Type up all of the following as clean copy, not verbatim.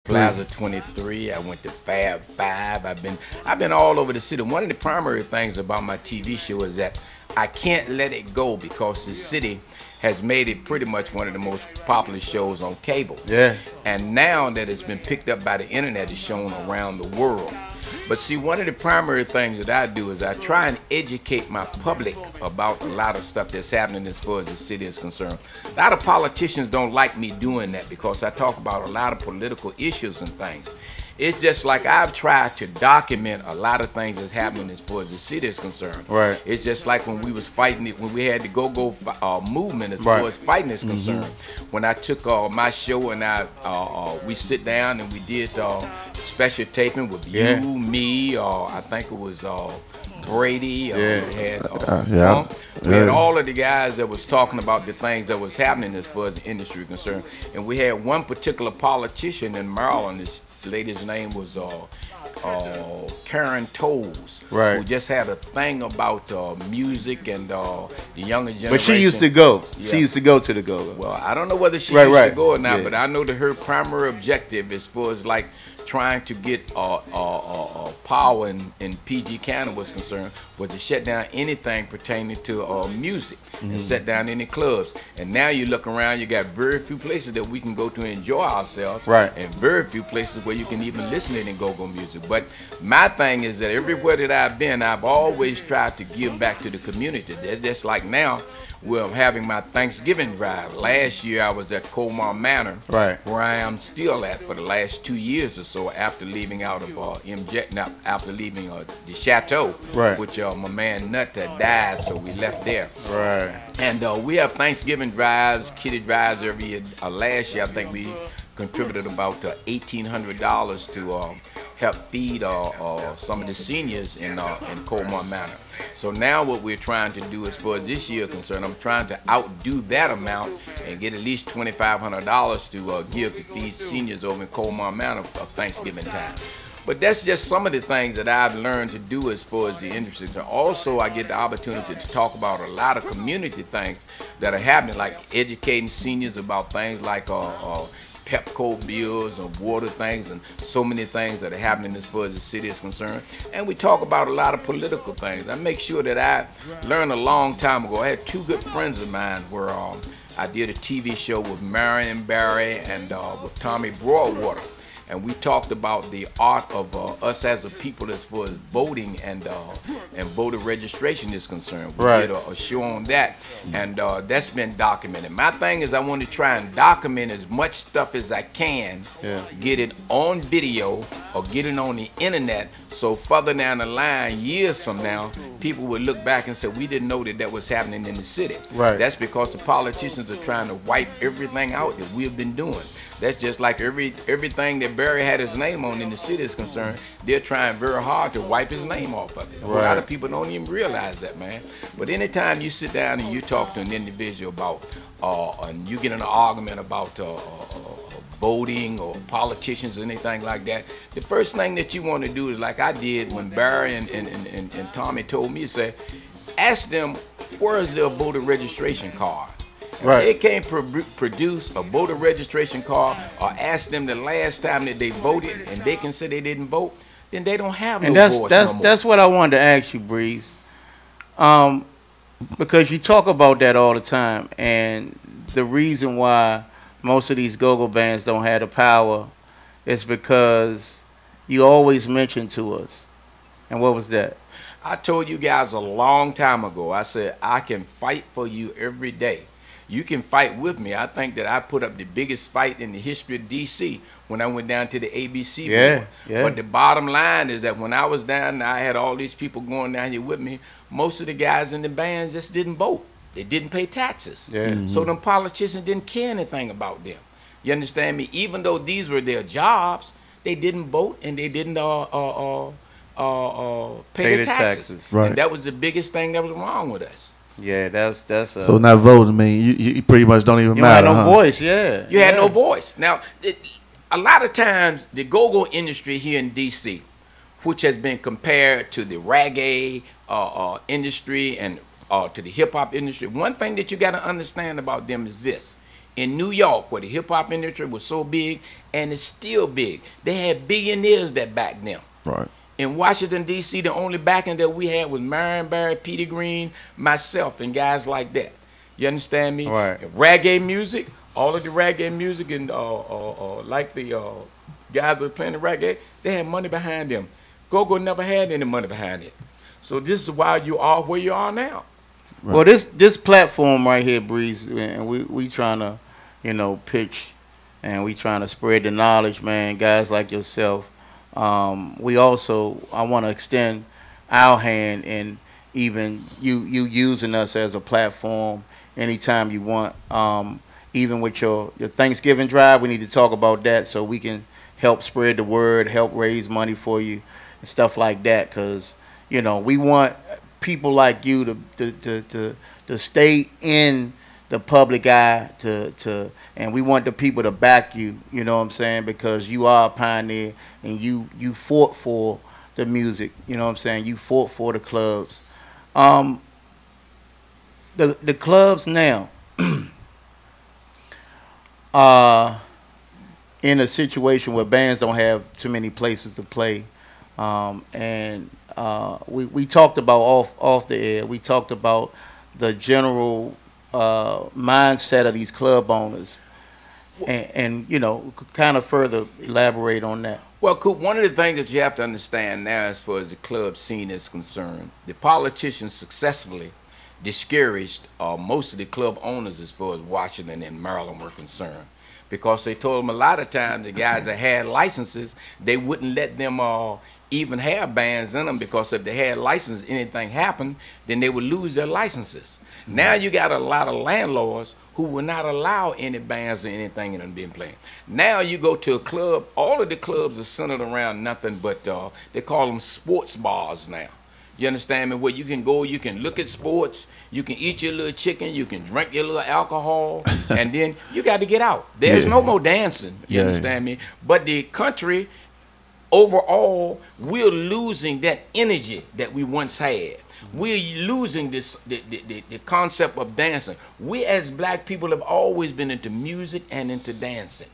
Plaza 23. I went to Fab 5. I've been all over the city. One of the primary things about my TV show is that I can't let it go because the city has made it pretty much one of the most popular shows on cable. Yeah. And now that it's been picked up by the internet, it's shown around the world. But see, one of the primary things that I do is I try and educate my public about a lot of stuff that's happening as far as the city is concerned. A lot of politicians don't like me doing that because I talk about a lot of political issues and things. It's just like I've tried to document a lot of things that's happening as far as the city is concerned. Right. It's just like when we was fighting it, when we had the go-go movement as far as fighting is concerned. When I took my show and we sit down and we did special taping with you, me, I think it was Brady. We had we had all of the guys that was talking about the things that was happening as far as the industry concerned. And we had one particular politician in Maryland. This lady's name was Karen Toles, who just had a thing about music and the younger generation. But she used to go. Yeah. She used to go to the go-go. Well, I don't know whether she used to go or not, but I know that her primary objective as far as like trying to get power in PG County was concerned was to shut down anything pertaining to music and shut down any clubs. And now you look around, you got very few places that we can go to enjoy ourselves, and very few places where you can even listen to any go-go music. But my thing is that everywhere that I've been, I've always tried to give back to the community. That's just like now, we're having my Thanksgiving drive. Last year I was at Colmar Manor, where I am still at for the last 2 years or so after leaving out of after leaving the chateau, which my man Nut had died, so we left there. And we have Thanksgiving drives, kiddie drives every year. Last year I think we contributed about $1,800 to help feed some of the seniors in Colmar Manor. So now what we're trying to do as far as this year concerned, I'm trying to outdo that amount and get at least $2,500 to give to feed seniors over in Colmar Manor for Thanksgiving time. But that's just some of the things that I've learned to do as far as the industry. Also, I get the opportunity to talk about a lot of community things that are happening, like educating seniors about things like Pepco bills and water things and so many things that are happening as far as the city is concerned. And we talk about a lot of political things. I make sure that I learned a long time ago. I had two good friends of mine where I did a TV show with Marion Barry and with Tommy Broadwater. And we talked about the art of us as a people as far as voting and voter registration is concerned. We did a show on that, and that's been documented. My thing is I want to try and document as much stuff as I can, get it on video or get it on the internet, so further down the line, years from now, people will look back and say, we didn't know that that was happening in the city. That's because the politicians are trying to wipe everything out that we've been doing. That's just like everything that Barry had his name on in the city is concerned. They're trying very hard to wipe his name off of it. A lot of people don't even realize that, man. But anytime you sit down and you talk to an individual about, and you get in an argument about voting or politicians or anything like that, the first thing that you want to do is like I did when Barry and Tommy told me, say, ask them, where is their voter registration card? If they can't produce a voter registration card or ask them the last time that they voted and they can say they didn't vote, then they don't have no voice no more. That's what I wanted to ask you, Breeze. Because you talk about that all the time, and the reason why most of these go-go bands don't have the power is because you always mention to us. And what was that? I told you guys a long time ago, I said, I can fight for you every day. You can fight with me. I think that I put up the biggest fight in the history of D.C. when I went down to the ABC board. But the bottom line is that when I was down, I had all these people going down here with me. Most of the guys in the band just didn't vote. They didn't pay taxes. So them politicians didn't care anything about them. You understand me? Even though these were their jobs, they didn't vote and they didn't pay the taxes. And that was the biggest thing that was wrong with us. Yeah, that's so not voting. I mean, you pretty much don't even matter. You had no voice. You had no voice. Now, a lot of times the go-go industry here in D.C., which has been compared to the reggae industry and to the hip-hop industry, one thing that you got to understand about them is this: In New York, where the hip hop industry was so big, and it's still big, they had billionaires that backed them. Right. In Washington, D.C., the only backing that we had was Marion Barry, Petey Green, myself, and guys like that. You understand me? Right. Reggae music, all of the reggae music, and like the guys that were playing the reggae, they had money behind them. Go-Go never had any money behind it. So this is why you are where you are now. Right. Well, this platform right here, Breeze, and we trying to, you know, pitch, and we trying to spread the knowledge, man. Guys like yourself. We also, I want to extend our hand in even you using us as a platform anytime you want. Even with your Thanksgiving drive, we need to talk about that so we can help spread the word, help raise money for you and stuff like that. Because, you know, we want people like you to stay in the public eye, and we want the people to back you, you know what I'm saying, because you are a pioneer and you fought for the music, you know what I'm saying, you fought for the clubs. The clubs now are in a situation where bands don't have too many places to play, and we talked about off the air, we talked about the general mindset of these club owners, and you know, kind of further elaborate on that. Well, Coop, one of the things that you have to understand now as far as the club scene is concerned, the politicians successfully discouraged most of the club owners as far as Washington and Maryland were concerned, because they told them a lot of times the guys that had licenses, they wouldn't let them even have bands in them, because if they had licenses, anything happened, then they would lose their licenses. Mm-hmm. Now you got a lot of landlords who will not allow any bands or anything in them being played. Now you go to a club, all of the clubs are centered around nothing but, they call them sports bars now. You understand me? Where you can go, you can look at sports, you can eat your little chicken, you can drink your little alcohol, and then you got to get out. There's no more dancing, you understand me? But the country, overall, we're losing that energy that we once had. We're losing this the concept of dancing. We as black people have always been into music and into dancing.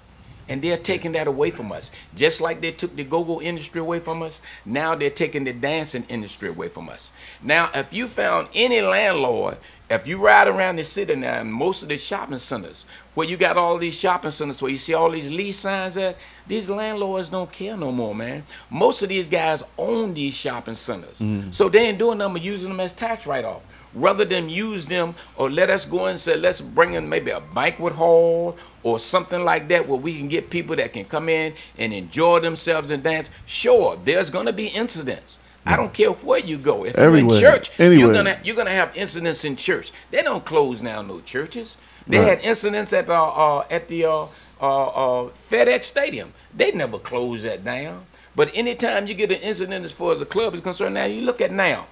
And they're taking that away from us. Just like they took the go-go industry away from us, now they're taking the dancing industry away from us. Now, if you found any landlord, if you ride around the city now, in most of the shopping centers, where you got all these shopping centers where you see all these lease signs at, these landlords don't care no more, man. Most of these guys own these shopping centers. So they ain't doing nothing but using them as tax write-off. Rather than use them, or let us go and say, let's bring in maybe a banquet hall or something like that, where we can get people that can come in and enjoy themselves and dance. Sure, there's going to be incidents. I don't care where you go. If you're in church, you're gonna have incidents in church. They don't close down no churches. They had incidents at the FedEx Stadium. They never closed that down. But anytime you get an incident as far as the club is concerned, now you look at now.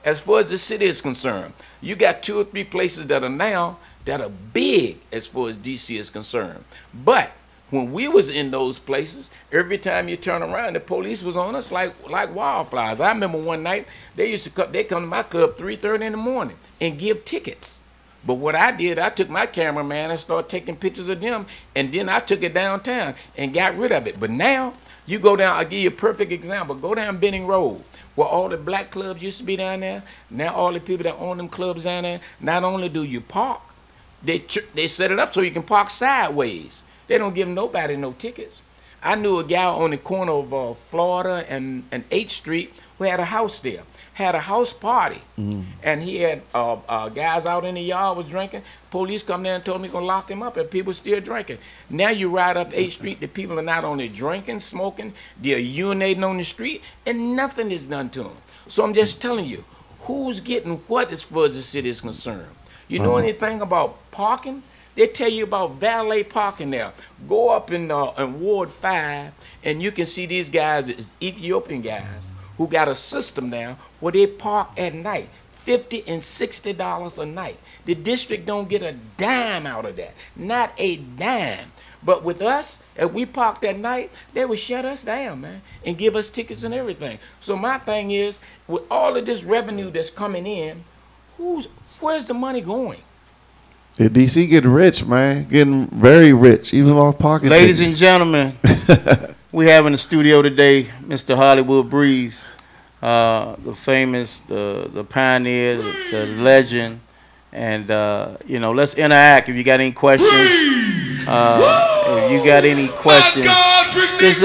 As far as the city is concerned, you got 2 or 3 places that are now that are big as far as DC is concerned. But when we was in those places, every time you turn around, the police was on us like wildflies. I remember one night they come to my club 3:30 in the morning and give tickets. But what I did, I took my cameraman and started taking pictures of them, and then I took it downtown and got rid of it. But now you go down, I'll give you a perfect example. Go down Benning Road, where all the black clubs used to be down there. Now all the people that own them clubs down there, not only do you park, they set it up so you can park sideways. They don't give nobody no tickets. I knew a guy on the corner of Florida and 8th Street who had a house there, had a house party. And he had guys out in the yard was drinking. Police come there and told me going to lock him up, and people still drinking. Now you ride up 8th Street, the people are not only drinking, smoking, they're urinating on the street, and nothing is done to them. So I'm just telling you, who's getting what as far as the city is concerned? You know anything about parking? They tell you about valet parking there. Go up in Ward 5, and you can see these guys, it's Ethiopian guys, who got a system now where they park at night, $50 and $60 a night. The district don't get a dime out of that, not a dime. But with us, if we parked at night, they would shut us down, man, and give us tickets and everything. So my thing is, with all of this revenue that's coming in, where's the money going? Yeah, DC getting rich, man. Getting very rich, even off pocket. Ladies and gentlemen, we have in the studio today Mr. Hollywood Breeze, the famous, the pioneer, the legend. And, you know, let's interact. If you got any questions, just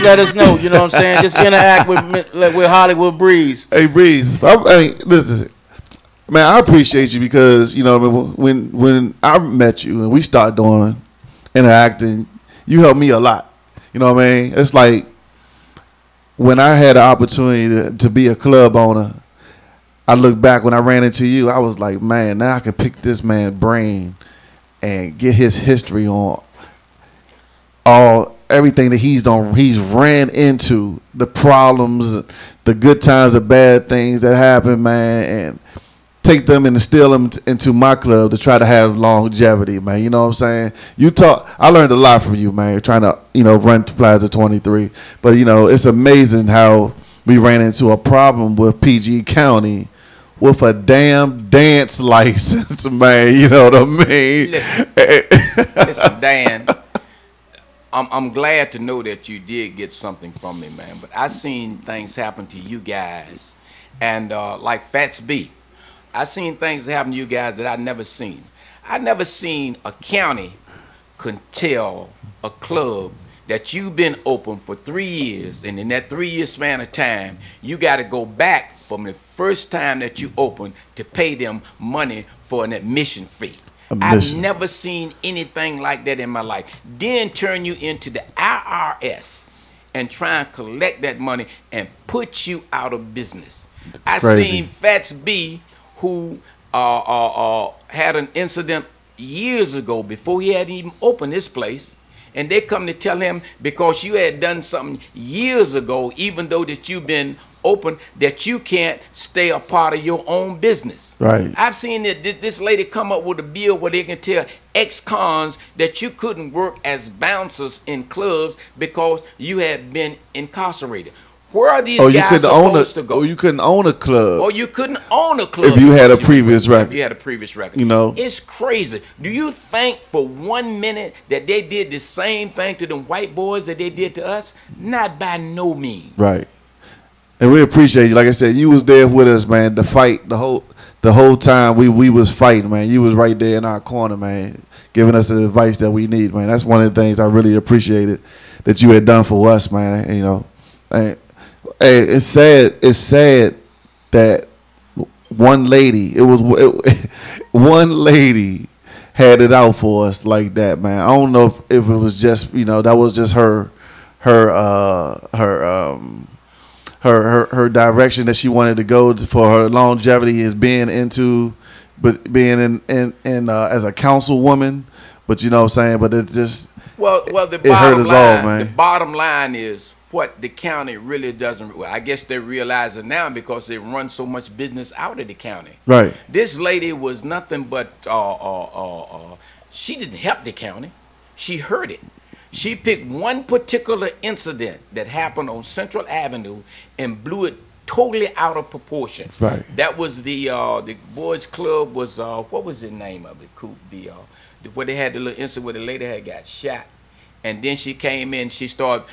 let us know. You know what I'm saying? Just interact with Hollywood Breeze. Hey, Breeze, listen, man, I appreciate you because, you know, when I met you and we started doing interacting, you helped me a lot. You know what I mean? It's like when I had the opportunity to be a club owner, I look back when I ran into you, I was like, man, now I can pick this man's brain and get his history on everything that he's ran into, the problems, the good times, the bad things that happen, man, and take them and instill them into my club to try to have longevity, man. You know what I'm saying? I learned a lot from you, man, trying to, you know, run Plaza 23. But, you know, it's amazing how we ran into a problem with PG County with a damn dance license, man. You know what I mean? Listen, Dan, I'm glad to know that you did get something from me, man. But I seen things happen to you guys, and like Fats B, I seen things that happen to you guys that I never seen. I never seen a county could tell a club that you've been open for 3 years, and in that 3 year span of time, you got to go back from the first time that you opened to pay them money for an admission fee. I've never seen anything like that in my life. Then turn you into the IRS and try and collect that money and put you out of business. I seen Fats B, who had an incident years ago before he had even opened this place, and they come to tell him because you had done something years ago, even though that you've been open, that you can't stay a part of your own business. Right. I've seen that this lady come up with a bill where they can tell ex-cons that you couldn't work as bouncers in clubs because you had been incarcerated. Where are these guys supposed to go? Or you couldn't own a club. Or you couldn't own a club if you had a previous record. If you had a previous record. You know, it's crazy. Do you think for 1 minute that they did the same thing to them white boys that they did to us? Not by no means. Right. And we appreciate you. Like I said, you was there with us, man. The fight, the whole time we was fighting, man. You was right there in our corner, man, giving us the advice that we need, man. That's one of the things I really appreciated that you had done for us, man. And, you know, it's sad that one lady, one lady had it out for us like that, man. I don't know if it was just, you know, that was just her direction that she wanted to go for her longevity is being in as a councilwoman. But you know what I'm saying? But it's just it hurt us all, man. The bottom line is what the county really doesn't. Well, I guess they realize it now because they run so much business out of the county. Right. This lady was nothing but she didn't help the county. She hurt it. She picked one particular incident that happened on Central Avenue and blew it totally out of proportion. Right. That was the boys club was what was the name of it? Where they had the little incident where the lady had got shot, and then she came in. She started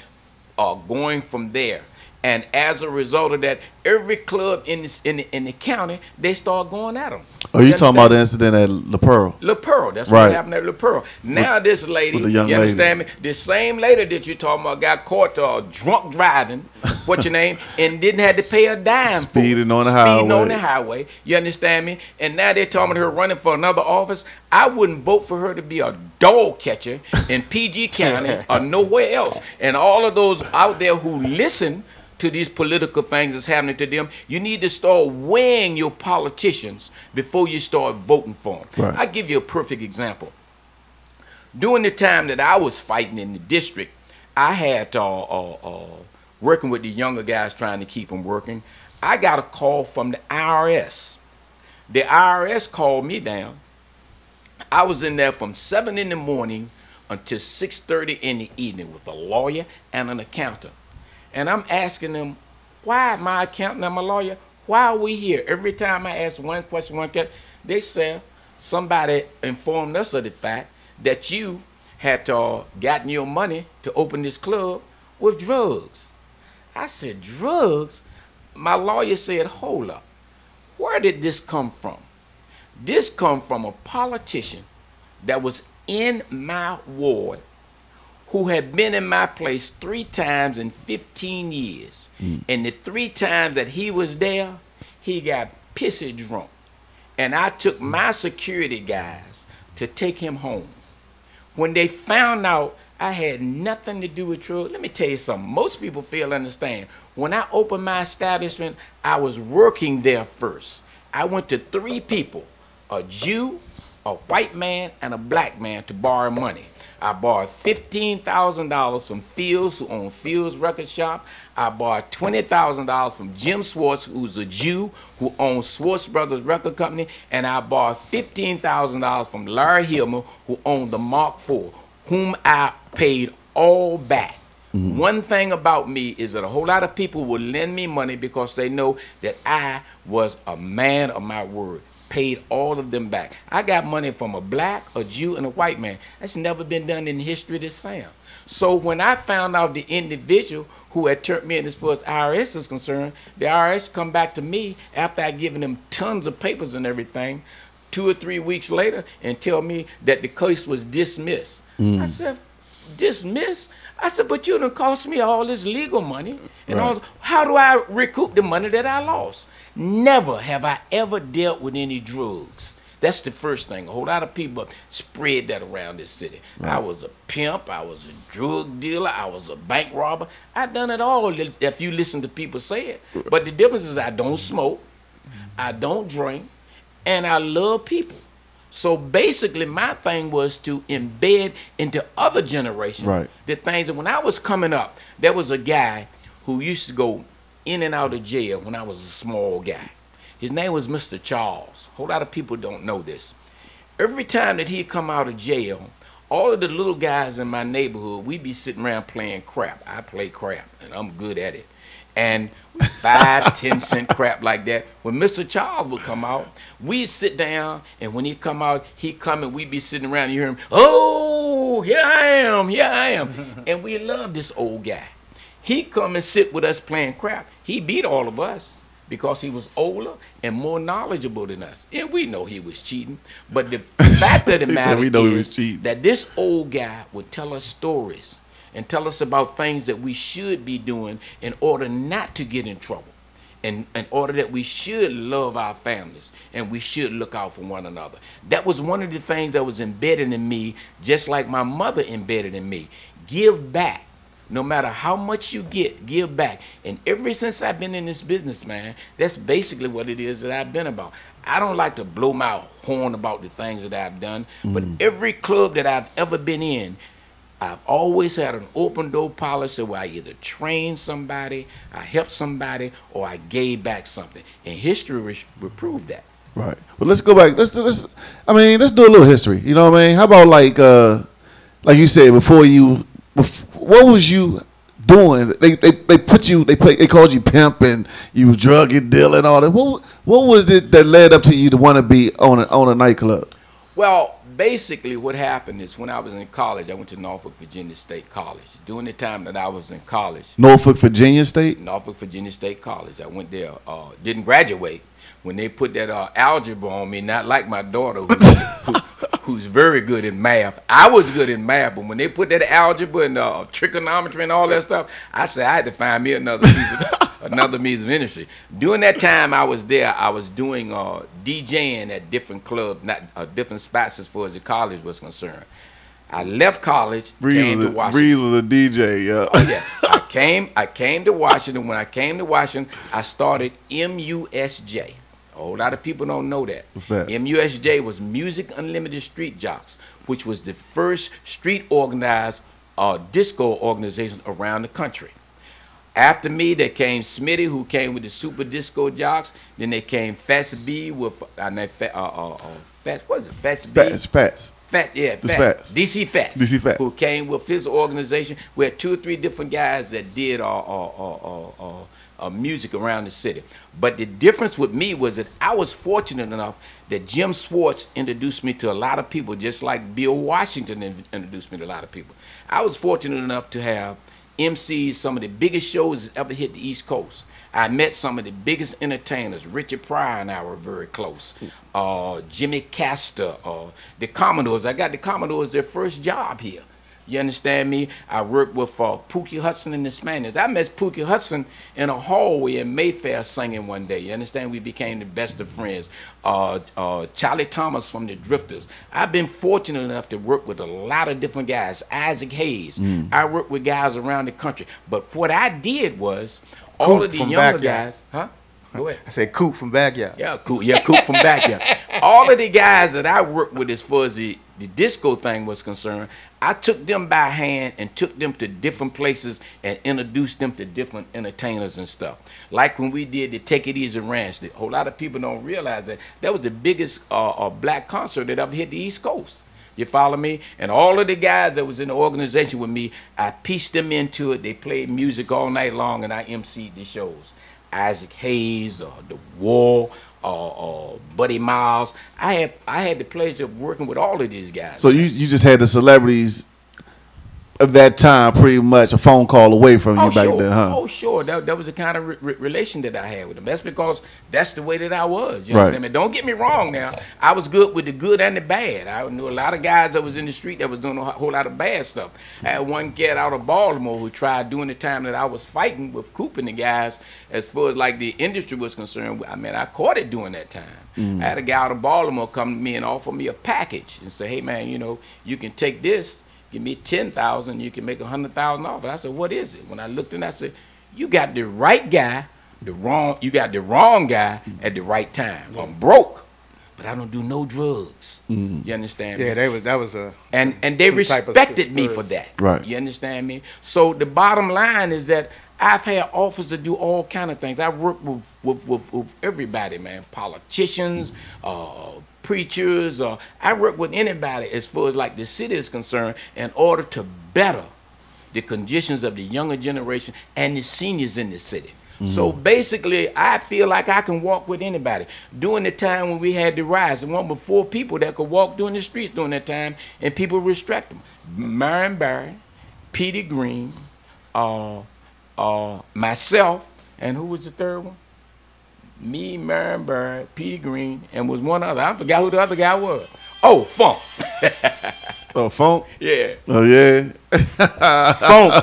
going from there. And as a result of that, every club in the county, they start going at them. Oh, you talking about the incident at La Pearl? La Pearl, that's what happened at La Pearl. Now this lady, you understand me? The same lady that you're talking about got caught drunk driving, what's your name, and didn't have to pay a dime speeding on the highway. You understand me? And now they're talking about her running for another office. I wouldn't vote for her to be a dog catcher in PG County or nowhere else. And all of those out there who listen to these political things that's happening to them, you need to start weighing your politicians before you start voting for them. Right. I'll give you a perfect example. During the time that I was fighting in the district, I had working with the younger guys trying to keep them working. I got a call from the IRS. The IRS called me down. I was in there from 7 in the morning until 6:30 in the evening with a lawyer and an accountant. And I'm asking them, why my accountant and my lawyer, why are we here? Every time I ask one question, they say, somebody informed us of the fact that you had gotten your money to open this club with drugs. I said, drugs? My lawyer said, hold up. Where did this come from? This come from a politician that was in my ward who had been in my place 3 times in 15 years. And the 3 times that he was there, he got pissy drunk. And I took my security guys to take him home. When they found out I had nothing to do with drugs, let me tell you something. Most people fail to understand. When I opened my establishment, I was working there first. I went to 3 people, a Jew, a white man, and a black man to borrow money. I borrowed $15,000 from Fields, who owned Fields Record Shop. I borrowed $20,000 from Jim Swartz, who's a Jew, who owns Swartz Brothers Record Company. And I borrowed $15,000 from Larry Hillman, who owned the Mark IV, whom I paid all back. One thing about me is that a whole lot of people will lend me money because they know that I was a man of my word. Paid all of them back. I got money from a black, a Jew, and a white man. That's never been done in the history of this town. So when I found out the individual who had turned me in as far as IRS is concerned, the IRS come back to me after I given them tons of papers and everything 2 or 3 weeks later and tell me that the case was dismissed. I said, dismissed? I said, but you done cost me all this legal money. And all, how do I recoup the money that I lost? Never have I ever dealt with any drugs. That's the first thing. A whole lot of people spread that around this city. I was a pimp. I was a drug dealer. I was a bank robber. I done it all if you listen to people say it. But the difference is I don't smoke, I don't drink, and I love people. So basically my thing was to embed into other generations the things that when I was coming up, there was a guy who used to go in and out of jail when I was a small guy. His name was Mr. Charles. A whole lot of people don't know this. Every time that he'd come out of jail, all of the little guys in my neighborhood, we'd be sitting around playing crap. I play crap, and I'm good at it. And 5, 10 cent crap like that. When Mr. Charles would come out, we'd sit down, and when he'd come out, he'd come and we'd be sitting around and you hear him, oh, here I am, here I am. And we loved this old guy. He'd come and sit with us playing crap. He beat all of us because he was older and more knowledgeable than us. And we know he was cheating. But the fact of the matter is that this old guy would tell us stories and tell us about things that we should be doing in order not to get in trouble. And in order that we should love our families and we should look out for one another. That was one of the things that was embedded in me, just like my mother embedded in me. Give back. No matter how much you get, give back. And ever since I've been in this business, man, that's basically what it is that I've been about. I don't like to blow my horn about the things that I've done, but every club that I've ever been in, I've always had an open door policy where I either trained somebody, I helped somebody, or I gave back something. And history will prove that. Right. But let's go back. Let's do a little history. You know what I mean? How about like you said before you. What was you doing? They called you pimp and you was drug and dealing and all that. What was it that led up to you to want to be on a nightclub? Well, basically what happened is when I was in college, I went to Norfolk, Virginia State College. During the time that I was in college. Norfolk, Virginia State? Norfolk, Virginia State College. I went there, didn't graduate. When they put that algebra on me, not like my daughter who's very good in math. I was good in math, but when they put that algebra and trigonometry and all that stuff, I said I had to find me another means of industry. During that time I was there, I was doing DJing at different clubs, different spots as far as the college was concerned. I left college, came to Washington. Breeze was a DJ, yeah. Oh, yeah. I came to Washington. When I came to Washington, I started M.U.S.J. A whole lot of people don't know that. What's that? M.U.S.J. was Music Unlimited Street Jocks, which was the first street organized disco organization around the country. After me, there came Smitty, who came with the Super Disco Jocks. Then there came Fats B with Fats. What is it? Fats B. Fats. Yeah, Fats. DC Fats. DC Fats. Who came with his organization. We had 2 or 3 different guys that did music around the city. But the difference with me was that I was fortunate enough that Jim Swartz introduced me to a lot of people, just like Bill Washington introduced me to a lot of people. I was fortunate enough to have MCs, some of the biggest shows that ever hit the East Coast. I met some of the biggest entertainers. Richard Pryor and I were very close. Jimmy Castor, the Commodores. I got the Commodores their first job here. You understand me? I worked with Pookie Hudson and the Spaniards. I met Pookie Hudson in a hallway in Mayfair singing one day. You understand? We became the best of friends. Charlie Thomas from the Drifters. I've been fortunate enough to work with a lot of different guys. Isaac Hayes. I worked with guys around the country. But what I did was, all of the younger guys, huh? Go ahead. I said Coop from Backyard. Yeah, Coop. Yeah, Coop from Backyard. All of the guys that I worked with as far as the disco thing was concerned, I took them by hand and took them to different places and introduced them to different entertainers and stuff. Like when we did the Take It Easy Ranch, a whole lot of people don't realize that was the biggest black concert that ever hit the East Coast. You follow me? And all of the guys that was in the organization with me, I pieced them into it. They played music all night long, and I emceed the shows. Isaac Hayes, The Wall, Buddy Miles. I had the pleasure of working with all of these guys. So you just had the celebrities of that time pretty much a phone call away from you back then, huh? Oh, sure. That was the kind of relation that I had with them. That's because that's the way that I was. You know what I mean? Don't get me wrong now. I was good with the good and the bad. I knew a lot of guys that was in the street that was doing a whole lot of bad stuff. I had one cat out of Baltimore who tried during the time that I was fighting with Coop and the guys as far as like the industry was concerned. I mean, I caught it during that time. I had a guy out of Baltimore come to me and offer me a package and say, hey, man, you know, you can take this. Give me 10,000, you can make 100,000 off. And I said, what is it? When I looked and I said, you got the right guy, you got the wrong guy at the right time. I'm broke, but I don't do no drugs. You understand me? Yeah, that was a and they respected me for that. Right. You understand me? So the bottom line is that I've had offers to do all kind of things. I work with everybody, man. Politicians, preachers, I work with anybody as far as like the city is concerned in order to better the conditions of the younger generation and the seniors in the city. So basically, I feel like I can walk with anybody. During the time when we had the riots, there weren't but 4 people that could walk during the streets during that time, and people respect them. Marion Barry, Petey Green, myself, and who was the third one? Me, Marion Barry, Petey Green, and was one other. I forgot who the other guy was. Oh, Funk. Oh, Funk? Yeah. Oh, yeah. Funk.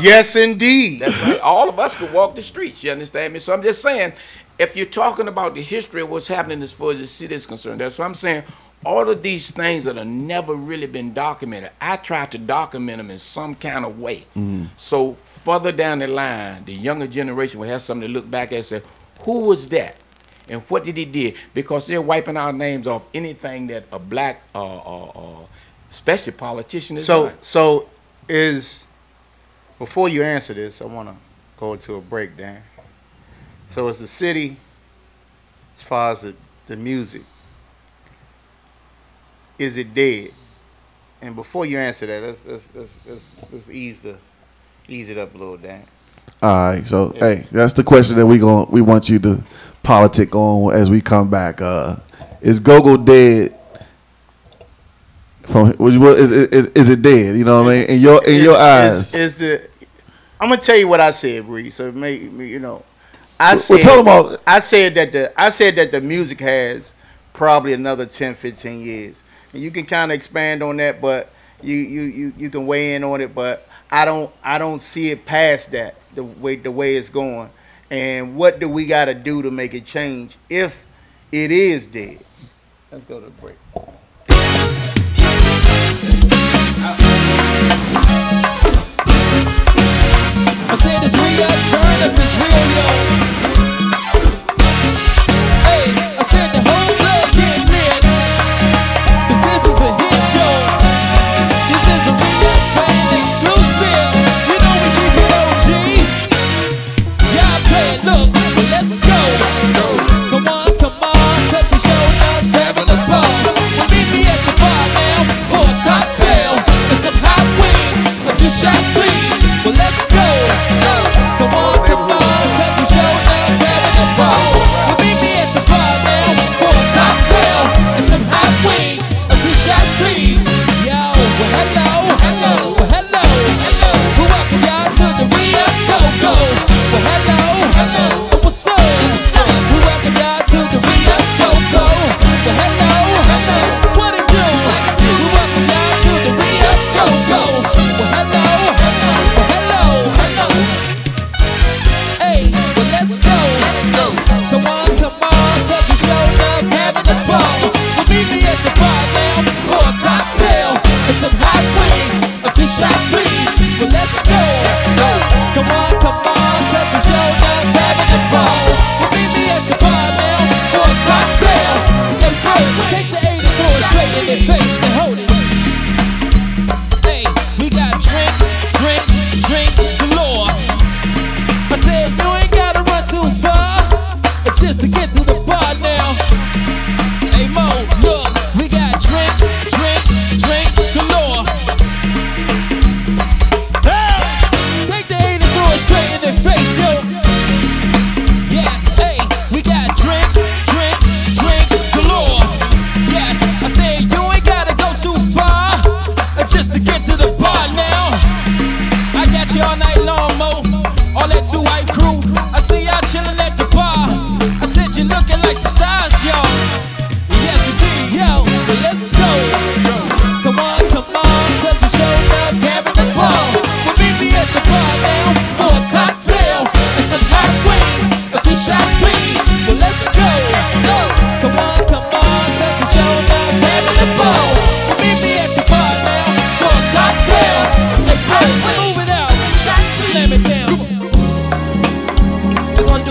Yes, indeed. That's right. All of us could walk the streets, you understand me? So I'm just saying, if you're talking about the history of what's happening as far as the city is concerned, that's what I'm saying. All of these things that have never really been documented, I try to document them in some kind of way. So further down the line, the younger generation will have something to look back at and say, who was that? And what did he do? Because they're wiping our names off anything that a black, especially politician, is doing. So before you answer this, I want to go to a breakdown. So is the city, as far as the music, is it dead? And before you answer that, let's ease it up a little, Dan. All right, so hey, that's the question that we want you to politic on as we come back. Is go-go dead? Is it dead? You know what I mean? In your eyes, I'm gonna tell you what I said, Bree. So maybe you know, I said that the music has probably another 10, 15 years, and you can kind of expand on that, but you can weigh in on it, but I don't see it past that. The way it's going, and what do we got to do to make it change if it is dead? Let's go to the break. I said it's real, turn up is real, yo. Hey, I said the whole club get lit, 'cause this is a hit show. This is a real band exclusive. You know we keep it OG. Y'all play it, look, well, let's go. Come on, 'cause we showed up having a ball. you all night long, Mo. All that two white crew. I see y'all chillin' at the bar. I said you looking like some stars, y'all. Yes, indeed, yo. Well, let's go. Come on, cause we showed up having the ball. Well, meet me at the bar now for a cocktail and some hot wings, a few shots, please. Well, let's go. Come on, cause we showed up having the ball. Well, meet me at the bar now for a cocktail and some hot wings. Move it out, slam it down. We're gonna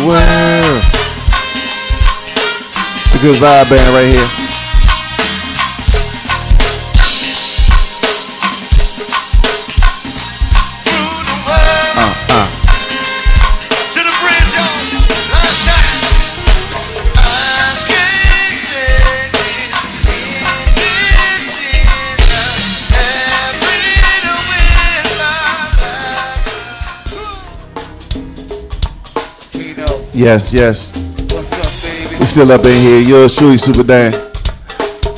world. It's a good vibe band right here. Yes, yes. What's up, baby? We still up in here. Yours truly, Super Dan.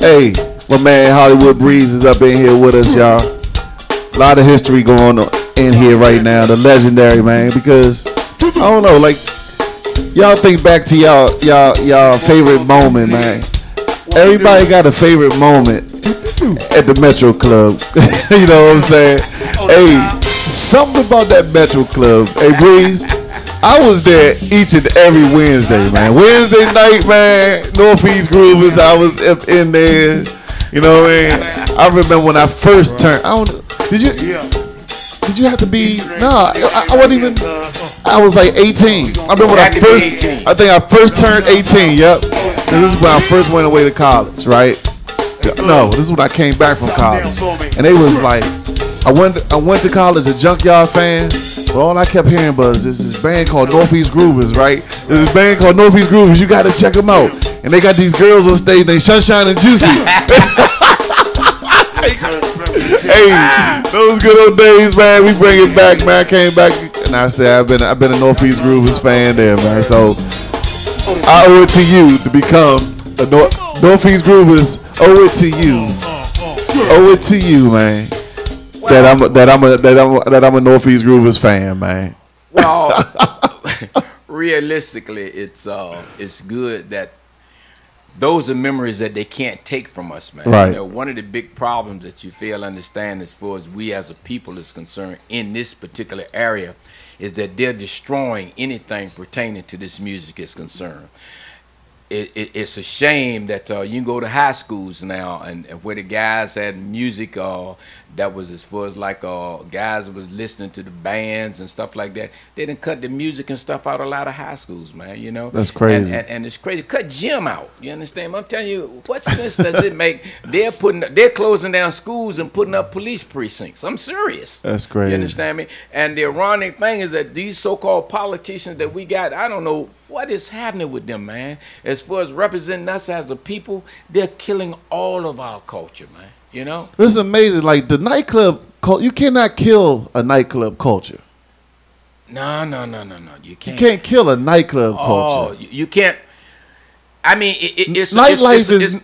Hey, my man Hollywood Breeze is up in here with us, y'all. A lot of history going on in here right now. The legendary, man, because I don't know, like y'all think back to y'all favorite moment, man. Everybody got a favorite moment at the Metro Club. You know what I'm saying? Hey, something about that Metro Club. Hey, Breeze. I was there each and every Wednesday, man. Wednesday night, man, Northeast Groovers, I was up in there. You know what I mean? I remember when I first turned. I don't. Did you have to be? No, I wasn't even. I was like 18. I remember when I first. I think I first turned 18. Yep. This is when I first went away to college, right? No, this is when I came back from college, and they was like, I went to college a Junkyard fan. But all I kept hearing was this band called Northeast Groovers, right? There's a band called Northeast Groovers. You got to check them out. And they got these girls on stage named Sunshine and Juicy. Hey, those good old days, man. We bring it back, man. I came back and I said I've been a Northeast Groovers fan there, man. So I owe it to you to become a Northeast Groovers. Owe it to you. Owe it to you, man. That I'm a Northeast Groovers fan, man. Well, realistically, it's good that those are memories that they can't take from us, man. Right. You know, one of the big problems that you fail to understand as far as we as a people is concerned in this particular area is that they're destroying anything pertaining to this music is concerned. It's a shame that you can go to high schools now and where the guys had music that was as far as like guys was listening to the bands and stuff like that. They didn't cut the music and stuff out a lot of high schools, man. You know, that's crazy. And it's crazy. Cut gym out. You understand? I'm telling you, what sense does it make? They're closing down schools and putting up police precincts. I'm serious. That's crazy. You understand me? And the ironic thing is that these so-called politicians that we got, I don't know what is happening with them, man. As far as representing us as a people, they're killing all of our culture, man. You know? This is amazing. Like the nightclub culture, you cannot kill a nightclub culture. No. You can't. You can't kill a nightclub culture. You can't. I mean, it's nightlife is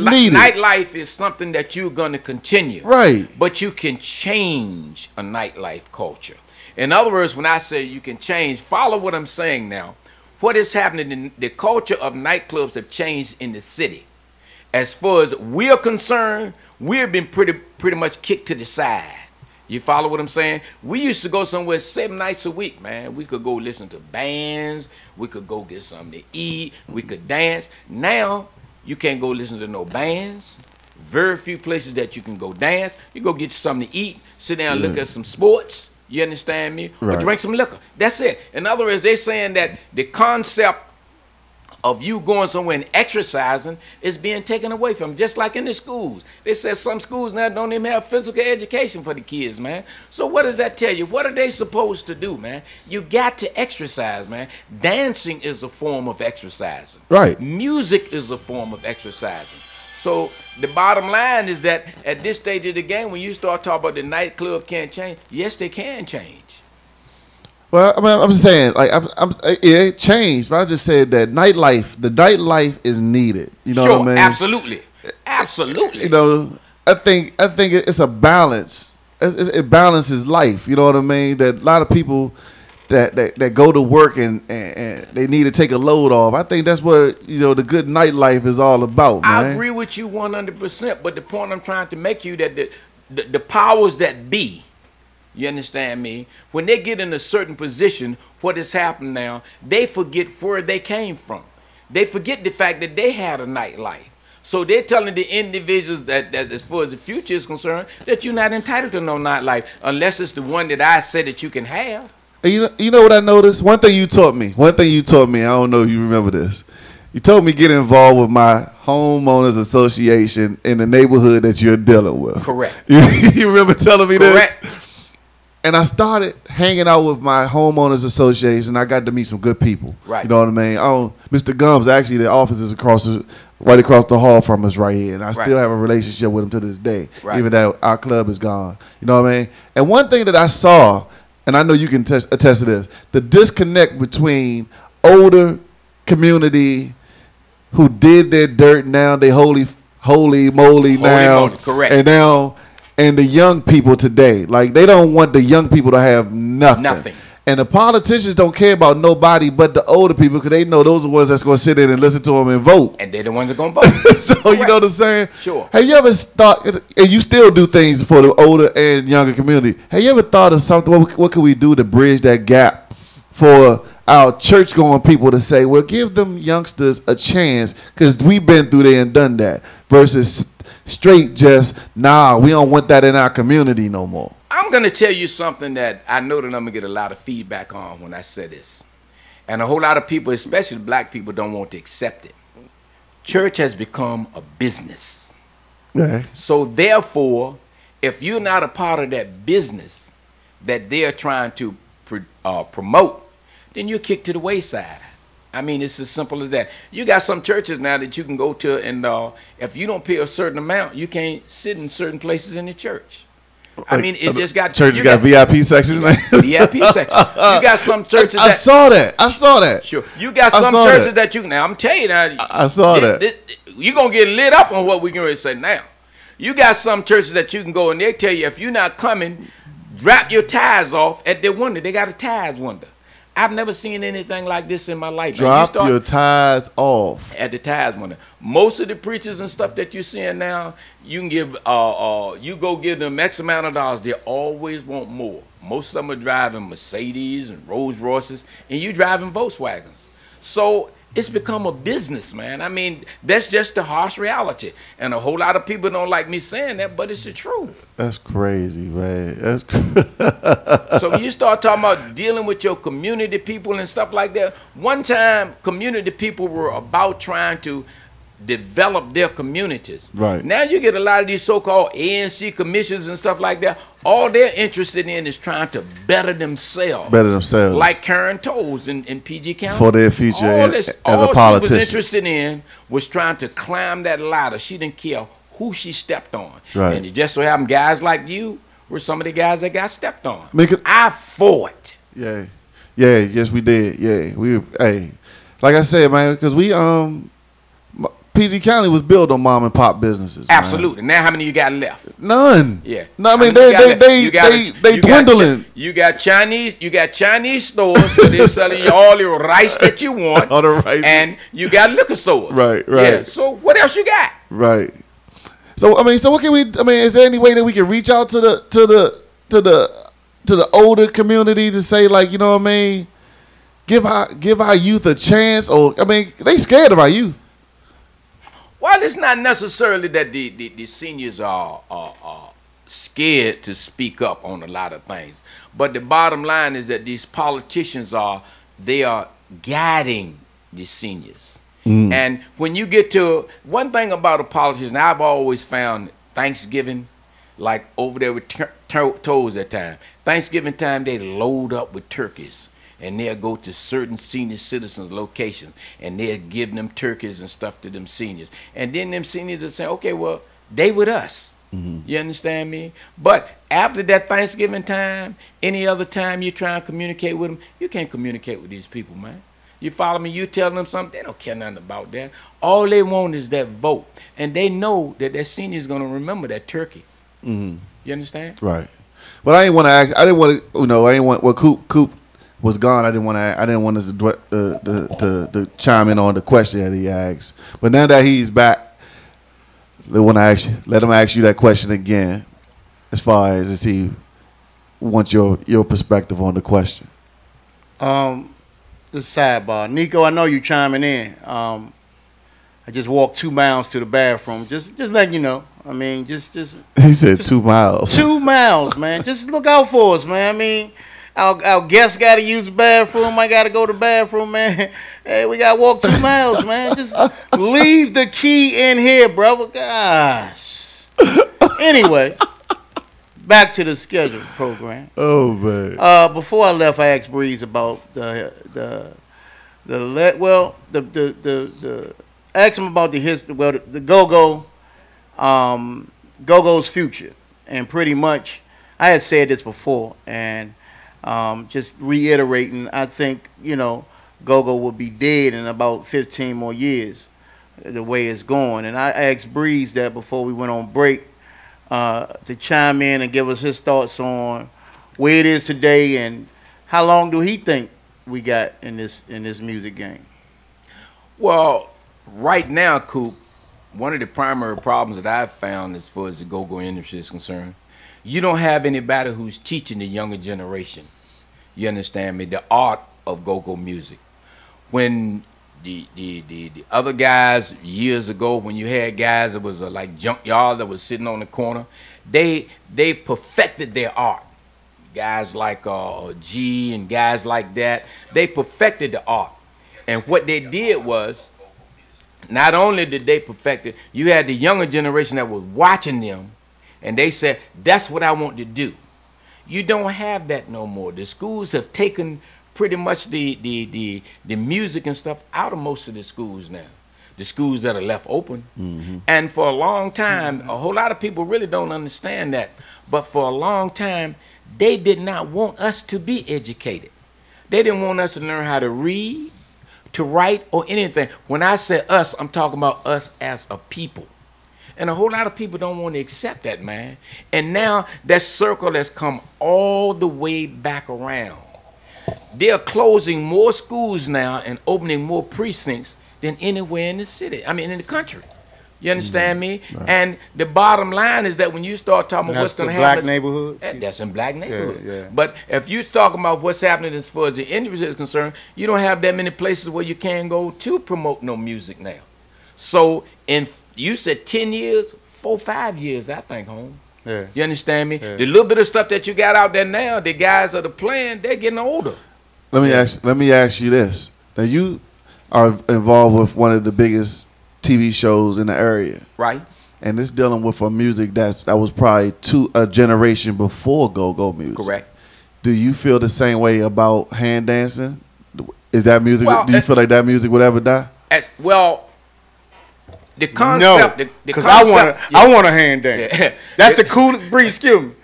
needed. Nightlife is something that you're going to continue. Right. But you can change a nightlife culture. In other words, when I say you can change, follow what I'm saying now. What is happening in the culture of nightclubs have changed in the city. As far as we're concerned, we've been pretty much kicked to the side. You follow what I'm saying? We used to go somewhere 7 nights a week, man. We could go listen to bands. We could go get something to eat. We could dance. Now, you can't go listen to no bands. Very few places that you can go dance. You go get you something to eat, sit down and look at some sports. You understand me? Right. Or drink some liquor. That's it. In other words, they're saying that the concept of you going somewhere and exercising is being taken away from them, just like in the schools. They said some schools now don't even have physical education for the kids, man. So what does that tell you? What are they supposed to do, man? You got to exercise, man. Dancing is a form of exercising. Right. Music is a form of exercising. So the bottom line is that at this stage of the game, when you start talking about the nightclub can't change, yes, they can change. Well, I mean, I'm just saying, like, it changed, but I just said that the nightlife is needed. You know what I mean? Absolutely. You know, I think it's a balance. It balances life. You know what I mean? That a lot of people that go to work and they need to take a load off. I think that's what, you know, the good nightlife is all about, man. I agree with you 100%, but the point I'm trying to make you that the powers that be, you understand me, when they get in a certain position, what has happened now, they forget where they came from. They forget the fact that they had a nightlife. So they're telling the individuals that as far as the future is concerned, that you're not entitled to no nightlife unless it's the one that I said that you can have. And you know what I noticed? One thing you taught me. I don't know if you remember this. You told me get involved with my homeowners association in the neighborhood that you're dealing with. Correct. You remember telling me Correct. this? And I started hanging out with my homeowners association. I got to meet some good people. Right. You know what I mean? Oh, Mr. Gums, actually, the office is right across the hall from us right here. And I still have a relationship with him to this day, even though our club is gone. You know what I mean? And one thing that I saw, and I know you can attest to this, the disconnect between older community who did their dirt, now they holy moly now. Correct. And now, and the young people today, like they don't want the young people to have nothing. And the politicians don't care about nobody but the older people because they know those are the ones that's going to sit in and listen to them and vote. And they're the ones that are going to vote. So Correct. You know what I'm saying? Sure. Have you ever thought, and you still do things for the older and younger community, have you ever thought of something, what can we do to bridge that gap for our church-going people to say, well, give them youngsters a chance because we've been through there and done that versus straight just, nah, we don't want that in our community no more. I'm going to tell you something that I know that I'm going to get a lot of feedback on when I say this. And a whole lot of people, especially black people, don't want to accept it. Church has become a business. Yeah. So therefore, if you're not a part of that business that they're trying to promote, then you're kicked to the wayside. I mean, it's as simple as that. You got some churches now that you can go to, and if you don't pay a certain amount, you can't sit in certain places in the church. I mean, it just got... Church got VIP sections now? VIP sections. You got some churches that... I saw that. Sure. You got some churches that you... Now, I'm telling you now... I saw that. You're going to get lit up on what we're going to say now. You got some churches that you can go, and they tell you, if you're not coming, drop your tithes off at their window. They got a tithes window. I've never seen anything like this in my life. Drop your tithes off at the tithes window. Most of the preachers and stuff that you're seeing now, you can give, you go give them X amount of dollars. They always want more. Most of them are driving Mercedes and Rolls Royces, and you driving Volkswagens. So it's become a business, man. I mean, that's just the harsh reality. And a whole lot of people don't like me saying that, but it's the truth. That's crazy, man. That's So when you start talking about dealing with your community people and stuff like that, one time community people were about trying to develop their communities. Right. Now you get a lot of these so-called ANC commissions and stuff like that. All they're interested in is trying to better themselves. Like Karen Toles in PG County. For their future as a politician. All she was interested in was trying to climb that ladder. She didn't care who she stepped on. Right. And it just so happened guys like you were some of the guys that got stepped on. I fought. Yeah. Yeah, yes we did. Yeah. Hey, like I said, man, because we PG County was built on mom and pop businesses. Absolutely. Man. Now how many you got left? None. Yeah. No, I mean they dwindling. You got Chinese stores where they're selling you all your rice that you want. All the rice. And you got liquor stores. Right. Yeah. So what else you got? Right. So I mean, so what can we? I mean, is there any way that we can reach out to the older community to say, like, you know what I mean, give our youth a chance? Or I mean, they scared of our youth. Well, it's not necessarily that the seniors are scared to speak up on a lot of things, but the bottom line is that these politicians are guiding the seniors. And when you get to one thing about a politician, I've always found Thanksgiving, like over there with Toes that time. Thanksgiving time, they load up with turkeys. And they'll go to certain senior citizens' locations, and they'll give them turkeys and stuff to them seniors. And then them seniors will say, okay, well, they with us. You understand me? But after that Thanksgiving time, any other time you try and communicate with them, you can't communicate with these people, man. You follow me? You tell them something, they don't care nothing about that. All they want is that vote. And they know that that senior's going to remember that turkey. You understand? Right. But I didn't want to ask, I didn't want, well, Coop was gone. I didn't want us to chime in on the question that he asked. But now that he's back, let him ask you that question again, as far as he wants your perspective on the question. The sidebar, Nico. I know you chiming in. I just walked 2 miles to the bathroom. Just letting you know. I mean, just. He said 2 miles. 2 miles, man. Just look out for us, man. I mean. our guests got to use the bathroom. I got to go to the bathroom, man. Hey, we got to walk 2 miles, man. Just leave the key in here, brother. Gosh. Anyway, back to the scheduled program. Oh man. Before I left, I asked Breeze about I asked him about the history. Well, the Go-Go's future, and pretty much, I had said this before, and just reiterating, I think Go-Go will be dead in about 15 more years, the way it's going. And I asked Breeze that before we went on break to chime in and give us his thoughts on where it is today and how long do he think we got in this music game. Well, right now, Coop, one of the primary problems that I've found as far as the go-go industry is concerned, you don't have anybody who's teaching the younger generation, you understand me, the art of go-go music. When the other guys years ago, when you had guys that was like junkyard that was sitting on the corner, they perfected their art. Guys like G and guys like that, they perfected the art. And what they did was, not only did they perfect it, you had the younger generation that was watching them, and they said, that's what I want to do. You don't have that no more. The schools have taken pretty much the music and stuff out of most of the schools now. The schools that are left open. Mm-hmm. And for a long time, a whole lot of people really don't understand that, but for a long time, they did not want us to be educated. They didn't want us to learn how to read, to write, or anything. When I say us, I'm talking about us as a people. And a whole lot of people don't want to accept that, man. And now that circle has come all the way back around. They're closing more schools now and opening more precincts than anywhere in the city. I mean, in the country. You understand me? Right. And the bottom line is that when you start talking about what's going to happen, black neighborhoods. That's in black neighborhoods. Yeah, yeah. But if you're talking about what's happening as far as the industry is concerned, you don't have that many places where you can go to promote no music now. So you said 10 years, 4, 5 years, I think, home. Yeah. You understand me? Yeah. The little bit of stuff that you got out there now, the guys that are playing, they're getting older. Let me ask you this. Now you are involved with one of the biggest TV shows in the area, right? And it's dealing with a music that was probably a generation before go-go music. Correct. Do you feel the same way about hand dancing? Is that music? Well, do you feel like that music would ever die? The concept. No, because I want a hand dance. Yeah. That's the coolest. Breeze, excuse me.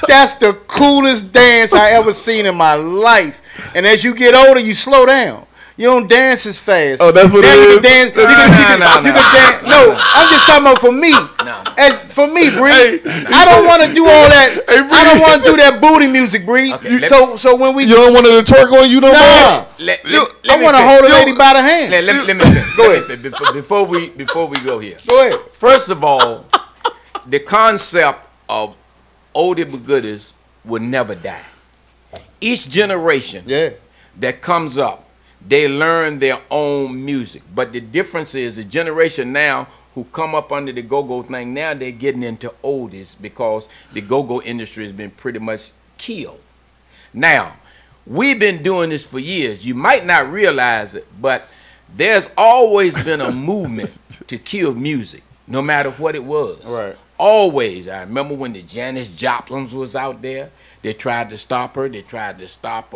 That's the coolest dance I ever seen in my life. And as you get older, you slow down. You don't dance as fast. Oh, that's what it is? You can dance. No, I'm just talking about for me. For me, Bree, I don't want to do all that. I don't want to do that booty music, Bree. Okay, so when we... You don't want to twerk on you no more? I want to hold a lady by the hand. Let me go ahead. Before we go here. Go ahead. First of all, the concept of oldie but goodies will never die. Each generation that comes up, they learn their own music. But the difference is the generation now who come up under the go-go thing, now they're getting into oldies because the go-go industry has been pretty much killed. Now, we've been doing this for years. You might not realize it, but there's always been a movement to kill music, no matter what it was. Right. Always. I remember when the Janis Joplin was out there. They tried to stop her. They tried to stop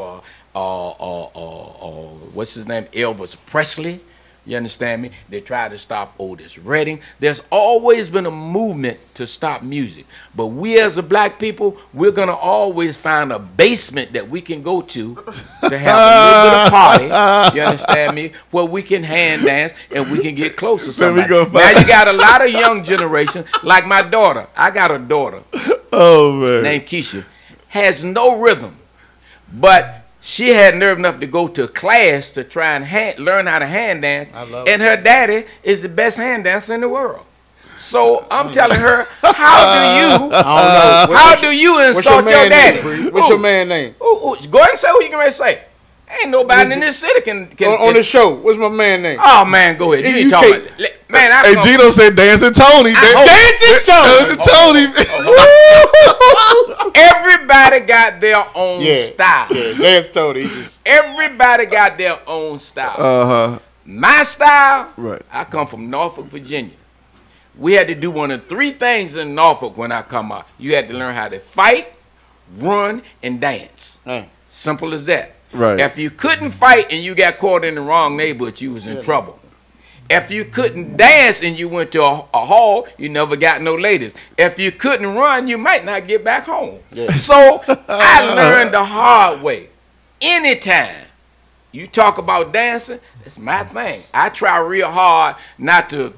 what's his name? Elvis Presley. You understand me? They tried to stop Otis Redding. There's always been a movement to stop music. But we as a black people, we're going to always find a basement that we can go to have a little bit of party. You understand me? Where we can hand dance and we can get close to somebody. Now you got a lot of young generation, like my daughter. I got a daughter named Keisha. Has no rhythm. But she had nerve enough to go to a class to try and learn how to hand dance. And her daddy is the best hand dancer in the world. So I'm telling her, how do you insult your daddy? What's your man name? Go ahead and say who you can say. Ain't nobody in this city can on the show. What's my man name? Oh man, go ahead. You ain't talking about man. Hey, Gino said Dancing Tony. Dancing Tony. Everybody got their own style. Yeah, Dance Tony. Everybody got their own style. My style. Right. I come from Norfolk, Virginia. We had to do one of 3 things in Norfolk when I come out. You had to learn how to fight, run, and dance. Simple as that. Right. If you couldn't fight and you got caught in the wrong neighborhood, you was in trouble. If you couldn't dance and you went to a hall, you never got no ladies. If you couldn't run, you might not get back home. So I learned the hard way. Anytime you talk about dancing, it's my thing. I try real hard not to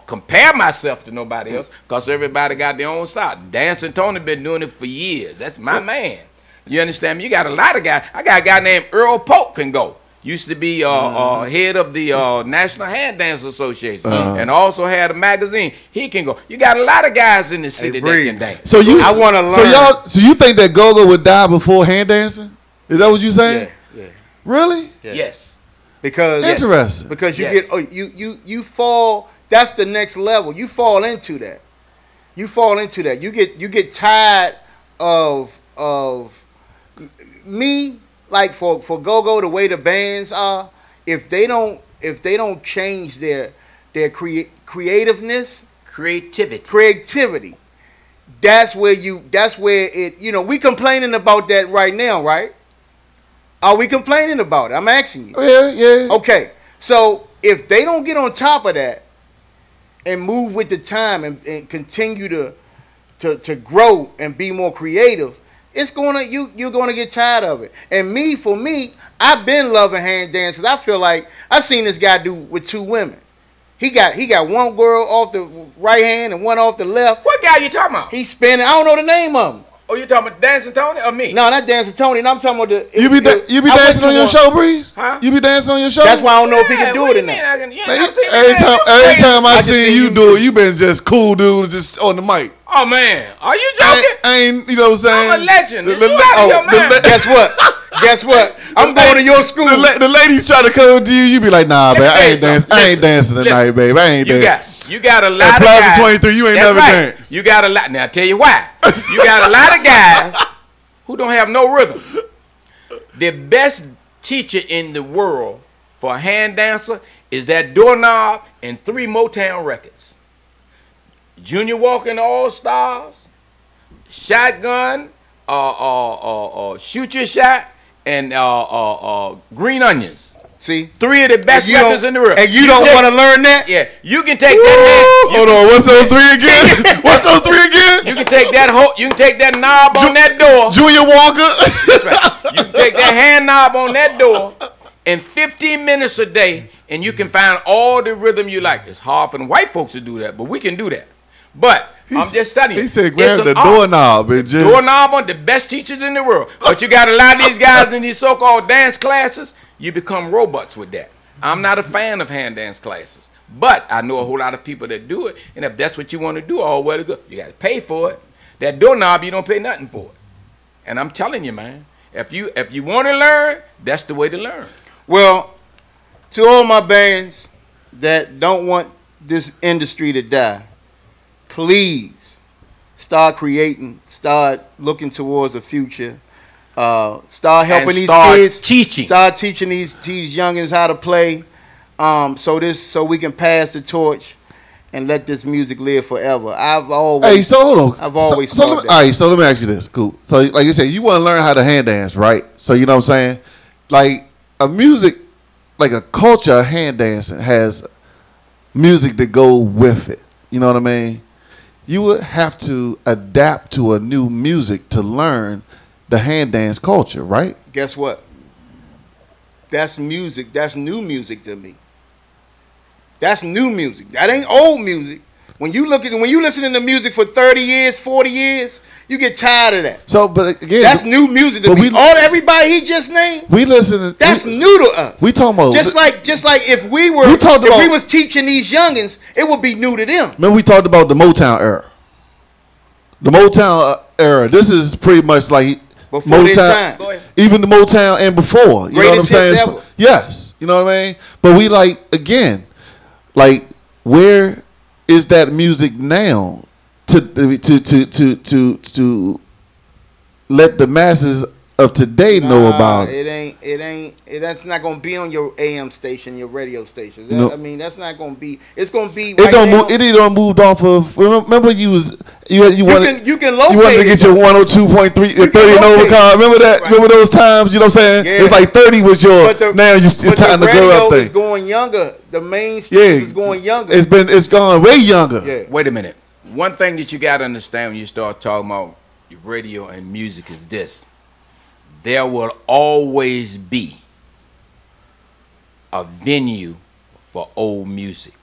compare myself to nobody else, because everybody got their own style. Dancing Tony been doing it for years. That's my man. You understand me? You got a lot of guys. I got a guy named Earl Polk can go. Used to be head of the National Hand Dance Association, and also had a magazine. He can go. You got a lot of guys in the city that can dance. So I want to learn. So you think that go-go would die before hand dancing? Is that what you saying? Yeah. Really? Yeah. Yes. Because interesting. Because you get you fall. That's the next level. You fall into that. You get tired of me. Like for go-go, the way the bands are, if they don't change their creativeness, creativity, that's where it, we complaining about that right now, right? Are we complaining about it? I'm asking you. Yeah. Okay, so if they don't get on top of that and move with the time and continue to grow and be more creative, you're gonna get tired of it. And for me, I've been loving hand dance because I feel like I've seen this guy do with 2 women. He got one girl off the right hand and one off the left. What guy you talking about? He's spinning. I don't know the name of him. Oh, you talking about Dancing Tony or me? No, not Dancing Tony. No, I'm talking about the. You be dancing on your show, Breeze? Huh? You be dancing on your show? That's why I don't know if he can do it or not. Every time I see you do it, you been just cool, dude, just on the mic. Oh man, are you joking? I ain't, you know what I'm saying? I'm a legend. Guess what? I'm going to your school. The ladies try to come to you. You be like, nah, babe, I ain't dancing tonight, babe. I ain't dancing. You got a lot of Plaza guys. 23, you ain't never danced. You got a lot. Now, I'll tell you why. You got a lot of guys who don't have no rhythm. The best teacher in the world for a hand dancer is that doorknob and 3 Motown records. Junior Walker and the All-Stars, Shotgun, Shoot Your Shot, and Green Onions. See, 3 of the best records in the world. And you don't want to learn that? Yeah, you can take that. Hold on, what's those 3 again? What's those 3 again? You can take that. You can take that knob on that door. Junior Walker. That's right. You can take that hand knob on that door in 15 minutes a day, and you can find all the rhythm you like. It's hard for the white folks to do that, but we can do that. But I'm just telling you. He said grab the doorknob. Doorknob on the best teachers in the world. But you got a lot of these guys in these so-called dance classes. You become robots with that. I'm not a fan of hand dance classes, but I know a whole lot of people that do it. And if that's what you want to do, all well and good. You got to pay for it. That doorknob, you don't pay nothing for it. And I'm telling you, man, if you want to learn, that's the way to learn. Well, to all my bands that don't want this industry to die, please start creating, start looking towards the future. Start helping these kids. Start teaching these youngins how to play. So we can pass the torch and let this music live forever. Hold on. I've always thought that. All right, so let me ask you this. Cool. So like you said, you want to learn how to hand dance, right? So you know what I'm saying? Like a music, like a culture of hand dancing has music to go with it. You know what I mean? You would have to adapt to a new music to learn the hand dance culture, right? Guess what? That's music. That's new music to me. That's new music. That ain't old music. When you listen to music for 30 years, 40 years, you get tired of that. So, but again, that's new music to me. Everybody he just named, that's new to us. We talking about just like if we was teaching these youngins, it would be new to them. Man, we talked about the Motown era. The Motown era. This is pretty much like Before Motown, even the Motown and before. You know what I'm saying? Yes. You know what I mean? But we again, where is that music now to let the masses of today know about it? That's not gonna be on your AM station, your radio station. I mean, that's not gonna be. It's gonna be. It don't move. It either moved off of. Remember, you wanted to get your 102.3 30 and over card. Remember that? Right. Remember those times? You know what I'm saying? Yeah. It's like 30 was your. Now it's time to grow up. It's going younger. The mainstream is going younger. It's gone way younger. Yeah. Wait a minute. One thing that you gotta understand when you start talking about your radio and music is this: there will always be a venue for old music.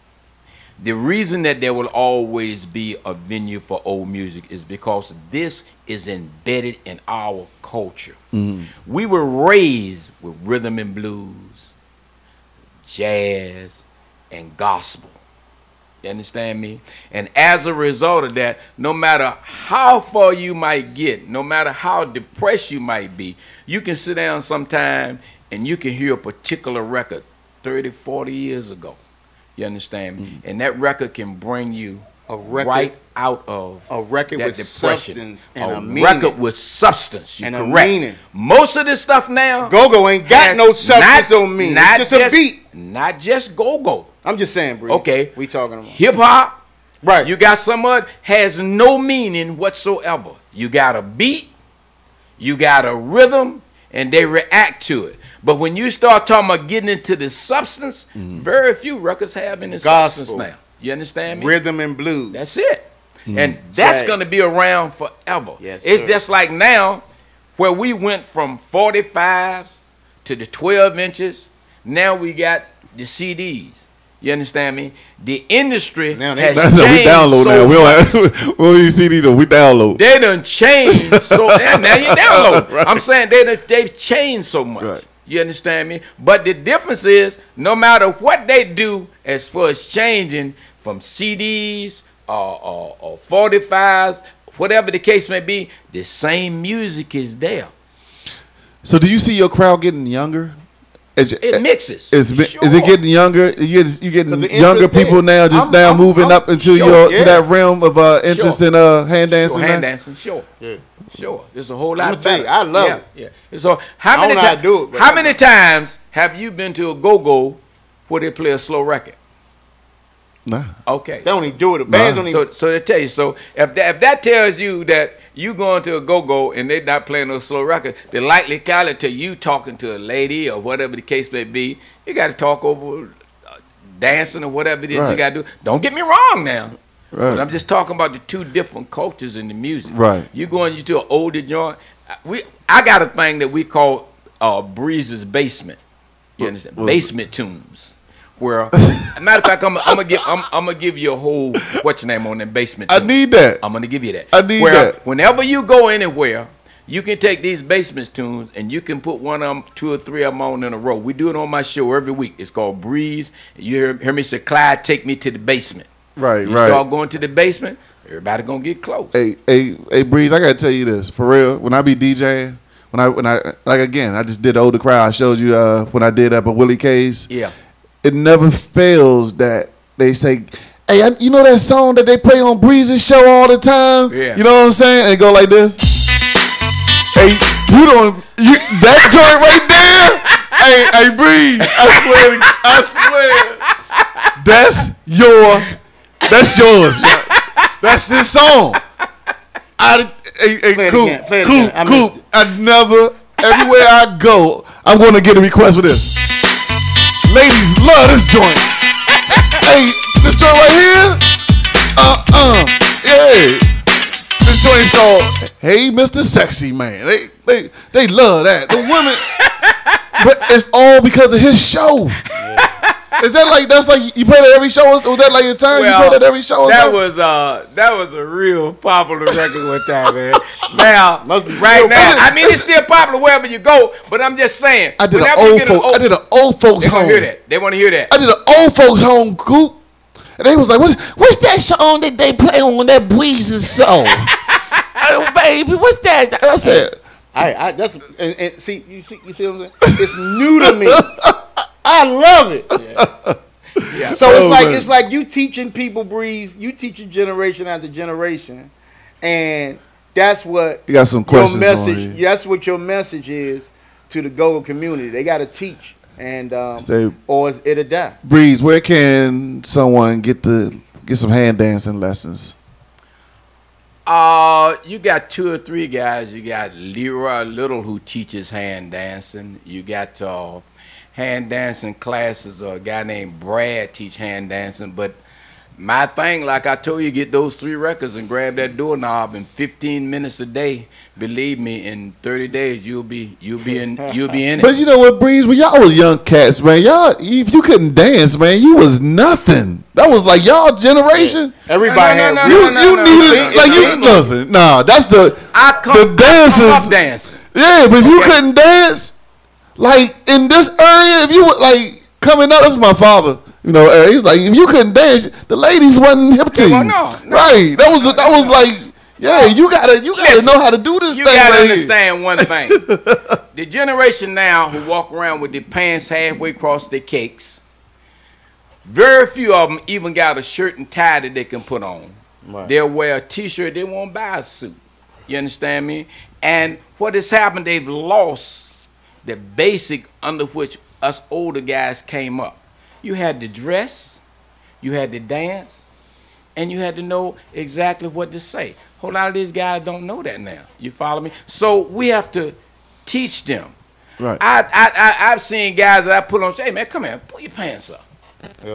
The reason that there will always be a venue for old music is because this is embedded in our culture. Mm-hmm. We were raised with rhythm and blues, jazz, and gospel. You understand me? And as a result of that, no matter how far you might get, no matter how depressed you might be, you can sit down sometime and you can hear a particular record 30, 40 years ago. You understand me? Mm-hmm. And that record can bring you right out of a record with depression. Substance and a meaning. Record with substance. You're and correct. A meaning. Most of this stuff now, go-go ain't got no substance on me. It's just a beat. Not just go-go. I'm just saying, bro. Okay. We talking about hip-hop. Right. You got some of it has no meaning whatsoever. You got a beat, you got a rhythm, and they react to it. But when you start talking about getting into the substance, very few records have any substance now. You understand me? Rhythm and blues. That's it. And that's going to be around forever. Yes, it's just like now where we went from 45s to the 12 inches. Now we got the CDs. You understand me? The industry has changed. We download so now. We don't use CDs though. We download. They done changed so now you download. Right. I'm saying they've changed so much. Right. You understand me? But the difference is, no matter what they do as far as changing from CDs or 45s, whatever the case may be, the same music is there. So do you see your crowd getting younger? It mixes. Is it getting younger? You getting younger people now, now moving up into to that realm of interest in hand dancing? Hand dancing, sure. Yeah. Sure. There's a whole lot better. I love it. Yeah. So how many times have you been to a go-go where they play a slow record? Nah. Okay. They only do it. The bands only. So they tell you. So if that tells you that you going to a go-go and they not playing no slow record, the likely to you talking to a lady or whatever the case may be, you got to talk over dancing or whatever it is you got to do. Don't get me wrong now. Right. But I'm just talking about the two different cultures in the music. Right. You to an older joint. I got a thing that we call Breeze's Basement. You understand? Basement tunes. Where, matter of fact, I'm gonna give you a whole on that basement tune. I need that. I'm gonna give you that. I need that. Whenever you go anywhere, you can take these basement tunes and you can put one of them, 2 or 3 of them on in a row. We do it on my show every week. It's called Breeze. You hear me say, Clyde, take me to the basement. Right. You start going to the basement, everybody gonna get close. Hey, Breeze, I gotta tell you this for real. When I be DJing, when I like again, I just did the older crowd. I showed you when I did up at Willie K's. Yeah. It never fails that they say, "Hey, you know that song that they play on Breeze's show all the time? Yeah. You know what I'm saying?" And it go like this. Hey, that joint right there. Hey, Breeze, I swear, that's yours. That's this song. Coop. Everywhere I go, I'm going to get a request for this. Ladies love this joint. Hey, this joint right here. Yeah. This joint is called "Hey, Mr. Sexy Man." They love that. The women, but it's all because of his show. Is that that's like you play that every show? Was that like your time? You play that every show? That was a real popular record one time, man. Now, right now, I mean it's still popular wherever you go. But I'm just saying, I did an old folks home. They want to hear that. I did an old folks home, Coop, and they was like, "What's that song that they play on that Breeze's song?" Baby, what's that? I said, That's and see you see what I'm saying? It's new to me. I love it. Yeah. So it's like you teaching people, Breeze. You teaching generation after generation, and that's what you got some questions. Your message. That's what your message is to the go-go community. They got to teach, and or it'll die. Breeze, where can someone get some hand dancing lessons? You got 2 or 3 guys. You got Leroy Little, who teaches hand dancing. You got hand dancing classes, or a guy named Brad teach hand dancing. But my thing, like I told you, get those 3 records and grab that doorknob in 15 minutes a day. Believe me, in 30 days you'll be in it. But you know what, Breeze? When y'all was young cats, man, if you couldn't dance, man, you was nothing. That was like y'all generation. Yeah. Everybody had you needed like you listen. Nah, that's the dances. I come dancing. Yeah, but if you couldn't dance, like in this area, if you were like coming up, that's my father. You know, he's like, if you couldn't dance, the ladies wasn't hip to you. No. Right. That was like, yeah, you gotta know how to do this thing. You gotta understand one thing. The generation now who walk around with their pants halfway across their cakes, very few of them even got a shirt and tie that they can put on. Right. They'll wear a t-shirt, they won't buy a suit. You understand me? And what has happened, they've lost the basic under which us older guys came up. You had to dress, you had to dance, and you had to know exactly what to say. A whole lot of these guys don't know that now. You follow me? So we have to teach them. Right. I've seen guys that I put on, say, hey man, come here, pull your pants up.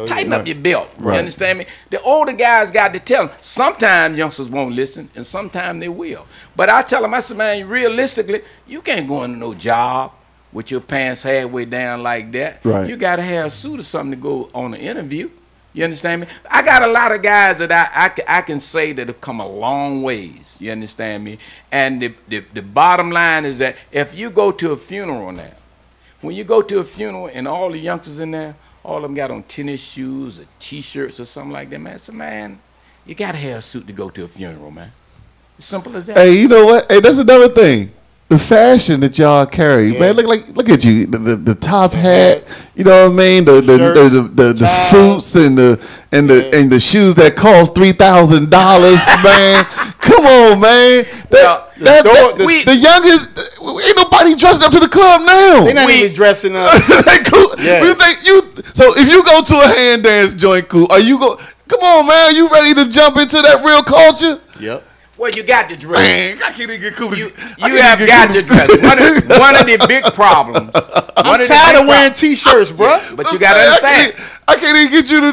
Tighten up your belt. Right. You understand me? The older guys got to tell them. Sometimes youngsters won't listen, and sometimes they will. But I tell them, I said, man, realistically, you can't go into no job with your pants halfway down like that. Right. You got to have a suit or something to go on an interview. You understand me? I got a lot of guys that I can say that have come a long ways. You understand me? And the bottom line is that if you go to a funeral now, when you go to a funeral and all the youngsters in there, all of them got on tennis shoes or T-shirts or something like that, man. So, man, you got to have a suit to go to a funeral, man. As simple as that. Hey, you know what? Hey, that's another thing. The fashion that y'all carry, man. Look at you. The top hat, you know what I mean? The suits and the shoes that cost $3,000, man. Come on, man. The youngest, ain't nobody dressing up to the club now. They not even dressing up. So if you go to a hand dance joint, cool. Come on, man. Are you ready to jump into that real culture? Yep. Well, you got to dress. Man, I can't even get cool. You have got to dress. One of the big problems. I'm tired of wearing T-shirts, bro. But you got to understand. I can't even get you to.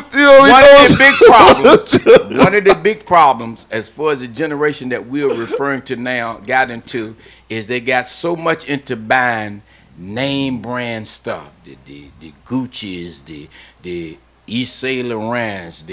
One of the big problems, as far as the generation that we're referring to now got into, is they got so much into buying name brand stuff. The Gucci's, the East Saint Laurent's,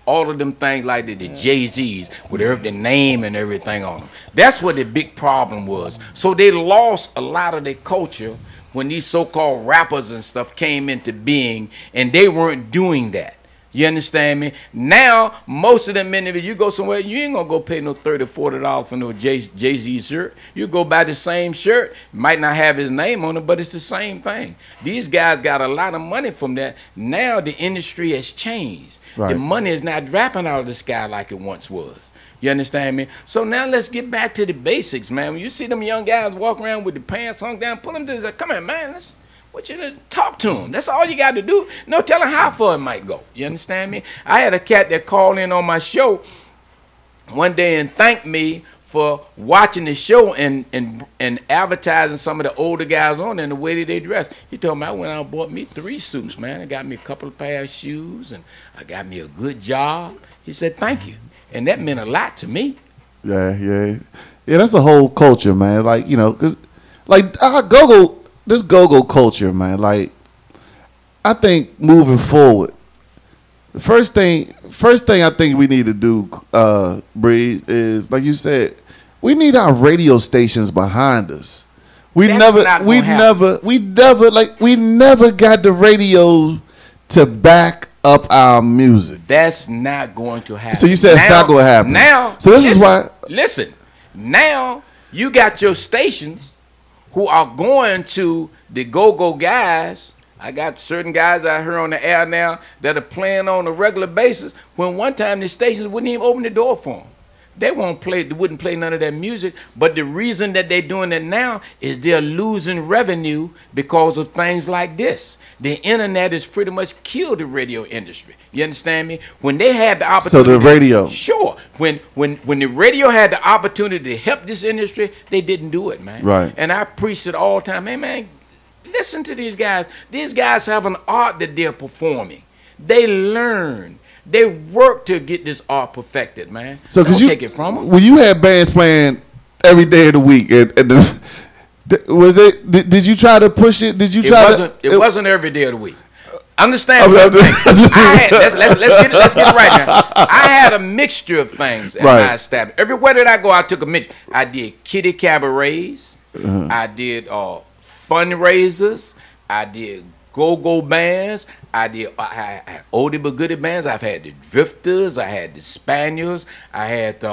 all of them things like the Jay-Z's with their name and everything on them. That's what the big problem was. So they lost a lot of their culture when these so-called rappers and stuff came into being, and they weren't doing that. You understand me? Now, most of them men, if you go somewhere, you ain't gonna go pay no $30, $40 for no Jay-Z shirt. You go buy the same shirt, might not have his name on it, but it's the same thing. These guys got a lot of money from that. Now the industry has changed. Right. The money is not dropping out of the sky like it once was. You understand me? So now let's get back to the basics, man. When you see them young guys walk around with the pants hung down, pull them to the, come here, man, I want you to talk to them. That's all you got to do. No telling how far it might go. You understand me? I had a cat that called in on my show one day and thanked me for watching the show and advertising some of the older guys on and the way that they dress. He told me I went out and bought me 3 suits, man. I got me a couple of pair of shoes and I got me a good job. He said, thank you. And that meant a lot to me. Yeah, that's a whole culture, man. Like, you know, because like this go-go culture, man, like, I think moving forward, the first thing I think we need to do, Breeze, is, like you said, we need our radio stations behind us. We never got the radio to back up our music. That's not going to happen. So you said it's not going to happen. Now, so this is why. Listen, now you got your stations who are going to the go-go guys. I got certain guys out here on the air now that are playing on a regular basis when one time the stations wouldn't even open the door for them. They wouldn't play none of that music. But the reason that they're doing it now is they're losing revenue because of things like this. The internet has pretty much killed the radio industry. You understand me? When they had the opportunity. So the radio. Sure. When the radio had the opportunity to help this industry, they didn't do it, man. Right. And I preach it all the time. Hey, man, listen to these guys. These guys have an art that they're performing. They learn. They work to get this art perfected, man. So, don't take it from them. When you had bands playing every day of the week, did you try to push it? Did you try It wasn't every day of the week. Understand? Let's get it right now. I had a mixture of things at my establishment. Everywhere that I go, I took a mixture. I did kiddie cabarets. I did fundraisers. I did go-go bands. I had oldie but goodie bands. I've had the Drifters. I had the Spaniels. I had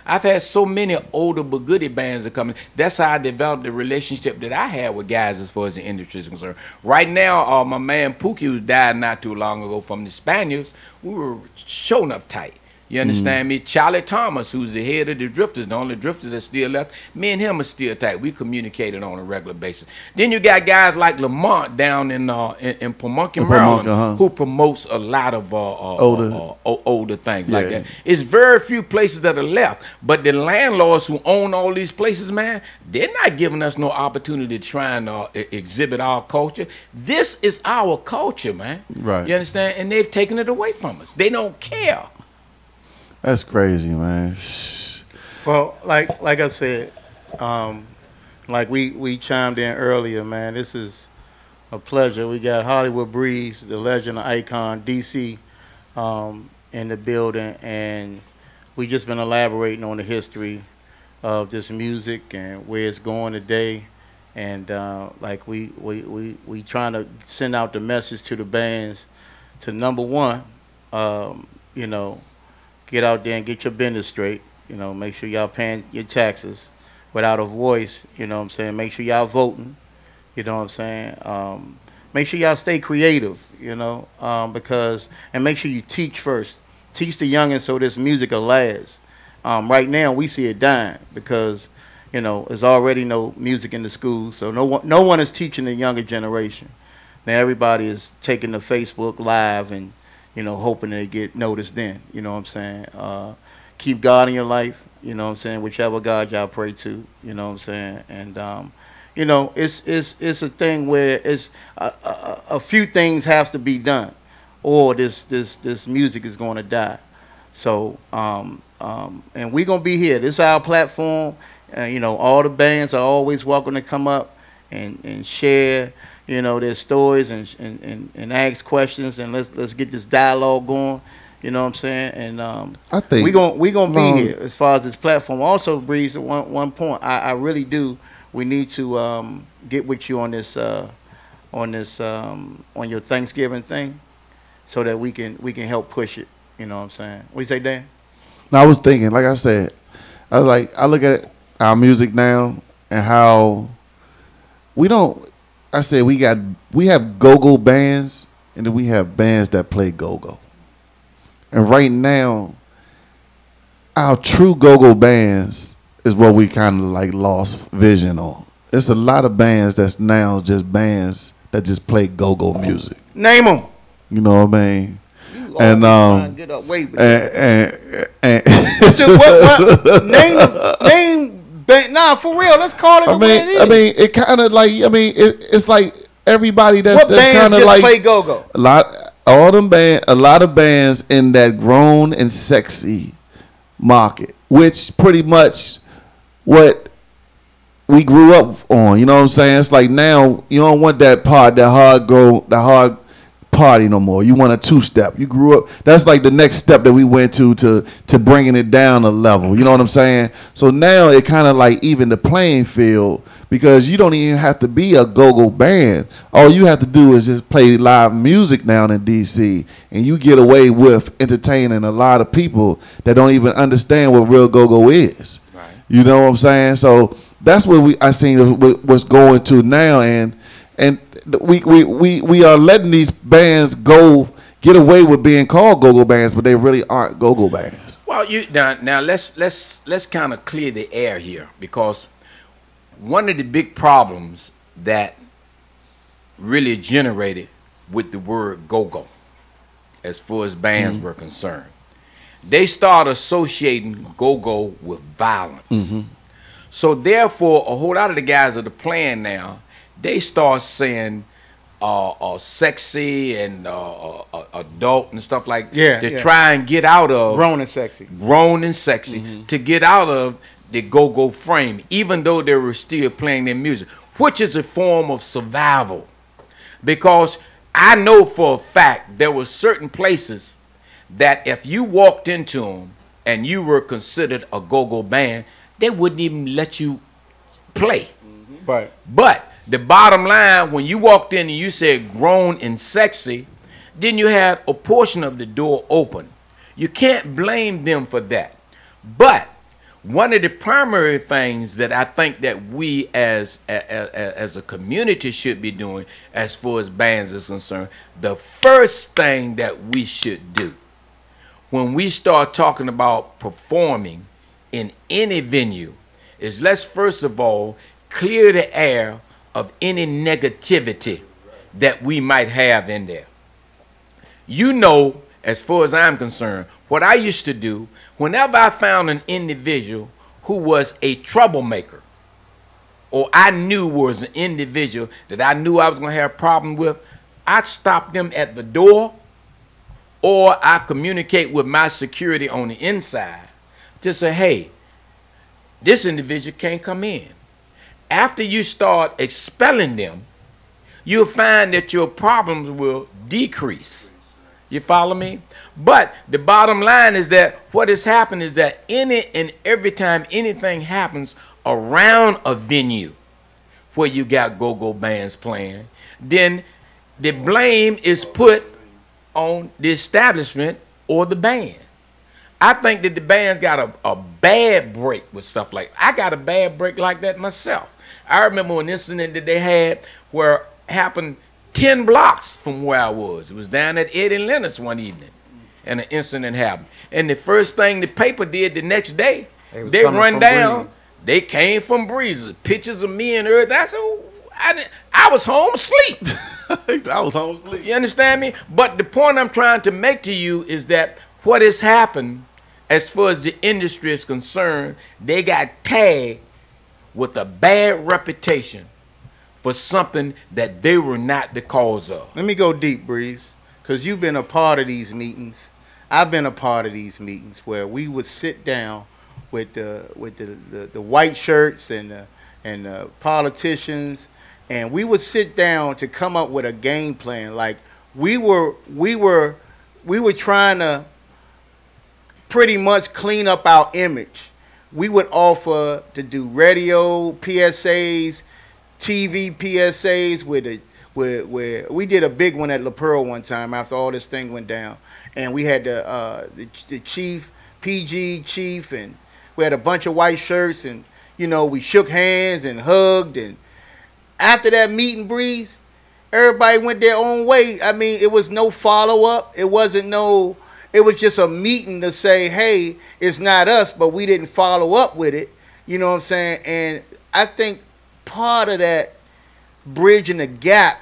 I've had so many older but goodie bands that come in. That's how I developed the relationship that I had with guys as far as the industry is concerned. Right now, my man Pookie, who died not too long ago from the Spaniels, we were sure enough tight. You understand me? Charlie Thomas, who's the head of the Drifters, the only Drifters that still left, me and him are still tight. We communicated on a regular basis. Then you got guys like Lamont down in Pamunkey, Maryland, who promotes a lot of older things like that. It's very few places that are left, but the landlords who own all these places, man, they're not giving us no opportunity to try and exhibit our culture. This is our culture, man. Right. You understand? And they've taken it away from us. They don't care. That's crazy, man. Well, like I said, like we chimed in earlier, man. This is a pleasure. We got Hollywood Breeze, the legend, the icon, DC, in the building, and we just been elaborating on the history of this music and where it's going today, and like we trying to send out the message to the bands to, number one, you know, get out there and get your business straight. You know, make sure y'all paying your taxes without a voice. You know what I'm saying? Make sure y'all voting. You know what I'm saying? Make sure y'all stay creative, you know, and make sure you teach first. Teach the youngins so this music will last. Right now, we see it dying because, you know, there's already no music in the schools, so no one is teaching the younger generation. Now everybody is taking to Facebook Live and, you know, hoping they get noticed then. You know what I'm saying? Keep God in your life, you know what I'm saying? Whichever God y'all pray to, you know what I'm saying? And, you know, it's a thing where it's a few things have to be done, or this music is going to die. So, and we're going to be here. This is our platform. You know, all the bands are always welcome to come up and share, you know, their stories and ask questions, and let's get this dialogue going. You know what I'm saying? And I think we gonna be here as far as this platform. Also, Breeze, at one point, I really do. We need to get with you on this on your Thanksgiving thing, so that we can help push it. You know what I'm saying? What you say, Dan? No, I was thinking, like I said, I look at our music now and how we don't. I said we have go-go bands, and then we have bands that play go-go. And right now, our true go-go bands is what we kind of like lost vision on. There's a lot of bands that's now just bands that just play go-go music. Name them. You know what I mean? And get up, wait. Name. Nah, for real. Let's call it. I mean, it kind of like. I mean, it's like everybody that's kind of like play go-go. A lot of bands in that grown and sexy market, which pretty much what we grew up on. You know what I'm saying? It's like now you don't want that hard party no more. You want a two-step. You grew up. That's like the next step that we went to bringing it down a level. You know what I'm saying? So now it kind of like even the playing field, because you don't even have to be a go-go band. All you have to do is just play live music down in DC, and you get away with entertaining a lot of people that don't even understand what real go-go is. Right. You know what I'm saying? So That's what I seen what's going to now, and we are letting these bands get away with being called go-go bands, but they really aren't go-go bands. Well, now let's kind of clear the air here, because one of the big problems that really generated with the word go-go, as far as bands were concerned, they started associating go-go with violence. So therefore, a whole lot of the guys that are playing now, they start saying sexy and adult and stuff like that. They try and get out of grown and sexy to get out of the go-go frame, even though they were still playing their music, which is a form of survival. Because I know for a fact there were certain places that if you walked into them and you were considered a go-go band, they wouldn't even let you play. Right. But the bottom line, when you walked in and you said grown and sexy, then you had a portion of the door open. You can't blame them for that. But one of the primary things that I think that we as a community should be doing as far as bands is concerned, the first thing that we should do when we start talking about performing in any venue is, let's first of all clear the air of any negativity that we might have in there. You know, as far as I'm concerned, what I used to do, whenever I found an individual who was a troublemaker, or I knew was an individual that I knew I was going to have a problem with, I'd stop them at the door, or I communicate with my security on the inside to say, hey, this individual can't come in. After you start expelling them, you'll find that your problems will decrease. You follow me? But the bottom line is that what has happened is that any and every time anything happens around a venue where you got go-go bands playing, then the blame is put on the establishment or the band. I think that the band's got a bad break with stuff like that. I got a bad break like that myself. I remember an incident that they had where happened 10 blocks from where I was. It was down at Eddie Leonard's one evening, and an incident happened. And the first thing the paper did the next day, they run down. They came from Breezes, pictures of me and Earth. I was home asleep. I was home asleep. You understand me? But the point I'm trying to make to you is that what has happened, as far as the industry is concerned, they got tagged with a bad reputation for something that they were not the cause of. Let me go deep, Breeze, because you've been a part of these meetings. I've been a part of these meetings where we would sit down with the white shirts and the politicians, and we would sit down to come up with a game plan. Like we were trying to pretty much clean up our image. We would offer to do radio PSAs, TV PSAs where we did a big one at La Pearl one time after all this thing went down, and we had the chief, PG chief, and we had a bunch of white shirts, and you know, we shook hands and hugged, and after that meeting, Breeze, everybody went their own way. I mean, it was no follow-up. It was just a meeting to say, hey, it's not us, but we didn't follow up with it. You know what I'm saying? And I think part of that bridging the gap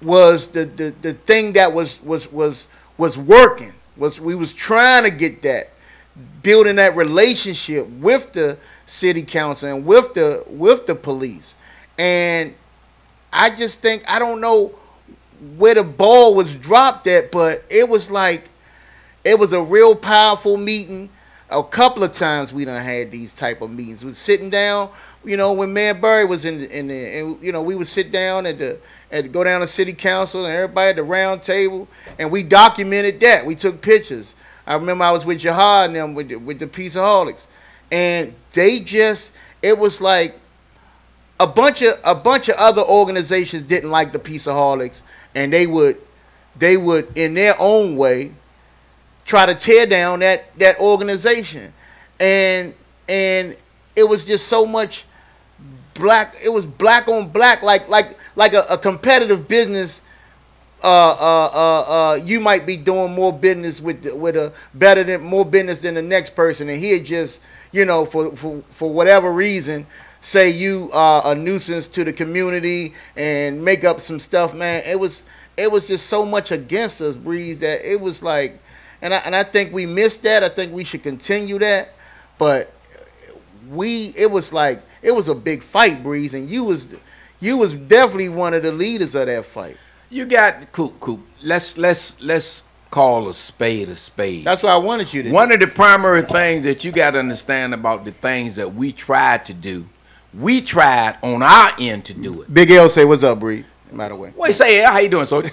was the thing that was working. We was trying to get that, building that relationship with the city council and with the police. And I just think, I don't know where the ball was dropped at, but it was like, it was a real powerful meeting. A couple of times we done had these type of meetings. We was sitting down, you know, when Mayor Burry was in there, and you know, we would sit down go down to city council and everybody at the round table, and we documented that. We took pictures. I remember I was with Jihad and them with the Peaceaholics, and it was like a bunch of other organizations didn't like the Peaceaholics, and they would in their own way try to tear down that organization, and it was just so much black. It was black on black, like a competitive business. You might be doing more business with more business than the next person, and he just, you know, for whatever reason, say you are a nuisance to the community and make up some stuff, man. It was just so much against us, Breeze, that it was like, and I think we missed that. I think we should continue that, but it was a big fight, Breeze, and you was definitely one of the leaders of that fight. You got Coop. Let's call a spade a spade. That's what I wanted you to do. One of the primary things that you got to understand about the things that we tried to do, we tried on our end to do it. Big L say, "What's up, Bree?" No matter what. Well, say, "How you doing, Soldier?"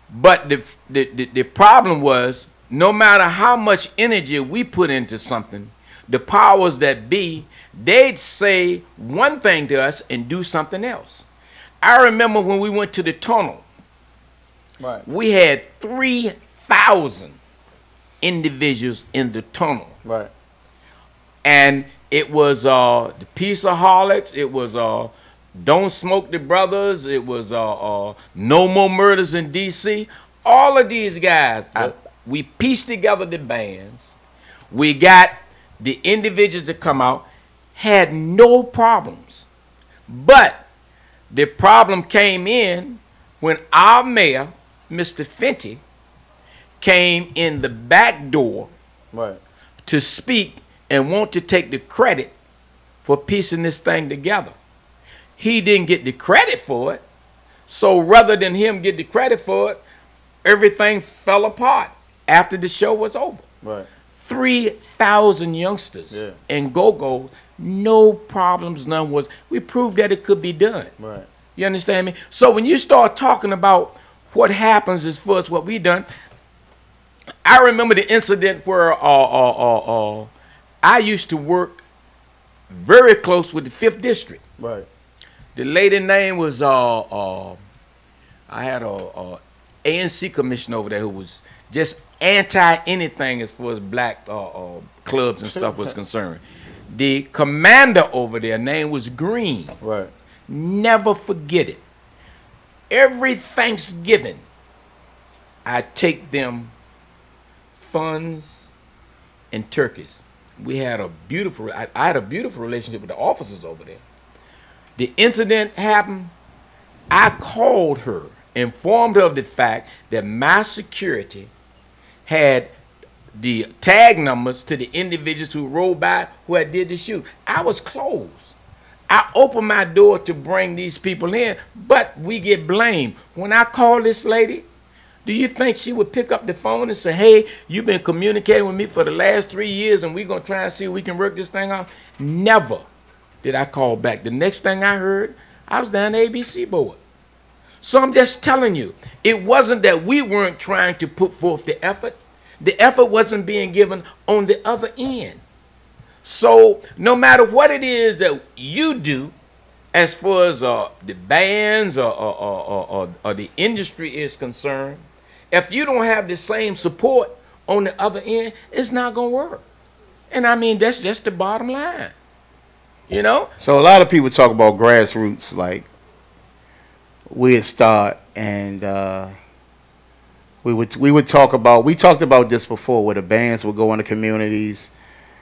But the problem was, no matter how much energy we put into something, the powers that be, they'd say one thing to us and do something else. I remember when we went to the tunnel, right? We had 3,000 individuals in the tunnel, right? And it was the Peaceaholics, it was Don't Smoke the Brothers, it was No More Murders in D.C. All of these guys, we pieced together the bands, we got the individuals to come out, had no problems, but the problem came in when our mayor, Mr. Fenty, came in the back door, right, to speak and want to take the credit for piecing this thing together. He didn't get the credit for it, so rather than him get the credit for it, everything fell apart after the show was over. Right. 3,000 youngsters and go-go, no problems, none was. We proved that it could be done. Right. You understand me? So when you start talking about what happens as far as what we done, I remember the incident where I used to work very close with the 5th District. Right. The lady name was I had a ANC commissioner over there who was just anti anything as far as black clubs and stuff was concerned. The commander over there name was Green. Right. Never forget it. Every Thanksgiving, I take them funds and turkeys. We had I had a beautiful relationship with the officers over there. The incident happened. I called her, informed her of the fact that my security had the tag numbers to the individuals who rode by who had did the shoot. I was closed. I opened my door to bring these people in, but we get blamed. When I call this lady, do you think she would pick up the phone and say, "Hey, you've been communicating with me for the last 3 years and we're going to try and see if we can work this thing out"? Never did I call back. The next thing I heard, I was down the ABC board. So I'm just telling you, it wasn't that we weren't trying to put forth the effort. The effort wasn't being given on the other end. So no matter what it is that you do, as far as the bands or the industry is concerned, if you don't have the same support on the other end, it's not going to work. And I mean, that's just the bottom line. You know? So a lot of people talk about grassroots, like we'd start and we talked about this before, where the bands would go into communities,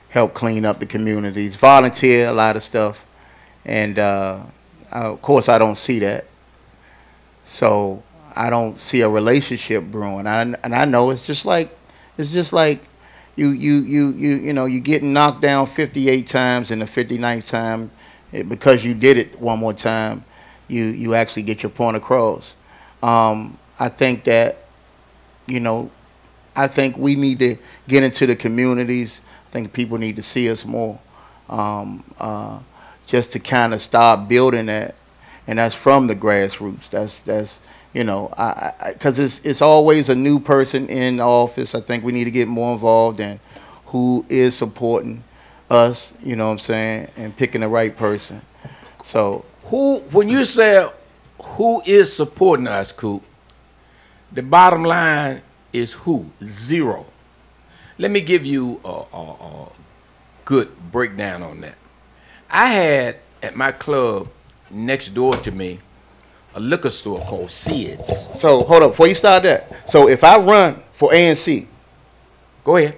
help clean up the communities, volunteer a lot of stuff, and of course I don't see that. So I don't see a relationship brewing, and I know it's just like you getting knocked down 58 times, and the 59th time, because you did it one more time, you actually get your point across. I think that, I think we need to get into the communities. I think people need to see us more, just to kind of start building that, and that's from the grassroots. That's because it's always a new person in office. I think we need to get more involved in who is supporting us, you know what I'm saying, and picking the right person. So when you say who is supporting us, Coop, the bottom line is who? Zero. Let me give you good breakdown on that. I had at my club next door to me a liquor store called Sid's. So hold up before you start that. So if I run for ANC, go ahead.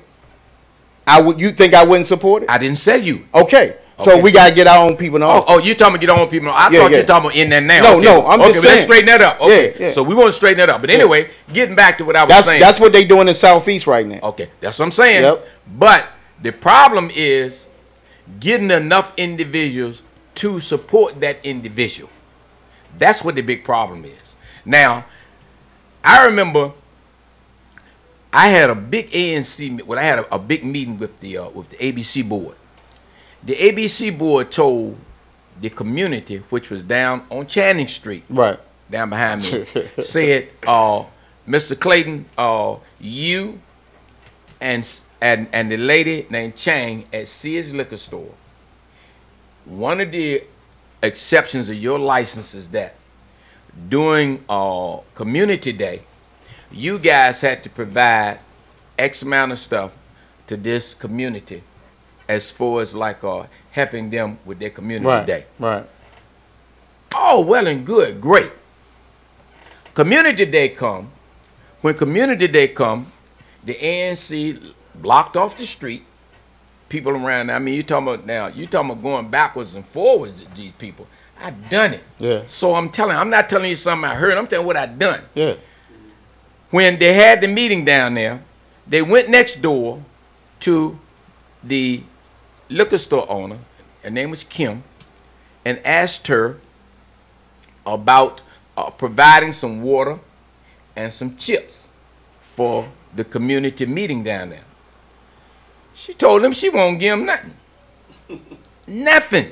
You think I wouldn't support it? I didn't say you. Okay. So we gotta get our own people in Oh, you talking about get our own people? I thought you were talking about in there now. No, I'm just saying. Let's straighten that up. Okay, yeah. so we want to straighten that up. But anyway, getting back to what I was saying. That's what they doing in Southeast right now. Okay, that's what I'm saying. Yep. But the problem is getting enough individuals to support that individual. That's what the big problem is. Now, I remember I had a big ANC. Well, I had a big meeting with the ABC board. The ABC board told the community, which was down on Channing Street, right, down behind me, said, "Mr. Clayton, you and the lady named Chang at Sears Liquor Store. One of the exceptions of your license is that during Community Day, you guys had to provide X amount of stuff to this community." As far as like helping them with their community day. Right. Oh, well and good, great. Community day come. When community day come, the ANC blocked off the street. People around. I mean, you talking about going backwards and forwards. These people, I've done it. Yeah. So I'm not telling you something I heard. I'm telling you what I've done. Yeah. When they had the meeting down there, they went next door to the liquor store owner, her name was Kim, and asked her about providing some water and some chips for the community meeting down there. She told them she won't give them nothing. Nothing.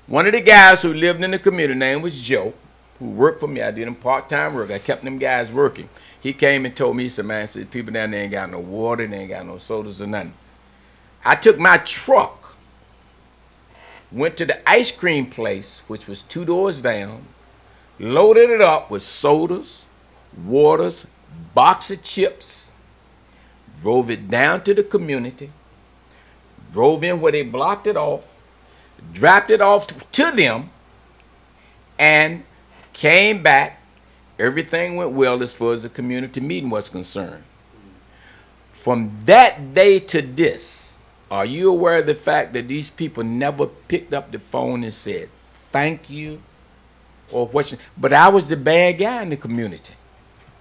One of the guys who lived in the community, name was Joe, who worked for me. I did him part-time work. I kept them guys working. He came and told me, he said, man, said, people down there ain't got no water, they ain't got no sodas or nothing. I took my truck, went to the ice cream place, which was 2 doors down, loaded it up with sodas, waters, box of chips, drove it down to the community, drove in where they blocked it off, dropped it off to them, and came back. Everything went well as far as the community meeting was concerned. From that day to this, are you aware of the fact that these people never picked up the phone and said, thank you, or what? But I was the bad guy in the community.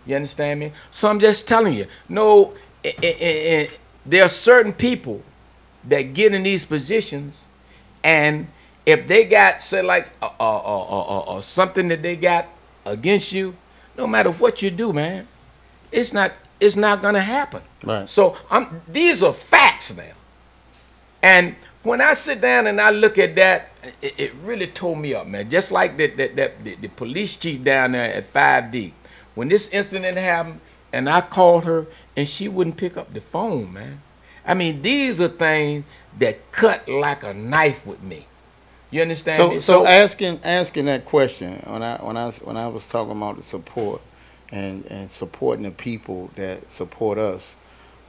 You understand me? So I'm just telling you, no, there are certain people that get in these positions, and if they got, say, like something that they got against you, no matter what you do, man, it's not gonna happen. Right. So these are facts now. And when I sit down and I look at that, it really tore me up, man. Just like the police chief down there at 5D. When this incident happened, and I called her, and she wouldn't pick up the phone, man. I mean, these are things that cut like a knife with me. You understand me? So asking that question, when I was talking about the support and supporting the people that support us,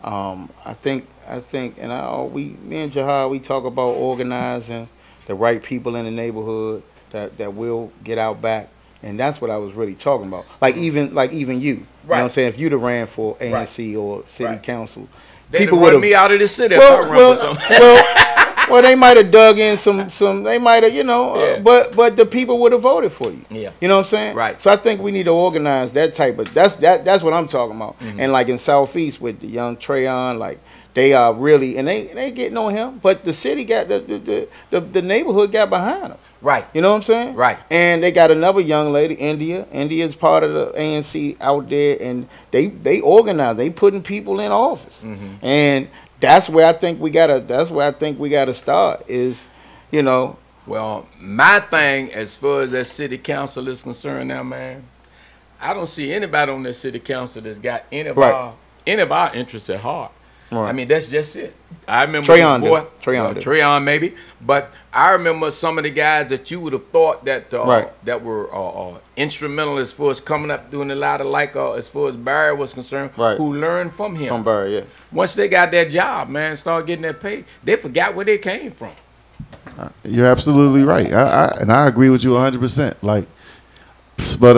I think, and me and Jahad, we talk about organizing the right people in the neighborhood that will get out back, and that's what I was really talking about. Like even you, right. You know what I'm saying? If you'd have ran for ANC or city council, people would run me out of the city if I run for something. Well, they might have dug in some. They might have, but the people would have voted for you. Yeah. You know what I'm saying? Right. So I think we need to organize that type of. That's what I'm talking about. Mm-hmm. And like in Southeast with the young Trayon, like they are really, and they getting on him, but the city got the neighborhood got behind them. Right. You know what I'm saying? Right. And they got another young lady, India. India's part of the ANC out there, and they organize. They putting people in office, and that's where I think we gotta start. Is, Well, my thing as far as that city council is concerned now, man, I don't see anybody on that city council that's got any of our interests at heart. Right. I mean, that's just it. I remember Trayon maybe, but I remember some of the guys that you would have thought that that were instrumental as far as coming up doing a lot of as far as Barry was concerned, who learned from him. From Barry, yeah. Once they got that job, man, started getting that pay, they forgot where they came from. You're absolutely right. I agree with you 100%. Like, but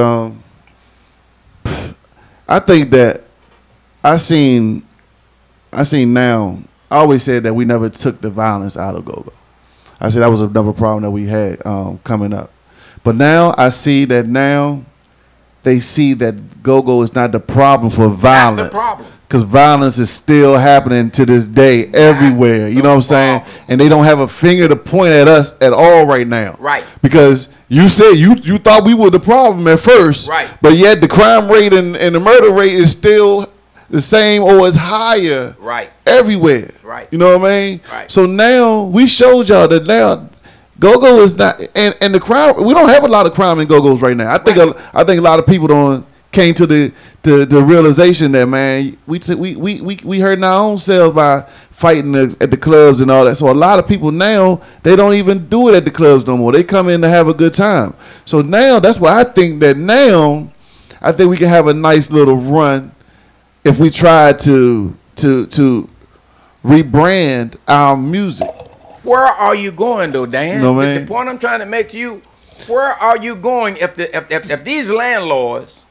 I think that I seen now. I always said that we never took the violence out of go-go. I said that was another problem that we had coming up. But now I see that now they see that go-go is not the problem for violence. Because violence is still happening to this day everywhere. You know what I'm saying? And they don't have a finger to point at us at all right now. Right. Because you said you thought we were the problem at first. Right. But yet the crime rate and the murder rate is still the same or is higher everywhere. Right. You know what I mean? Right. So now we showed y'all that now go-go is not, and the crime, we don't have a lot of crime in go-go's right now. I think a lot of people came to the realization that, man, we hurting our own selves by fighting at the clubs and all that. So a lot of people now, they don't even do it at the clubs no more. They come in to have a good time. So now that's why I think we can have a nice little run if we try to rebrand our music. Where are you going though, Dan? You know what I mean? The point I'm trying to make to you, where are you going if these landlords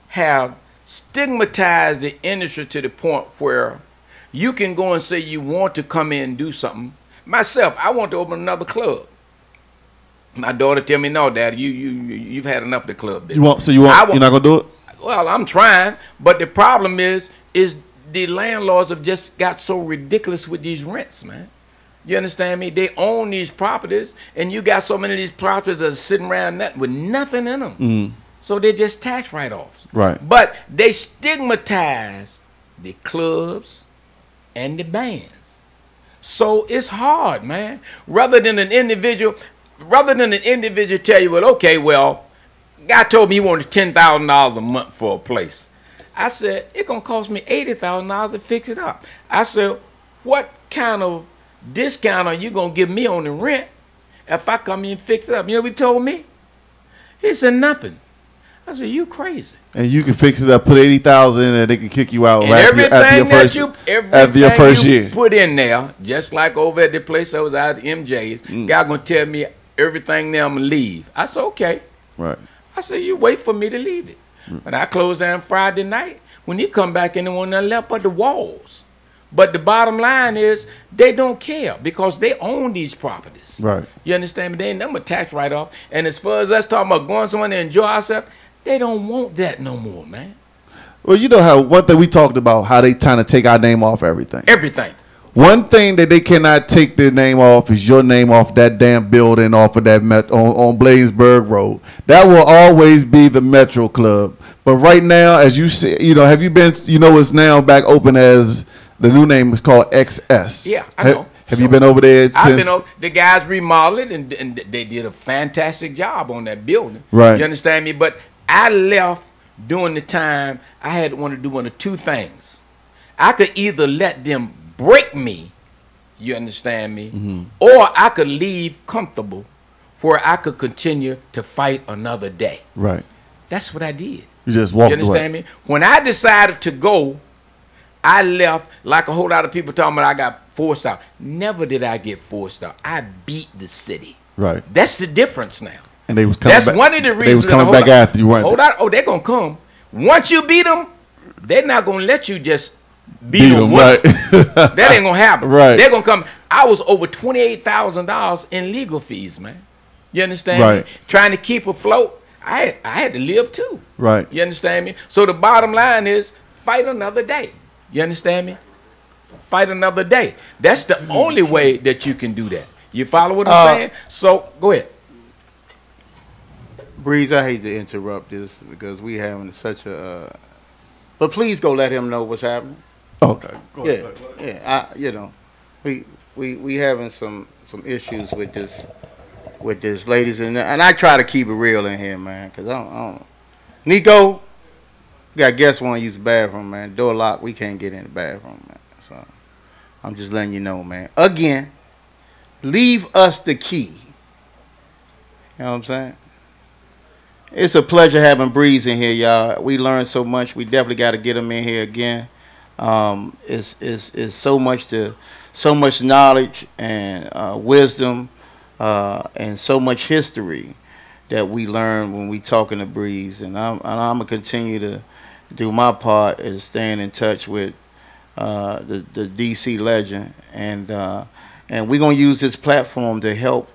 have stigmatized the industry to the point where you can go and say you want to come in and do something? Myself, I want to open another club. My daughter tell me, no, Dad, you've had enough of the club business. You're not gonna do it? Well, I'm trying, but the problem is the landlords have just got so ridiculous with these rents, man. You understand me? They own these properties, and you got so many of these properties that are sitting around with nothing in them. Mm. So they're just tax write-offs. Right. But they stigmatize the clubs and the bands. So it's hard, man. Rather than an individual tell you, well, okay, well, guy told me he wanted $10,000 a month for a place. I said, it's going to cost me $80,000 to fix it up. I said, what kind of discount are you going to give me on the rent if I come in and fix it up? You know what he told me? He said, nothing. I said, you crazy. And you can fix it up, put $80,000 in and they can kick you out after your first year. Put in there, just like over at the place I was at MJ's, guy going to tell me everything there, I'm going to leave. I said, okay. Right. I said, you wait for me to leave it. But I closed down Friday night. When you come back in, there wasn't nothing left but the walls. But the bottom line is they don't care because they own these properties. Right. You understand me? They ain't nothing but tax write-off. And as far as us talking about going somewhere to enjoy ourselves, they don't want that no more, man. Well, you know how one thing we talked about, how they trying to take our name off everything. Everything. One thing that they cannot take their name off is your name off that damn building off of that on Blazeburg Road. That will always be the Metro Club. But right now, as you see, have you been? It's now back open as the new name is called XS. Yeah, I know. Have you been over there since? I've been over. The guys remodeled it, and they did a fantastic job on that building. Right. You understand me? But I left during the time I had wanted to do one of two things. I could either let them break me, you understand me, or I could leave comfortable where I could continue to fight another day. Right. That's what I did. You just walked away. You understand me? When I decided to go, I left like a whole lot of people talking about I got forced out. Never did I get forced out. I beat the city. Right. That's the difference now. And they was coming back. That's one of the reasons. They was coming back after you, weren't they? Hold on. Oh, they're going to come. Once you beat them, they're not going to let you just beat them. Right. That ain't going to happen. Right. They're going to come. I was over $28,000 in legal fees, man. You understand right. me? Trying to keep afloat. I had to live too. Right. You understand me? So the bottom line is fight another day. You understand me? Fight another day. That's the only way that you can do that. You follow what I'm saying? So go ahead. Breeze, I hate to interrupt this because we having such a but please go let him know what's happening. Okay. Go ahead. Yeah. We having some issues with this ladies and I try to keep it real in here, man, because I don't Nico, you got guests want to use the bathroom, man. Door locked, we can't get in the bathroom, man. So I'm just letting you know, man. Again, leave us the key. You know what I'm saying? It's a pleasure having Breeze in here, y'all. We learned so much. We definitely got to get him in here again. It's so much knowledge and wisdom and so much history that we learn when we talking to Breeze. And I'm gonna continue to do my part is staying in touch with the DC legend, and we're gonna use this platform to help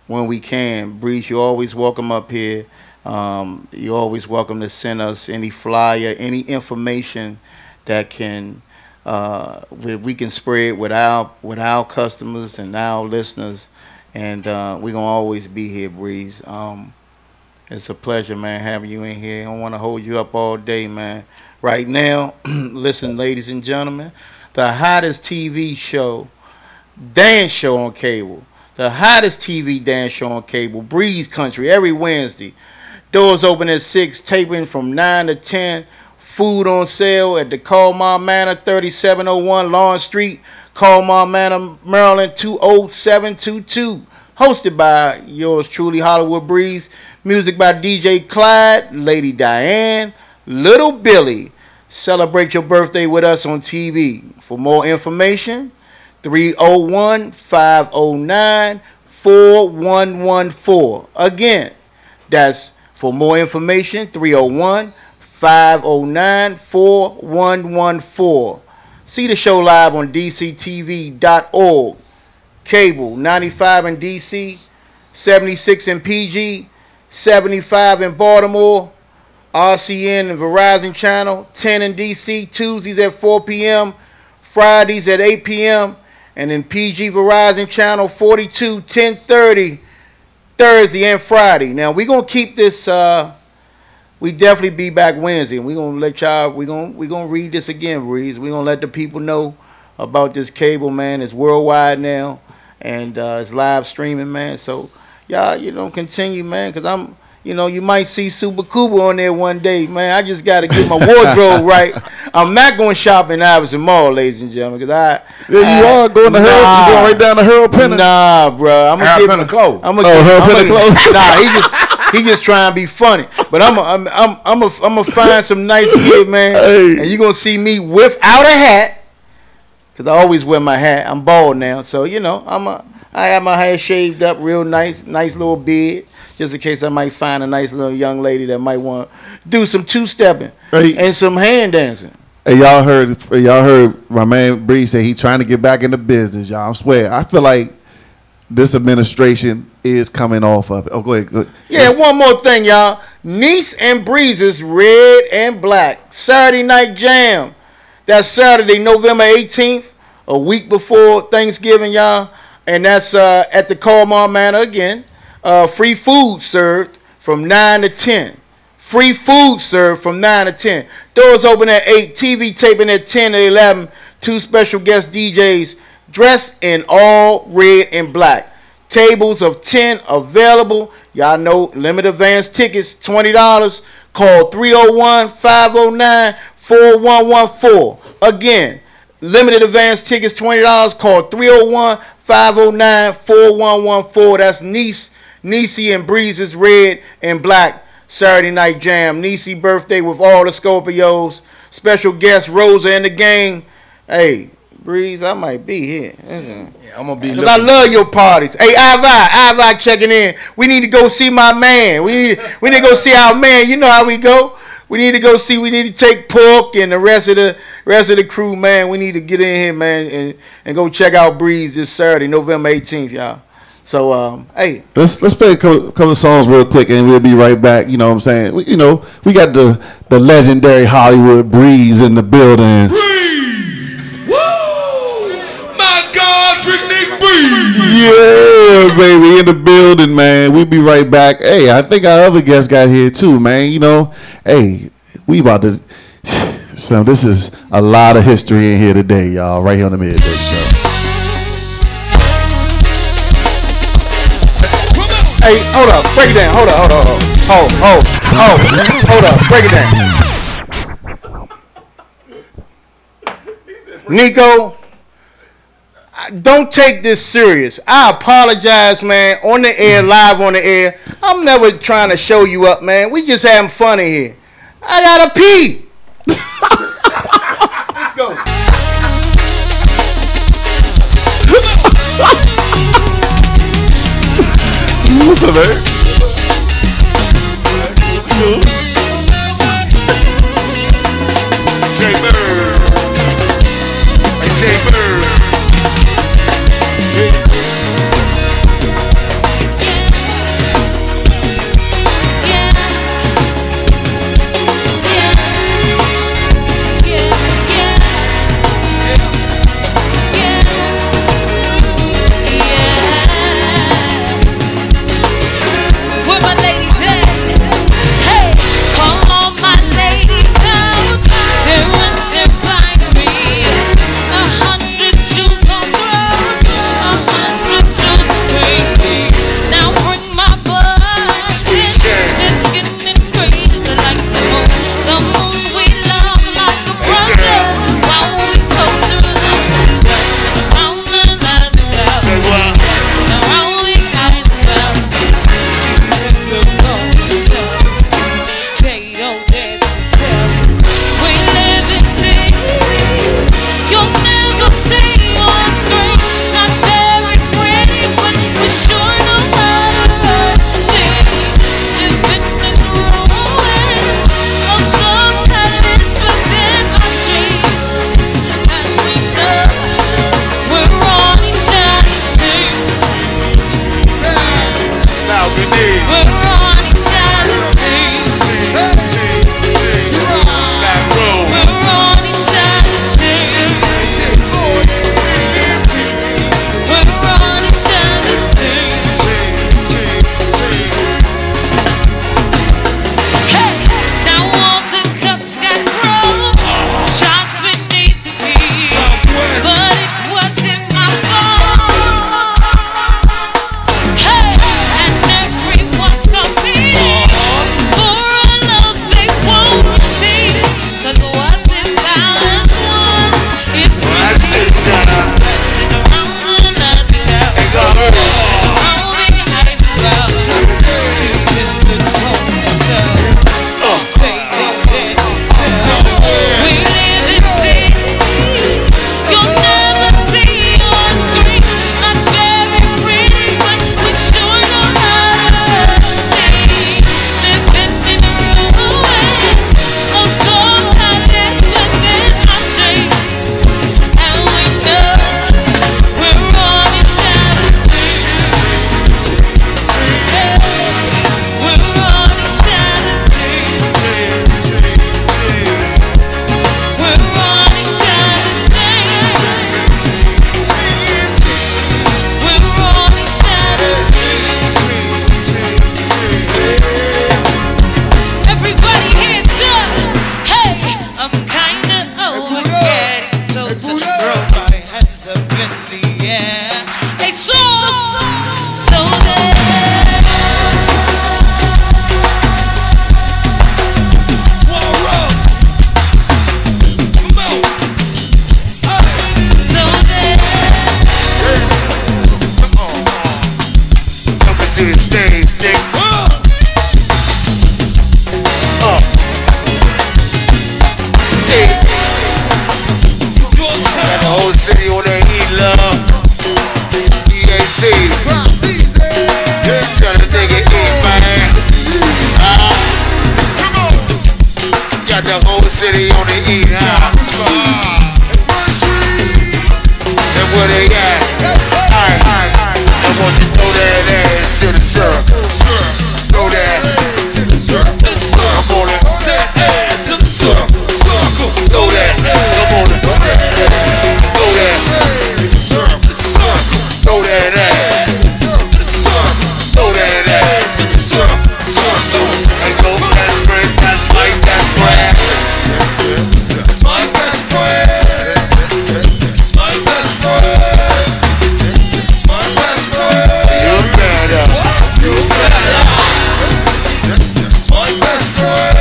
when we can. Breeze, you're always welcome up here. You're always welcome to send us any flyer, any information that can we can spread with our customers and our listeners, and we're gonna always be here, Breeze. It's a pleasure, man, having you in here. I don't want to hold you up all day, man. Right now, listen, ladies and gentlemen, the hottest TV show, dance show on cable, the hottest TV dance show on cable, Breeze Country, every Wednesday. Doors open at 6, taping from 9 to 10. Food on sale at the Colmar Manor, 3701 Lawrence Street, Colmar Manor, Maryland, 20722. Hosted by yours truly, Hollywood Breeze. Music by DJ Clyde, Lady Diane, Little Billy. Celebrate your birthday with us on TV. For more information, 301-509-4114. Again, that's for more information, 301-509-4114. See the show live on dctv.org. Cable, 95 in DC, 76 in PG, 75 in Baltimore, RCN and Verizon Channel, 10 in DC, Tuesdays at 4 p.m., Fridays at 8 p.m., and in PG Verizon Channel 42, 10:30, Thursday and Friday. Now, we're going to keep this, we definitely be back Wednesday, and we're going to let y'all, we're going to read this again, Breeze. We're going to let the people know about this cable, man. It's worldwide now, and it's live streaming, man. So, y'all, continue, man, because you might see Super Cooper on there one day, man. I just got to get my wardrobe right. I'm not going shopping in Iverson Mall, ladies and gentlemen, because you are going to Harold. You going right down to Harold Penner? Nah, bro. I'm gonna get clothes. Harold Penner clothes. Nah, he just trying to be funny. But I'm gonna find some nice kid, man, hey. And you gonna see me without a hat, because I always wear my hat. I'm bald now, so I have my hair shaved up real nice little beard, just in case I might find a nice little young lady that might want to do some two-stepping and some hand dancing. Hey, y'all heard my man Breeze say he trying to get back into business, y'all. I swear, I feel like this administration is coming off of it. Oh, go ahead. Yeah, one more thing, y'all. Niece and Breeze's Red and Black Saturday Night Jam. That's Saturday, November 18th, a week before Thanksgiving, y'all. And that's at the Colmar Manor again. Free food served from 9 to 10. Free food served from 9 to 10. Doors open at 8. TV taping at 10 to 11. 2 special guest DJs dressed in all red and black. Tables of 10 available. Y'all know limited advance tickets, $20. Call 301-509-4114. Again, limited advance tickets, $20. Call 301-509-4114. That's Niecy and Breeze's Red and Black Saturday Night Jam. Niecy birthday with all the Scorpios. Special guest Rosa and the gang. Hey, Breeze, I might be here. Yeah, I'm gonna be. Cause I love your parties. Hey, Ivi checking in. We need to go see my man. We need to go see our man. You know how we go. We need to go see. We need to take Pork and the rest of the crew, man. We need to get in here, man, and go check out Breeze this Saturday, November 18th, y'all. So, hey, let's play a couple of songs real quick, and we'll be right back. You know what I'm saying? We got the legendary Hollywood Breeze in the building. Breeze, woo! My God, Nick Breeze. Yeah, baby, in the building, man. We'll be right back. Hey, I think our other guest got here too, man. Hey, we about to. So this is a lot of history in here today, y'all. Right here on the Midday Show. Hey, hold up, break it down. Hold up. Hold up, break it down. Nico, don't take this serious. I apologize, man. On the air, live on the air. I'm never trying to show you up, man. We just having fun in here. I gotta pee. Let's go. What's up, man? J-Bird. Hey, J-Bird. Where my ladies at? Hey, call all my ladies out. They're flying to me. 100 Jews on the road, 100 Jews between me. Now bring my buzz. It's getting crazy like the moon. The moon we love like a brother. While we close to the around the line of clouds. Say what? Around we kind of smell. They don't dare to tell. We live in cities you'll never see on screen. Not very pretty, but we sure know how to hurt things. Living in ruins of the palace within our dreams. And we know we're on each other's teams. Now we need. We're on each other's teams. That road. We're on each other's teams. We're on each other's teams. Hey, now all the cups got broke, shots beneath the feet, but it wasn't my fault. Hey, and everyone's competing for a love they won't receive. 'Cause what this balance wants is That's it, son. pressing around the night without around the night without we live in cities you'll never see on screen. Not very pretty, but we sure know how to hurt things. Living in ruins of the palace within our dreams. And we know we're on each other's teams. We're on each other's teams. We're on each other's teams. We're on each other's teams. Everybody hands up. Hey, I'm kinda over getting told to throw my hands up in the air. Hey, so there. So there. Welcome to the stage, Nick. Hey. Got the whole city on their heat, love. EAT. Tell the nigga eat, man. Got the whole city on the eat, huh? And where they at? Alright. And once you throw that ass to the circle, throw that. I'm on it. To the circle. Throw that. Come on it. Throw that. Throw that ass. Throw that ass. And go best friend. That's my best friend. That's my best friend. That's my best friend. That's my best friend. You better. That's my best friend.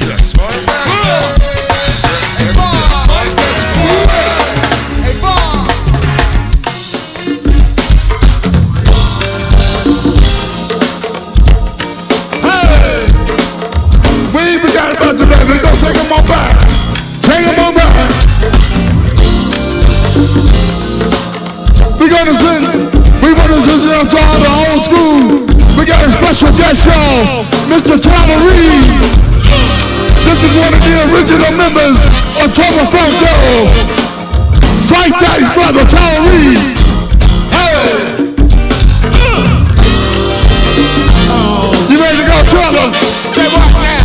That's my best friend. That's my best friend. Yes, y'all, Mr. Tyler Reed. This is one of the original members of Trouble Funk, y'all. Fight Dice brother, Tyler Reed. Hey. You ready to go, Tyler? Say what now?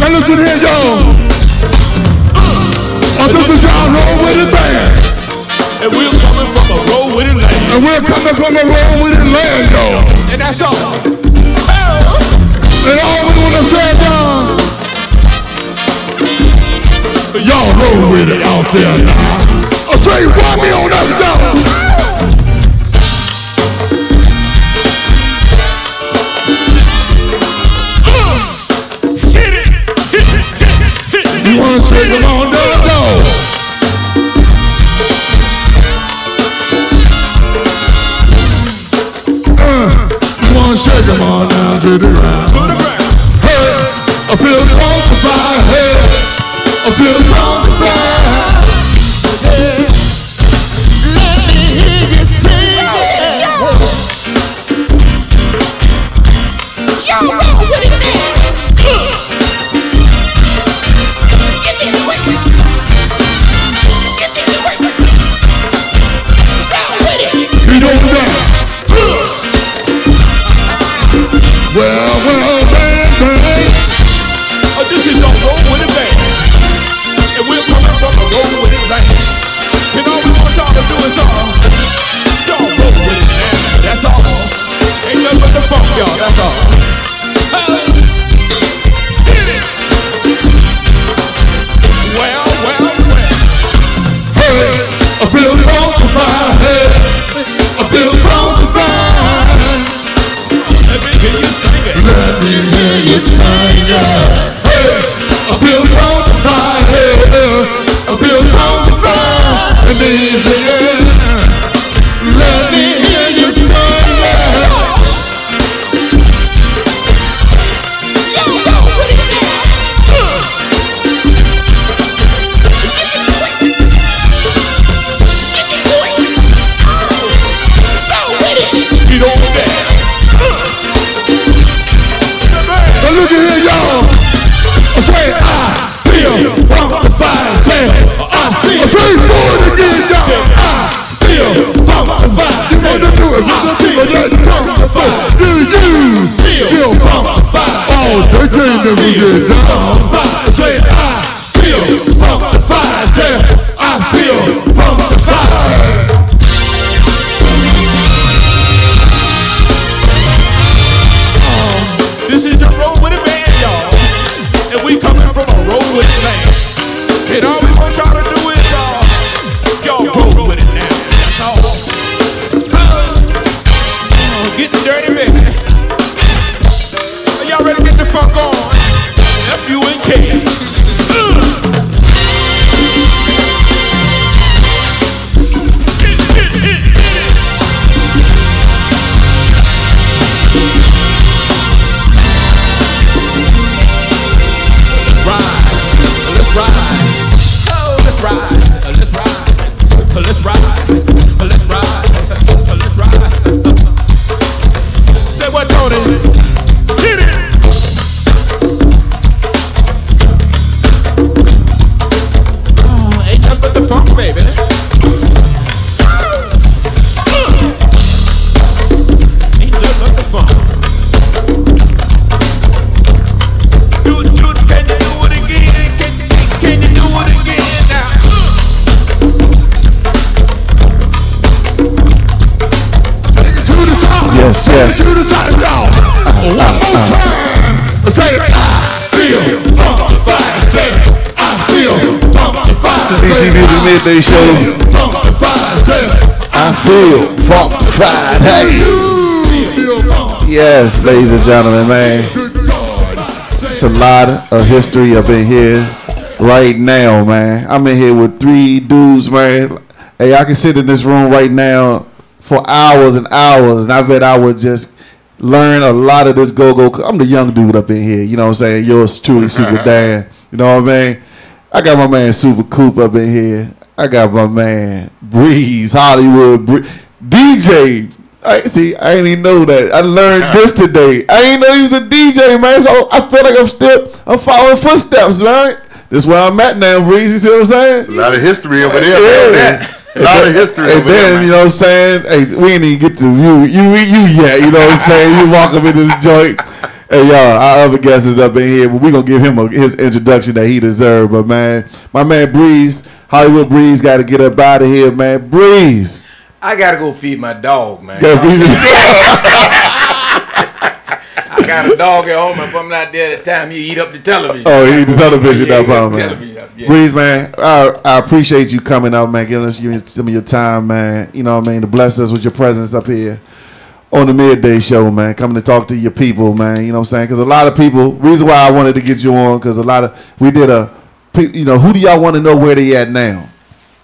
Now listen here, y'all. This is y'all roll with it band. And we're coming from a roll with it land. And we're coming from a roll with it land, y'all. And that's all. And all we wanna say, y'all roll with it out there now. I'll say, why me on up, y'all? You wanna say, come on down, y'all? You wanna shake them all down to the ground. Hey, I feel funkified. Hey, I feel funkified. Hey, let me hear you sing. Yo, roll with it, man. You know that. Well, bang, bang. Oh, this is a roll with it bang. And we're coming from a roll with it bang. And all we want y'all to do is y'all roll with it, man. That's all. Ain't nothing but the funk, y'all. That's all. Hit it. Well. Hey, I feel funkified. Hey, I feel funkified. Let me hear you sing it. Let me hear you sing it. Hey, I feel funkified. Hey, I feel funkified. It means yeah. Let me hear you sing it. Yo, roll with it, man. Get over there. Now look at here, y'all. I say I feel funkified. Say I say for it again, y'all. I feel funkified. You wanna do it? We're gonna do it like funkified. Do you feel funkified? Oh, they can't never get down. Say I feel funkified. Say I feel funkified. This is the roll with it band, y'all. And we coming from a roll with it land. And all we want y'all to do is y'all roll with it now. That's all. Getting dirty, baby. Are y'all ready to get the funk on? F-U-N-K. Let's ride. Say what, Tony? Hit it. Oh, ain't nothing but the funk, baby. Ain't nothing but the funk. Can you do it again? Can you do it again now? Yes. To the top, y'all. One more time. Say I feel funkified. Say I feel funkified. DC Music Midday Show. Funkified. Say I feel funkified. Hey. Yes, ladies and gentlemen, man. It's a lot of history up in here right now, man. I'm in here with 3 dudes, man. Hey, I can sit in this room right now for hours and hours, and I bet I would just learn a lot of this go-go. I'm the young dude up in here, you know what I'm saying? Yours truly, Super Dan. You know what I mean? I got my man Super Coop up in here. I got my man Breeze, Hollywood, DJ I ain't even know that. I learned this today. I ain't know he was a DJ, man. So I feel like I'm following footsteps, man. This is where I'm at now, Breeze. You see what I'm saying? A lot of history over there. Yeah. A lot of history over there. And then, you know what I'm saying? Hey, we ain't even get to you yet. You know what I'm saying? You walk up into the joint. Hey, y'all, our other guest is up in here, but we going to give him his introduction that he deserved. But, man, my man Breeze, Hollywood Breeze, got to get up out of here, man. Breeze. I got to go feed my dog, man. I got a dog at home. If I'm not there at the time, he eat up the television. Oh, he eat the television, yeah, no problem, man. Yeah. Breeze, man, I appreciate you coming out, man, giving us some of your time, man. You know what I mean? To bless us with your presence up here on the Midday Show, man. Coming to talk to your people, man. You know what I'm saying? Because a lot of people, reason why I wanted to get you on, because we did who do y'all want to know where they at now?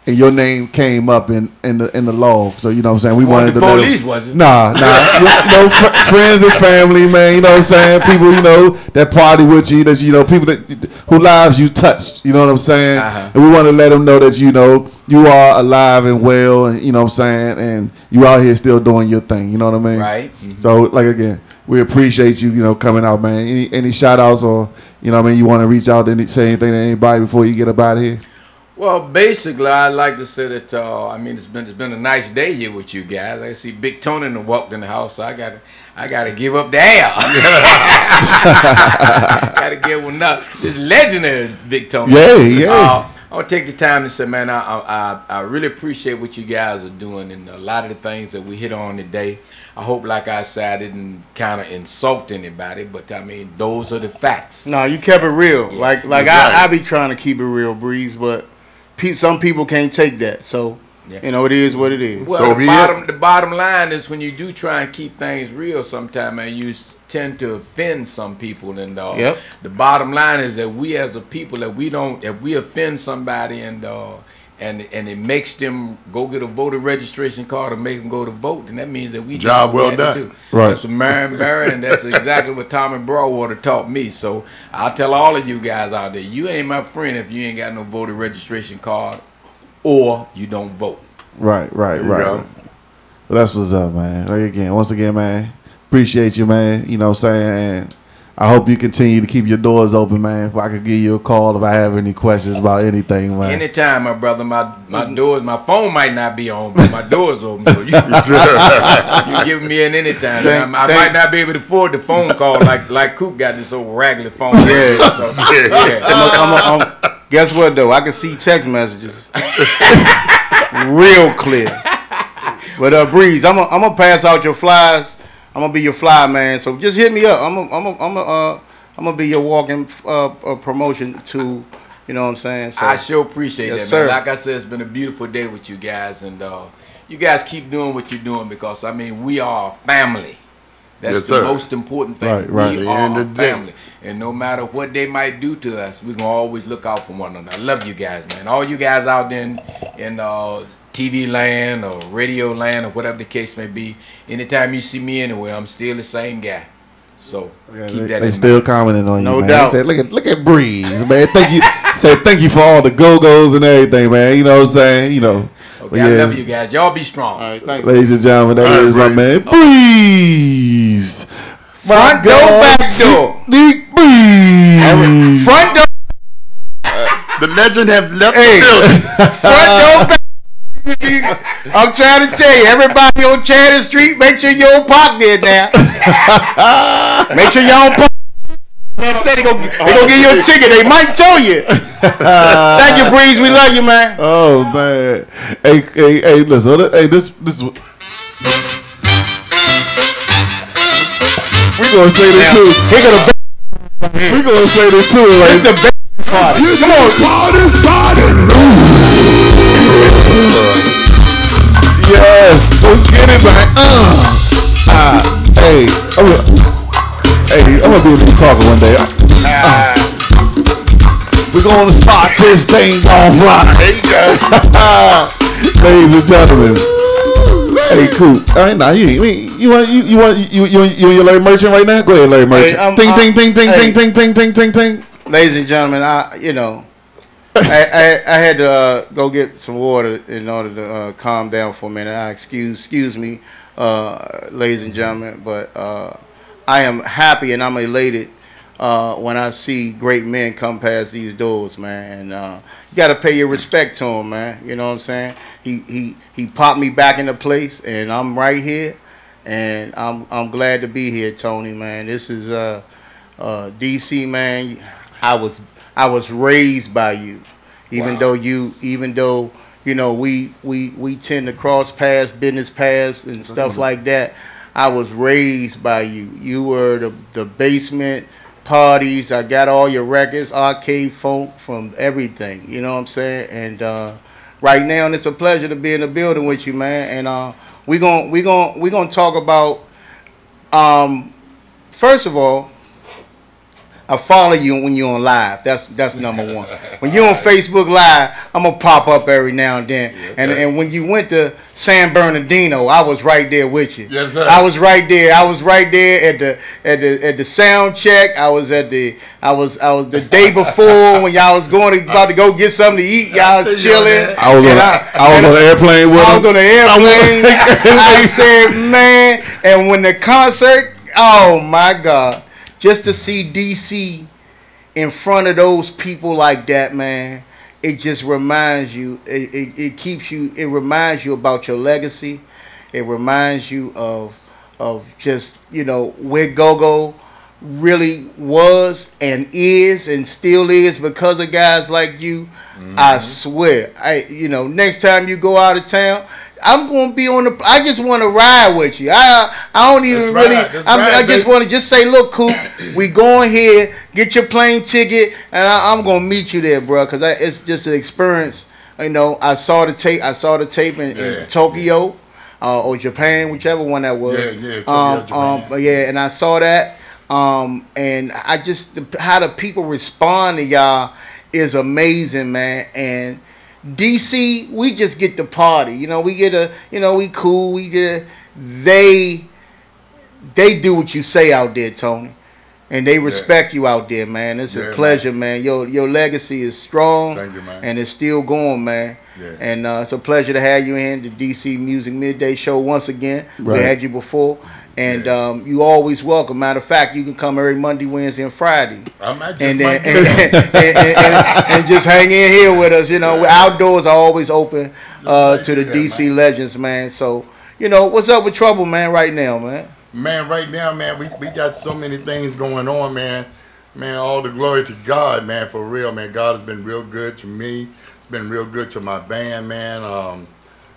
And your name came up in the log, so you know what I'm saying. We wanted the to police, was it? Nah. You know, friends and family, man. You know what I'm saying. People, you know, that party with you, that people who lives you touched. You know what I'm saying. And we want to let them know that you you are alive and well, and you know what I'm saying, and you out here still doing your thing. You know what I mean. Right. Mm-hmm. So, like again, we appreciate you, coming out, man. Any shout outs or you know what I mean, you want to reach out and say anything to anybody before you get up out of here? Well, basically, I'd like to say that it's been a nice day here with you guys. I see Big Tony and walked in the house, so I gotta give up the air. Gotta give one up. This legendary Big Tony. Yeah. I'll take the time to say, man, I really appreciate what you guys are doing and a lot of the things that we hit on today. I hope, like I said, I didn't kind of insult anybody, but I mean, those are the facts. No, you kept it real. Yeah. Like I be trying to keep it real, Breeze, but some people can't take that. So, you know, it is what it is. Well, so the bottom line is when you do try and keep things real sometimes, man, you tend to offend some people. And the bottom line is that we as a people, if we offend somebody and it makes them go get a voter registration card and make them go to vote, then that means that we job well done. Do. Right. That's what Marion Barrett, and that's exactly what Tommy Broadwater taught me. So I'll tell all of you guys out there, you ain't my friend if you ain't got no voter registration card or you don't vote. Right. Well, that's what's up, man. Once again, man, appreciate you, man. You know what I'm saying? And I hope you continue to keep your doors open, man. If I could give you a call if I have any questions about anything, man. Anytime, my brother. My doors, my phone might not be on, but my door's open. So you give me in anytime. I might not be able to afford the phone call like Coop got this old raggedy phone. Guess what, though? I can see text messages real clear. But, Breeze, I'm going to pass out your flyers. I'm gonna be your fly man, so just hit me up. I'm gonna be your walking promotion to, you know what I'm saying. So, I sure appreciate that, sir. man. Like I said, it's been a beautiful day with you guys, and you guys keep doing what you're doing because I mean we are a family. That's the most important thing. Right. We are a family, and no matter what they might do to us, we're gonna always look out for one another. I love you guys, man. All you guys out there in TV land or radio land or whatever the case may be, anytime you see me anywhere, I'm still the same guy. So keep that they in still mind. commenting on you, No man. doubt. They said, look at Breeze, man. Thank you for all the go-go's and everything, man. You know what I'm saying? You know. Okay, I love you guys. Y'all be strong. all right, thank you. Ladies and gentlemen, that is my man Breeze. Front door, back door. Breeze. Front door. The legend have left the building. Front door, back. I'm trying to tell you, everybody on Chatham Street, make sure you don't park there now. Make sure you don't park. They gonna give you a ticket. They might tell you. Thank you, Breeze. We love you, man. Oh man. Hey, listen. Hey, this is. We going straight into. We going straight into it. Like, It's the best party. Come on, party started. yes, let's get it, man. Hey, I'm gonna be able to talk one day. We're gonna start this thing on fly. There you go. Ladies and gentlemen. Hey, cool. All right, now you want your Larry Merchant right now? Go ahead, Larry Merchant. Hey, Ting. Ladies and gentlemen, I had to go get some water in order to calm down for a minute. Excuse me. ladies and gentlemen. But I am happy and I'm elated when I see great men come past these doors, man. And you got to pay your respect to him, man. You know what I'm saying? He popped me back into place, and I'm right here, and I'm glad to be here, Tony, man. This is DC, man. I was raised by you, even though you know we tend to cross paths, business paths, and stuff like that. I was raised by you. You were the basement parties. I got all your records, arcade funk, from everything. You know what I'm saying? And right now, it's a pleasure to be in the building with you, man. And we gonna talk about. First of all, I follow you when you're on live. That's number one. When you're on Facebook Live, I'm gonna pop up every now and then. And when you went to San Bernardino, I was right there with you. Yes, sir. I was right there. I was right there at the sound check. I was the day before when y'all was about to go get something to eat. Y'all was chilling. I was on the airplane with him. I was on the airplane. I said, man, and when the concert, oh my God. Just to see DC in front of those people like that, man, it just reminds you, it reminds you about your legacy. It reminds you of just, you know, where Go-Go really was and is and still is because of guys like you. Mm-hmm. I swear. Next time you go out of town, I'm gonna be on the. I just want to ride with you. I don't even really. I just want to just say, look, Coop, we going here. Get your plane ticket, and I'm gonna meet you there, bro. Cause it's just an experience. You know, I saw the tape. In Tokyo, or Japan, whichever one that was. Japan. And I saw that. And I just how the people respond to y'all is amazing, man. And DC, we just get to party. You know, we cool. They do what you say out there, Tony. And they respect you out there, man. It's a pleasure, man. Your legacy is strong. Thank you, man. And it's still going, man. Yeah. And it's a pleasure to have you in the DC Music Midday Show once again. Right. We had you before. And you always welcome. Matter of fact, you can come every Monday, Wednesday, and Friday. And just hang in here with us. You know, our doors are always open to the DC legends, man. So, you know, what's up with Trouble, man, right now, man? Man, right now, man, we got so many things going on, man. Man, all the glory to God, man, for real, man. God has been real good to me. It's been real good to my band, man.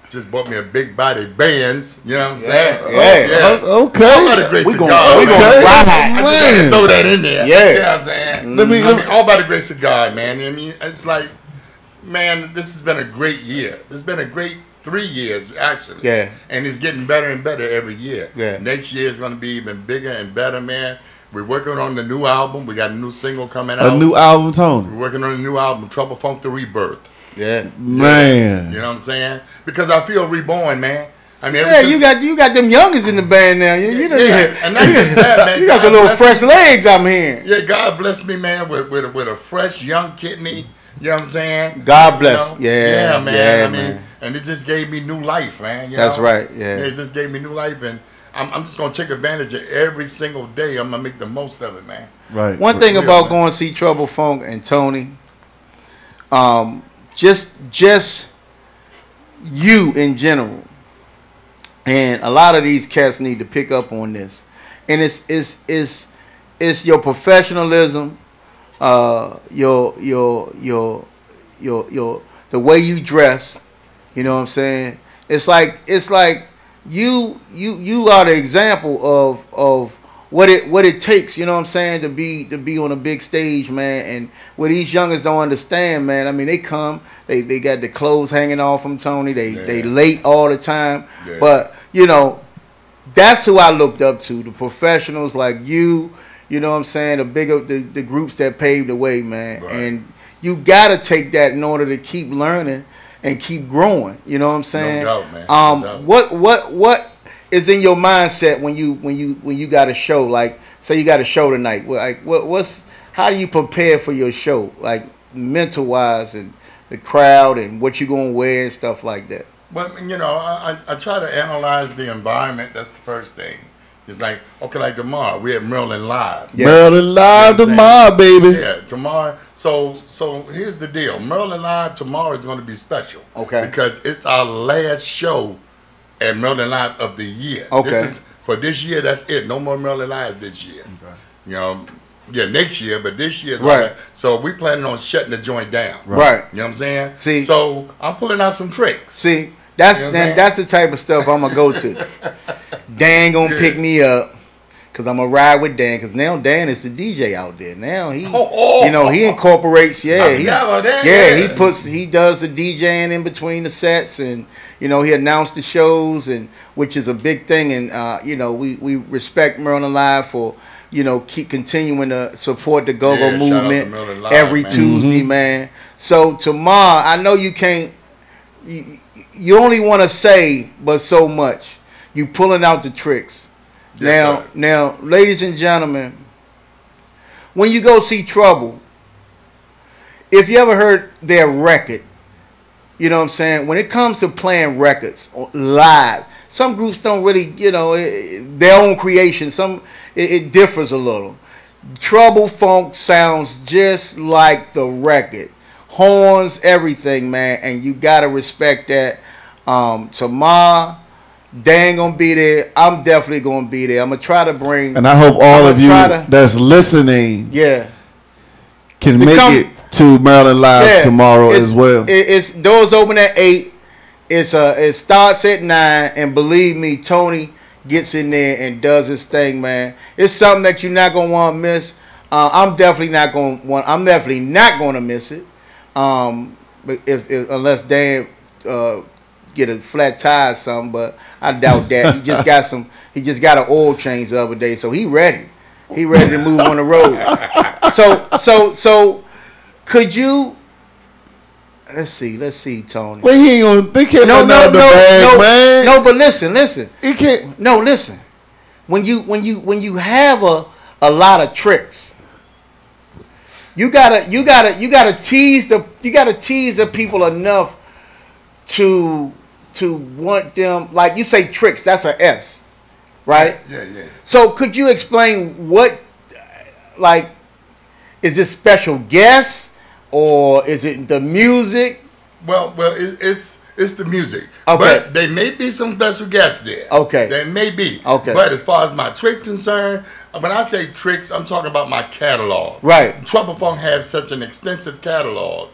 Just bought me a big body bands, you know what I'm saying? Yeah. Okay. All by the grace of God. We gonna ride. I just had to throw that in there. Yeah. You know what I'm saying? All by the grace of God, man. I mean, it's like, man, this has been a great year. This has been a great 3 years, actually. Yeah. And it's getting better and better every year. Yeah. Next year is going to be even bigger and better, man. We're working on the new album. We got a new single coming out. A new album, Tony. We're working on a new album, Trouble Funk the Rebirth. Yeah, man. You know what I'm saying? Because I feel reborn, man. I mean, you got them youngest in the band now. You know, and not just that, man. You got the little fresh legs, I'm hearing. Yeah, God bless me, man, with a fresh young kidney. You know what I'm saying? God bless. You know? Yeah, man. Yeah, I mean, and it just gave me new life, man. You That's know? right. Yeah, it just gave me new life, and I'm just gonna take advantage of every single day. I'm gonna make the most of it, man. Right. One thing about going to see Trouble Funk and Tony, just you in general, and a lot of these cats need to pick up on this, and it's your professionalism, your the way you dress, you know what I'm saying? It's like you are the example of what it takes, you know what I'm saying, to be on a big stage, man. And what these youngers don't understand, man, I mean, they come, they got the clothes hanging off them, Tony, they late all the time. Yeah. But, you know, that's who I looked up to, the professionals like you know what I'm saying, the groups that paved the way, man. Right. And you gotta take that in order to keep learning and keep growing, you know what I'm saying? No doubt, man. No doubt. What is in your mindset when you got a show? Like, say you got a show tonight. Like, how do you prepare for your show? Like, mental wise, and the crowd, and what you gonna wear and stuff like that. But you know, I try to analyze the environment. That's the first thing. It's like, okay, like tomorrow we at Maryland Live. Yeah. Maryland Live tomorrow, baby. Yeah, tomorrow. So here's the deal. Maryland Live tomorrow is going to be special. Okay. Because it's our last show at Maryland Live of the year. Okay. For this year, that's it. No more Maryland Live this year. Okay. You know, yeah, next year, but this year is right. So we planning on shutting the joint down. Right. You know what I'm saying? See. So I'm pulling out some tricks. See. That's the type of stuff I'm gonna go to. Dan gonna pick me up because I'm gonna ride with Dan because now Dan is the DJ out there. Now he, you know, he incorporates. He does the DJing in between the sets, and you know he announced the shows, and which is a big thing. And you know we respect Maryland Live for keep continuing to support the go-go movement every Tuesday, man. So tomorrow, I know you can't. You only want to say but so much. You pulling out the tricks. Yes, now, ladies and gentlemen, when you go see Trouble, if you ever heard their record, you know what I'm saying? When it comes to playing records live, some groups don't really, their own creation. It differs a little. Trouble Funk sounds just like the record. Horns, everything, man, and you gotta respect that. Tomorrow, Dan gonna be there. I'm definitely gonna be there. I'm gonna try to bring. And I hope all of you that's listening, can make it to Maryland Live tomorrow as well. It's doors open at 8. It starts at 9, and believe me, Tony gets in there and does his thing, man. It's something that you're not gonna want to miss. I'm definitely not gonna miss it. But unless Dan get a flat tire or something, but I doubt that. He just got an oil change the other day, so he ready. He ready to move on the road. So could you? Let's see, Tony. Well, he ain't gonna. They can't run out the bag, man. No, but listen. He can't. No, listen. When you have a lot of tricks. You gotta tease the people enough to want them, like you say tricks. That's a S, right? Yeah. So could you explain what, like, is this special guests or is it the music? Well, it's the music. Okay. But there may be some special guests there. Okay. There may be. Okay. But as far as my tricks concerned, when I say tricks, I'm talking about my catalog. Right. Trouble Funk has such an extensive catalog.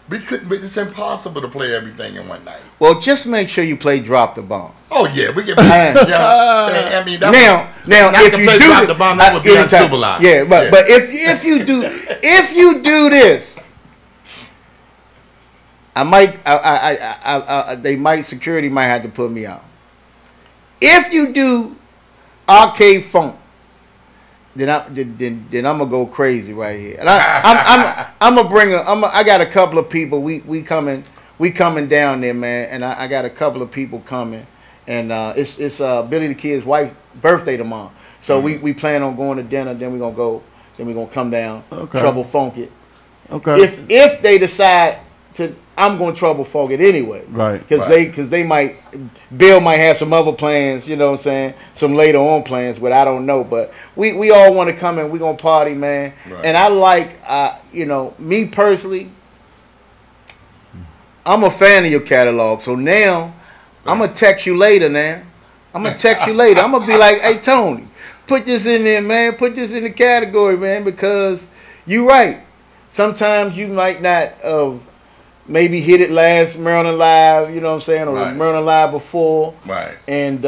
It's impossible to play everything in one night. Well, just make sure you play Drop the Bomb. Oh yeah, we can. I mean, now, if you do Drop the Bomb, that would be uncivilized. Yeah, but if you do this, security might have to put me out. If you do Arcade Funk, then I'm gonna go crazy right here. And I'm gonna bring I got a couple of people. We coming down there, man. And I got a couple of people coming. And it's Billy the Kid's wife's birthday tomorrow. So we plan on going to dinner. Then we gonna come down. Okay. Trouble Funk it. Okay. If they decide to, I'm going to Trouble Funk it anyway. Right. Because they might, Bill might have some other plans, you know what I'm saying? Some later on plans, but I don't know. But we all want to come and we going to party, man. Right. And I like, me personally, I'm a fan of your catalog. So now, I'm going to text you later now. I'm going to text you later. I'm going to be like, hey, Tony, put this in there, man. Put this in the category, man, because you're right. Sometimes you might not maybe hit it last Maryland Live, you know what I'm saying, or right. Maryland Live before. Right. And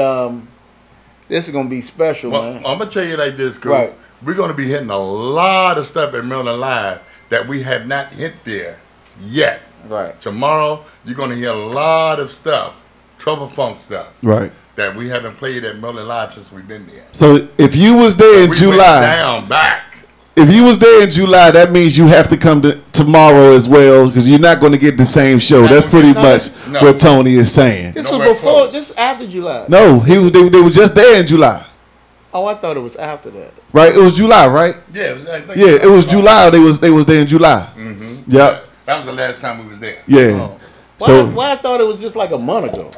this is going to be special, man. I'm going to tell you like this, Coop. Right. We're going to be hitting a lot of stuff at Maryland Live that we have not hit there yet. Right. Tomorrow, you're going to hear a lot of stuff, Trouble Funk stuff. Right. That we haven't played at Maryland Live since we've been there. So if you was there in July. Down back. If you was there in July, that means you have to come to tomorrow as well, because you're not going to get the same show. That's pretty much what Tony is saying. This was before, this after July. No, they were just there in July. Oh, I thought it was after that. Right, it was July, right? Yeah, it was July. They was there in July. Mm-hmm. Yep. That was the last time we was there. Yeah. Why I thought it was just like a month ago.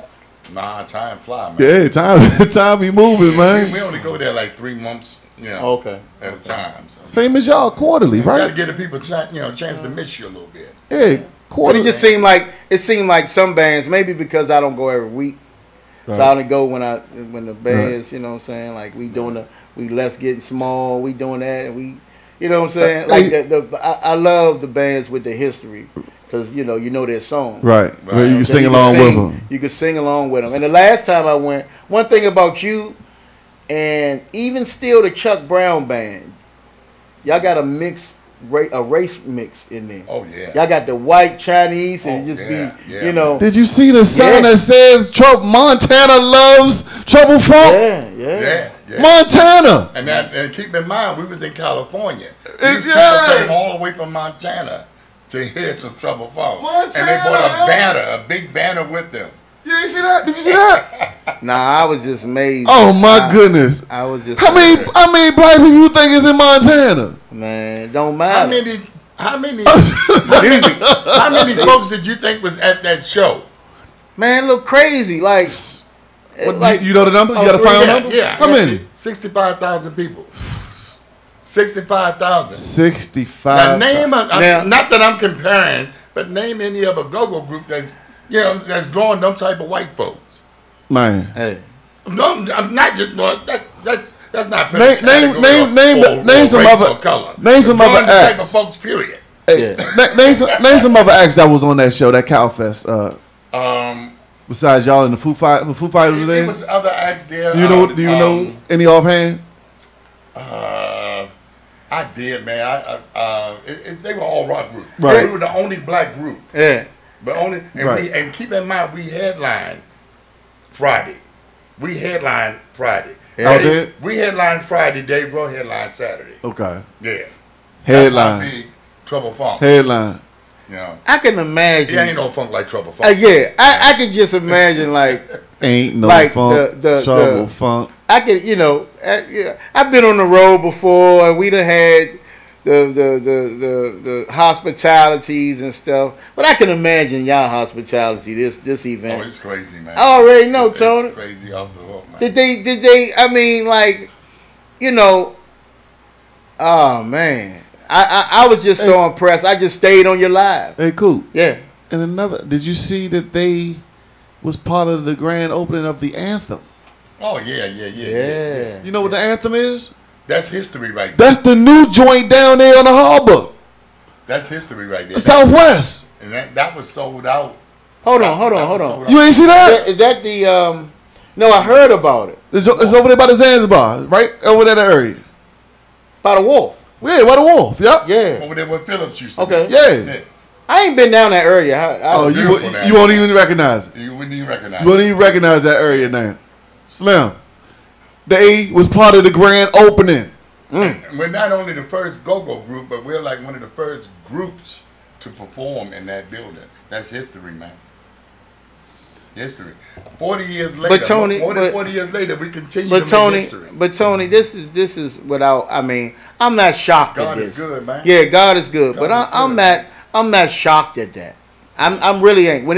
Nah, time fly, man. Yeah, time be moving, man. We only go there like 3 months, Okay. at a time. So. Same as y'all quarterly, You gotta right? give the people a chance to miss you a little bit. Yeah, But quarterly. it just seemed like some bands, maybe because I don't go every week. So I only go when the bands, you know what I'm saying, like we less getting small, we doing that, and we, you know what I'm saying, like I love the bands with the history, because you know their song, Right. Where you can sing along with them. You can sing along with them. And the last time I went, one thing about you, and even still the Chuck Brown band, y'all got a race mix in there. Oh yeah. Y'all got the white Chinese and you know. Did you see the sign that says Montana loves Trouble Funk? Yeah. Montana. And keep in mind, we was in California. These people came all the way from Montana to hear some Trouble Funk. And they brought a big banner with them. You didn't see that? Did you see that? Nah, I was just amazed. Oh my goodness! I was just. How many black people you think is in Montana? Man, don't matter. How many folks did you think was at that show? Man, look crazy. Like you know the number? You got a final number? Yeah. How many? 65,000 people. 65,000. 65. Now not that I'm comparing, but name any other go-go group that's drawing them type of white folks. Man. Hey. No, I'm not just that's not name some other color. Name some other type of acts. folks. Period. Hey, name some other acts that was on that show, that Cowfest. Besides y'all and the Foo Fighters was there. There was other acts there. Do you know any offhand? I did, man. They were all rock groups. Right. We were the only black group. Yeah. But and keep in mind, we headlined Friday. We headlined Friday. Yeah. We headlined Friday. Dave Rowe headlined Saturday. Okay. Yeah. Headline. That's how big Trouble Funk. Headline. I can imagine. It ain't no funk like Trouble Funk. I can just imagine like. Ain't no like funk. Trouble Funk. I could, I've been on the road before, and we done had the hospitalities and stuff. But I can imagine y'all hospitality this event. Oh, it's crazy, man. I already know, Tony. It's crazy off the hook, man. Did they? I mean, like, oh man, I was just so impressed. I just stayed on your live. Hey, cool. Yeah. And did you see that they was part of the grand opening of the anthem? Oh yeah. You know what the anthem is? That's history right there. That's the new joint down there on the harbor. That's history right there. Southwest. And that was sold out. Hold on. You ain't see that? Is that the no, I heard about it. It's over there by the Zanzibar, right? Over there, that area. By the wharf. Yeah, by the wharf. Yep. Yeah. Over there where Phillips used to Okay. be. Yeah. I ain't been down that area. You won't even recognize it. You wouldn't even recognize it. You won't even recognize that area now. Slim. They was part of the grand opening. We're not only the first go-go group, but we're like one of the first groups to perform in that building. That's history, man. History. 40 years later, But Tony, more than 40 years later, we continue to make history. But Tony, this is without. I mean, I'm not shocked at this. God is good, man. Yeah, God is good. But I'm not shocked at that. I'm really ain't. When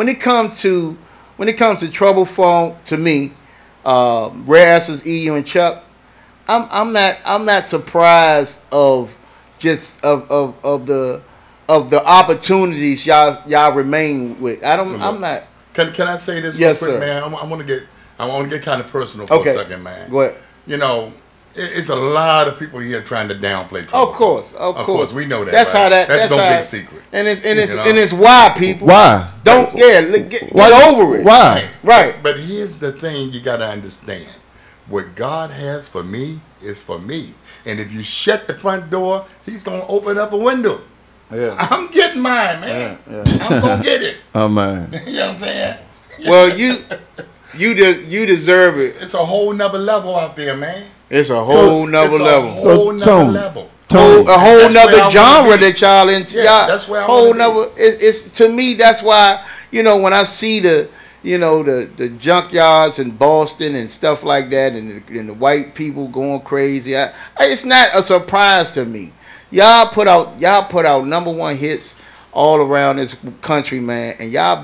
it comes to Trouble Funk, to me, Rare Essence, EU, and Chuck, I'm not surprised of the opportunities y'all remain with. I'm not. Can I say this Yes, real quick, sir. man? I want to get kind of personal for a second, man. Go ahead. It's a lot of people here trying to downplay Trouble. Of course, we know that. That's right? how that. That's no how, big secret. And it's why people. Why? Don't get over it. Why? Right. But here's the thing you got to understand. What God has for me is for me. And if you shut the front door, he's going to open up a window. Yeah. I'm getting mine, man. Yeah. I'm going to get it. Oh, man. You know what I'm saying? Well, you deserve it. It's a whole nother level out there, man. It's a whole nother level. A whole nother genre that y'all into. Yeah, that's where I whole nother. It's to me. That's why when I see the junkyards in Boston and stuff like that, and the white people going crazy. It's not a surprise to me. Y'all put out #1 hits all around this country, man. And y'all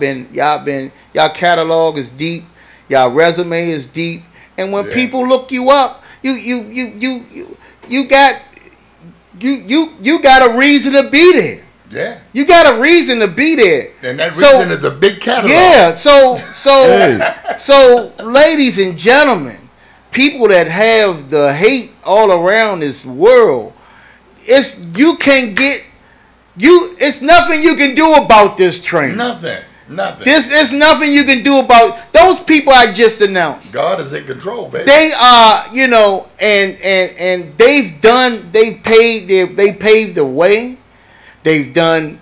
catalog is deep, y'all resume is deep, and when people look you up, you got a reason to be there. Yeah. You got a reason to be there. And that reason is a big catalog. Yeah, so ladies and gentlemen, people that have the hate all around this world, it's nothing you can do about this train. Nothing. There's nothing you can do about those people I just announced. God is in control, baby. They are, and they've paved the way. They've built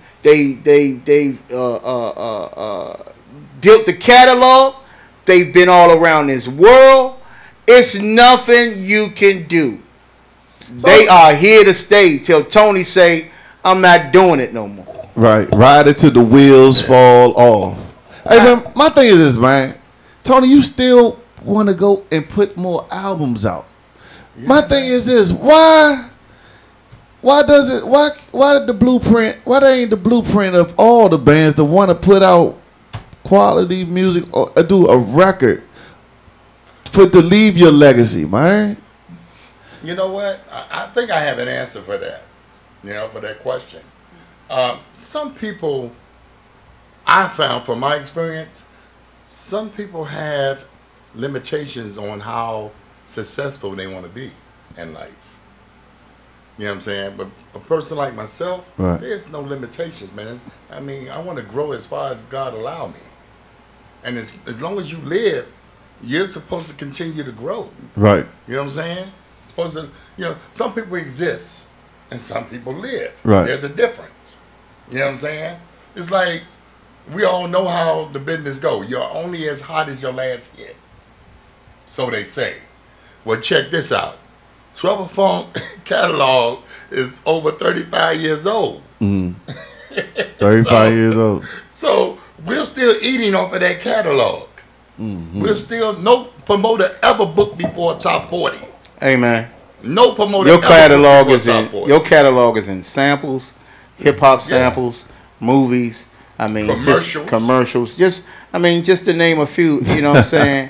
the catalog. They've been all around this world. It's nothing you can do. So, they are here to stay till Tony say, I'm not doing it no more. Right. Ride it till the wheels fall off. Hey, man, my thing is this, man. Tony, you still want to go and put more albums out. Yeah, my thing is this. Why the blueprint, why that ain't the blueprint of all the bands that want to put out quality music or do a record to leave your legacy, man? You know what? I think I have an answer for that, for that question. Some people, I found from my experience, some people have limitations on how successful they want to be in life. You know what I'm saying? But a person like myself, there's no limitations, man. I mean, I want to grow as far as God allow me. And as long as you live, you're supposed to continue to grow. Right. You know what I'm saying? Supposed to, some people exist and some people live. Right. There's a difference. You know what I'm saying? It's like we all know how the business go. You're only as hot as your last hit. So they say. Well, check this out. Trouble Funk catalog is over 35 years old. 35 years old. So we're still eating off of that catalog. We're still, no promoter ever booked before top 40. Hey, man. No promoter your ever catalog booked is before in top 40. Your catalog is in samples, hip hop samples, movies. I mean, commercials. Just to name a few. You know what I'm saying?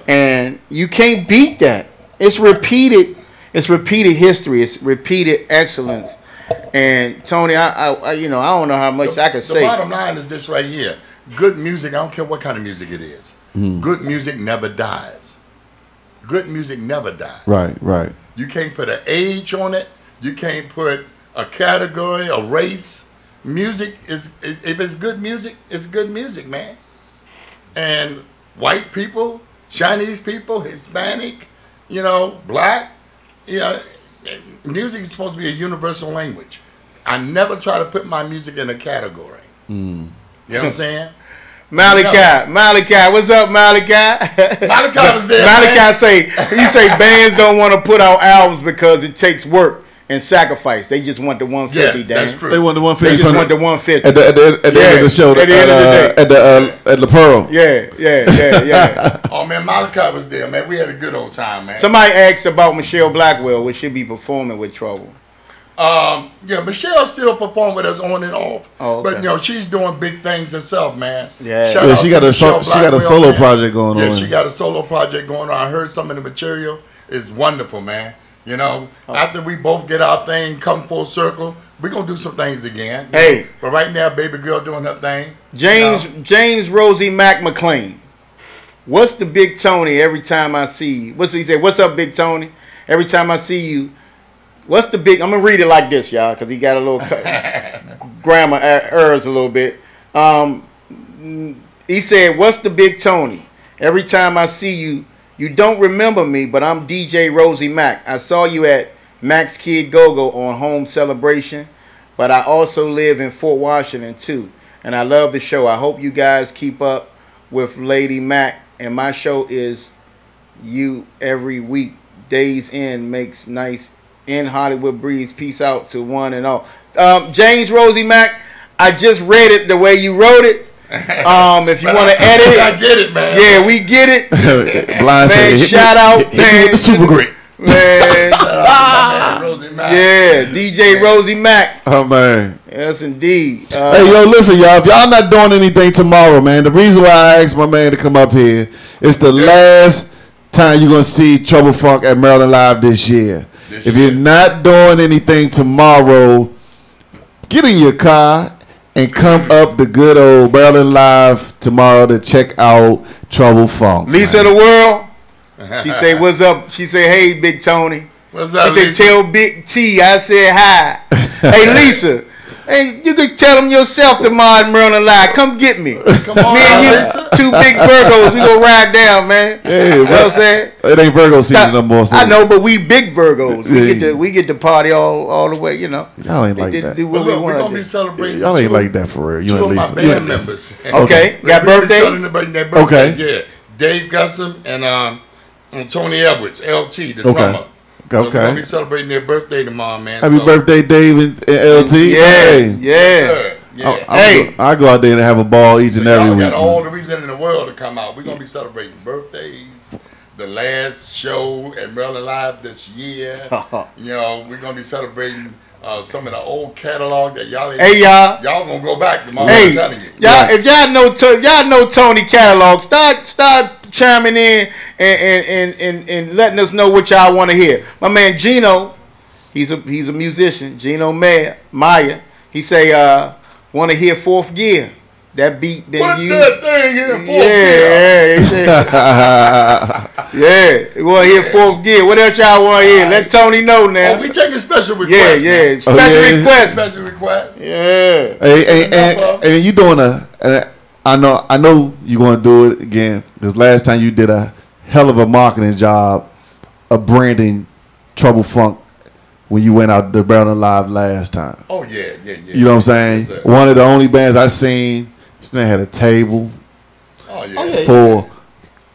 And you can't beat that. It's repeated. It's repeated history. It's repeated excellence. And Tony, I don't know how much I can say. The bottom line is this right here: good music. I don't care what kind of music it is. Good music never dies. Good music never dies. Right. You can't put an age on it. You can't put a category, a race. Music is if it's good music, it's good music, man. And white people, Chinese people, Hispanic, black. Music is supposed to be a universal language. I never try to put my music in a category. You know what I'm saying? Malachi, what's up, Malachi? Malachi was there. Malachi he say bands don't want to put out albums because it takes work and sacrifice. They just want the 150. Yes, that's true. They want the 150. They just want the 150 at the end of the show. At the Pearl. Yeah. Oh man, Malachi was there, man. We had a good old time, man. Somebody asked about Michelle Blackwell. Will she be performing with Trouble? Michelle still perform with us on and off. Oh, okay. But she's doing big things herself, man. Yeah, she got a solo project going on. Yeah, she got a solo project going on. I heard some of the material. It's wonderful, man. After we both get our thing, come full circle, we're gonna do some things again. Hey. But right now, baby girl doing her thing. James Rosie Mac McLean. What's the Big Tony every time I see you? He say, what's up, Big Tony? Every time I see you, what's the big... I'm going to read it like this, y'all, because he got a little grammar errors a little bit. He said, what's the Big Tony? Every time I see you, you don't remember me, but I'm DJ Rosie Mac. I saw you at Mac's Kid Go-Go on Home Celebration, but I also live in Fort Washington, too. And I love the show. I hope you guys keep up with Lady Mac. And my show is you every week. Days in makes nice in Hollywood breeze. Peace out to one and all. James Rosie Mac, I just read it the way you wrote it. If you want to edit it, I get it, man. Yeah, we get it. Blind man, say, shout out, hit me with the super great. Man, Rosie Mack. Yeah, DJ Rosie Mack. Oh man. Yes, indeed. Hey, yo, listen, y'all. If y'all not doing anything tomorrow, man, the reason why I asked my man to come up here is the last time you're gonna see Trouble Funk at Maryland Live this year. If you're not doing anything tomorrow, get in your car and come up the good old Maryland Live tomorrow to check out Trouble Funk. Lisa of the World. She say, "What's up?" She say, "Hey, Big Tony." What's up, She said, "Tell Big T I said hi." Hey, Lisa. Hey, you can tell them yourself tomorrow at Maryland Live. Come get me. Come on, me and you, two big Virgos. We gonna ride down, man. Hey, you know what I'm saying? It ain't Virgo season no more. So. I know, but we big Virgos. We get to party all the way. You know. Y'all ain't like that. Do what we we're gonna want be celebrating. Y'all ain't like that for real. You two and of my Lisa. band members. Okay. Got birthdays? Celebrating their birthdays. Yeah. Dave Gussum and Tony Edwards, LT, the drummer. So we're gonna be celebrating their birthday tomorrow, man. Happy birthday, Dave and LT. Yeah. I go out there and have a ball each and every week. We got all the reason in the world to come out. We're gonna be celebrating birthdays. The last show at Maryland Live this year. You know, we're gonna be celebrating some of the old catalog that y'all. Hey y'all gonna go back tomorrow. Hey, I'm telling you. If y'all know Tony catalog, start chiming in and letting us know what y'all want to hear. My man Gino, he's a musician. Gino Maya. He say want to hear Fourth Gear. That beat been Put used. that thing in Fourth Gear. Yeah. We want to hear Fourth Gear. What else y'all want to hear? Let Tony know now. Oh, we taking special requests. Yeah. Special requests. Yeah. And you doing I know you're going to do it again because last time you did a hell of a marketing job of branding Trouble Funk when you went out to Maryland Live last time. Oh, yeah. You know what I'm saying? Yes, one of the only bands I seen, this man had a table for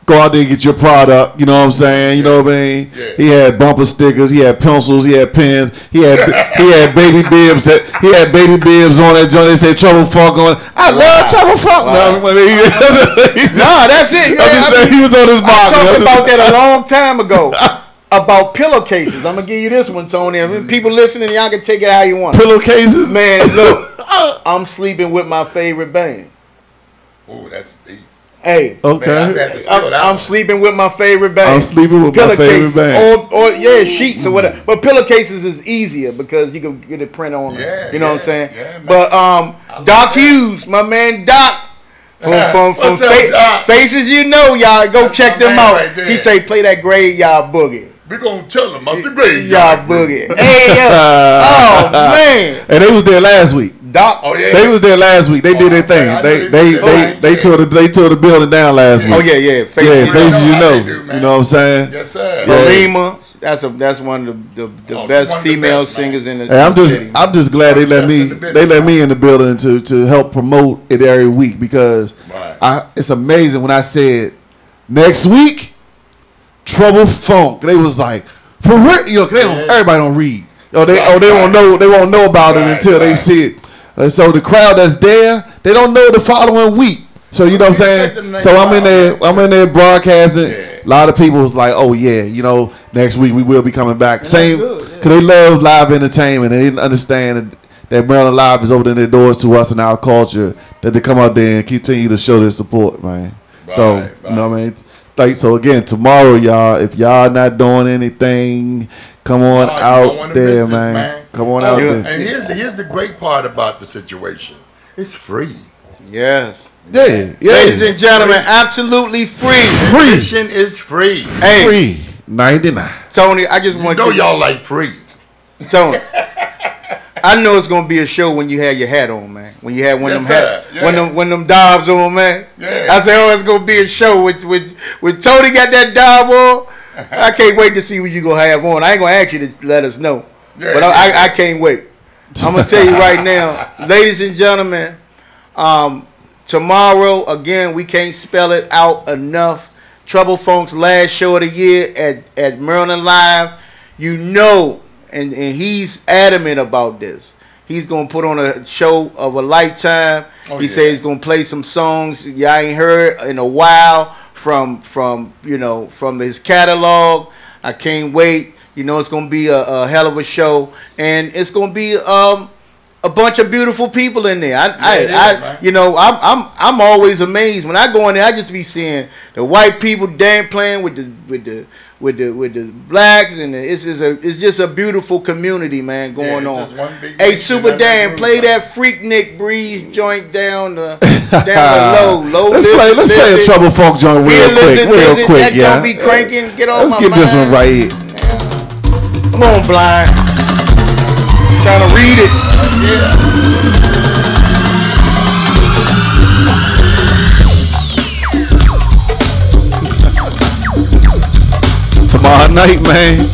go out there and get your product. You know what I'm saying? You know what I mean? Yeah. He had bumper stickers. He had pencils. He had pens. He had baby bibs. He had baby bibs on that joint. They said Trouble Funk on it. I love Trouble Funk. Wow. No, that's it. I'm just saying he was on his box. I talked about that a long time ago. About pillowcases. I'm gonna give you this one, Tony. People listening, y'all can take it how you want. Pillowcases? Man, look. I'm sleeping with my favorite band. Oh, that's deep. Hey. Okay. Man, I'm sleeping with my favorite band. I'm sleeping with my favorite band. Or sheets or whatever. But pillowcases is easier because you can get a print on them. Yeah, you know what I'm saying? Yeah, but Doc Hughes, my man Doc. From Faces You Know, y'all go check them out. Right, he say play that Graveyard Boogie. We gonna tell them about the Graveyard Boogie. Hey, oh man! And they was there last week. Doc, they was there last week. They did their thing. They tore the building down last week. Oh yeah. Faces You Know. You know what I'm saying? Yes sir. Halima, that's one of the best female singers in the city. I'm just glad they let me in the building to help promote it every week because it's amazing when I said next week Trouble Funk. They was like for real. You know, everybody don't read. They won't know about it until they see it. So the crowd that's there, they don't know the following week. So you know what I'm saying? So I'm in there broadcasting. A lot of people was like, oh yeah, you know, next week we will be coming back. Same, because they love live entertainment and they didn't understand that Maryland Live is opening their doors to us and our culture, that they come out there and continue to show their support, man. You know what I mean? So again, tomorrow, y'all, if y'all not doing anything, come on out there, man. Come on out there. And here's the great part about the situation. It's free. Yes. Yeah. Ladies and gentlemen, absolutely free. Admission is free. Hey. Free. 99. Tony, I just want you know y'all like free. Tony, I know it's gonna be a show when you had your hat on, man. When you had one of them hats, when them dobs on, man. Yeah. I said, it's gonna be a show with Tony got that dob on. I can't wait to see what you gonna have on. I ain't gonna ask you to let us know, but I can't wait. I'm gonna tell you right now, ladies and gentlemen. Tomorrow again, we can't spell it out enough. Trouble Funk's last show of the year at Maryland Live. You know. And he's adamant about this. He's gonna put on a show of a lifetime. He says he's gonna play some songs y'all ain't heard in a while from his catalog. I can't wait. You know, it's gonna be a hell of a show, and it's gonna be a bunch of beautiful people in there. I'm always amazed when I go in there. I just be seeing the white people playing with the blacks, and it's just a beautiful community, man, going on. Hey, Super Dan, play that Freaknik Breeze joint down the low. Let's play a Trouble Funk joint real quick. That gonna be cranking. Get off my mind. Let's get this one right here. Come on, Blind. Trying to read it. Tomorrow night, man.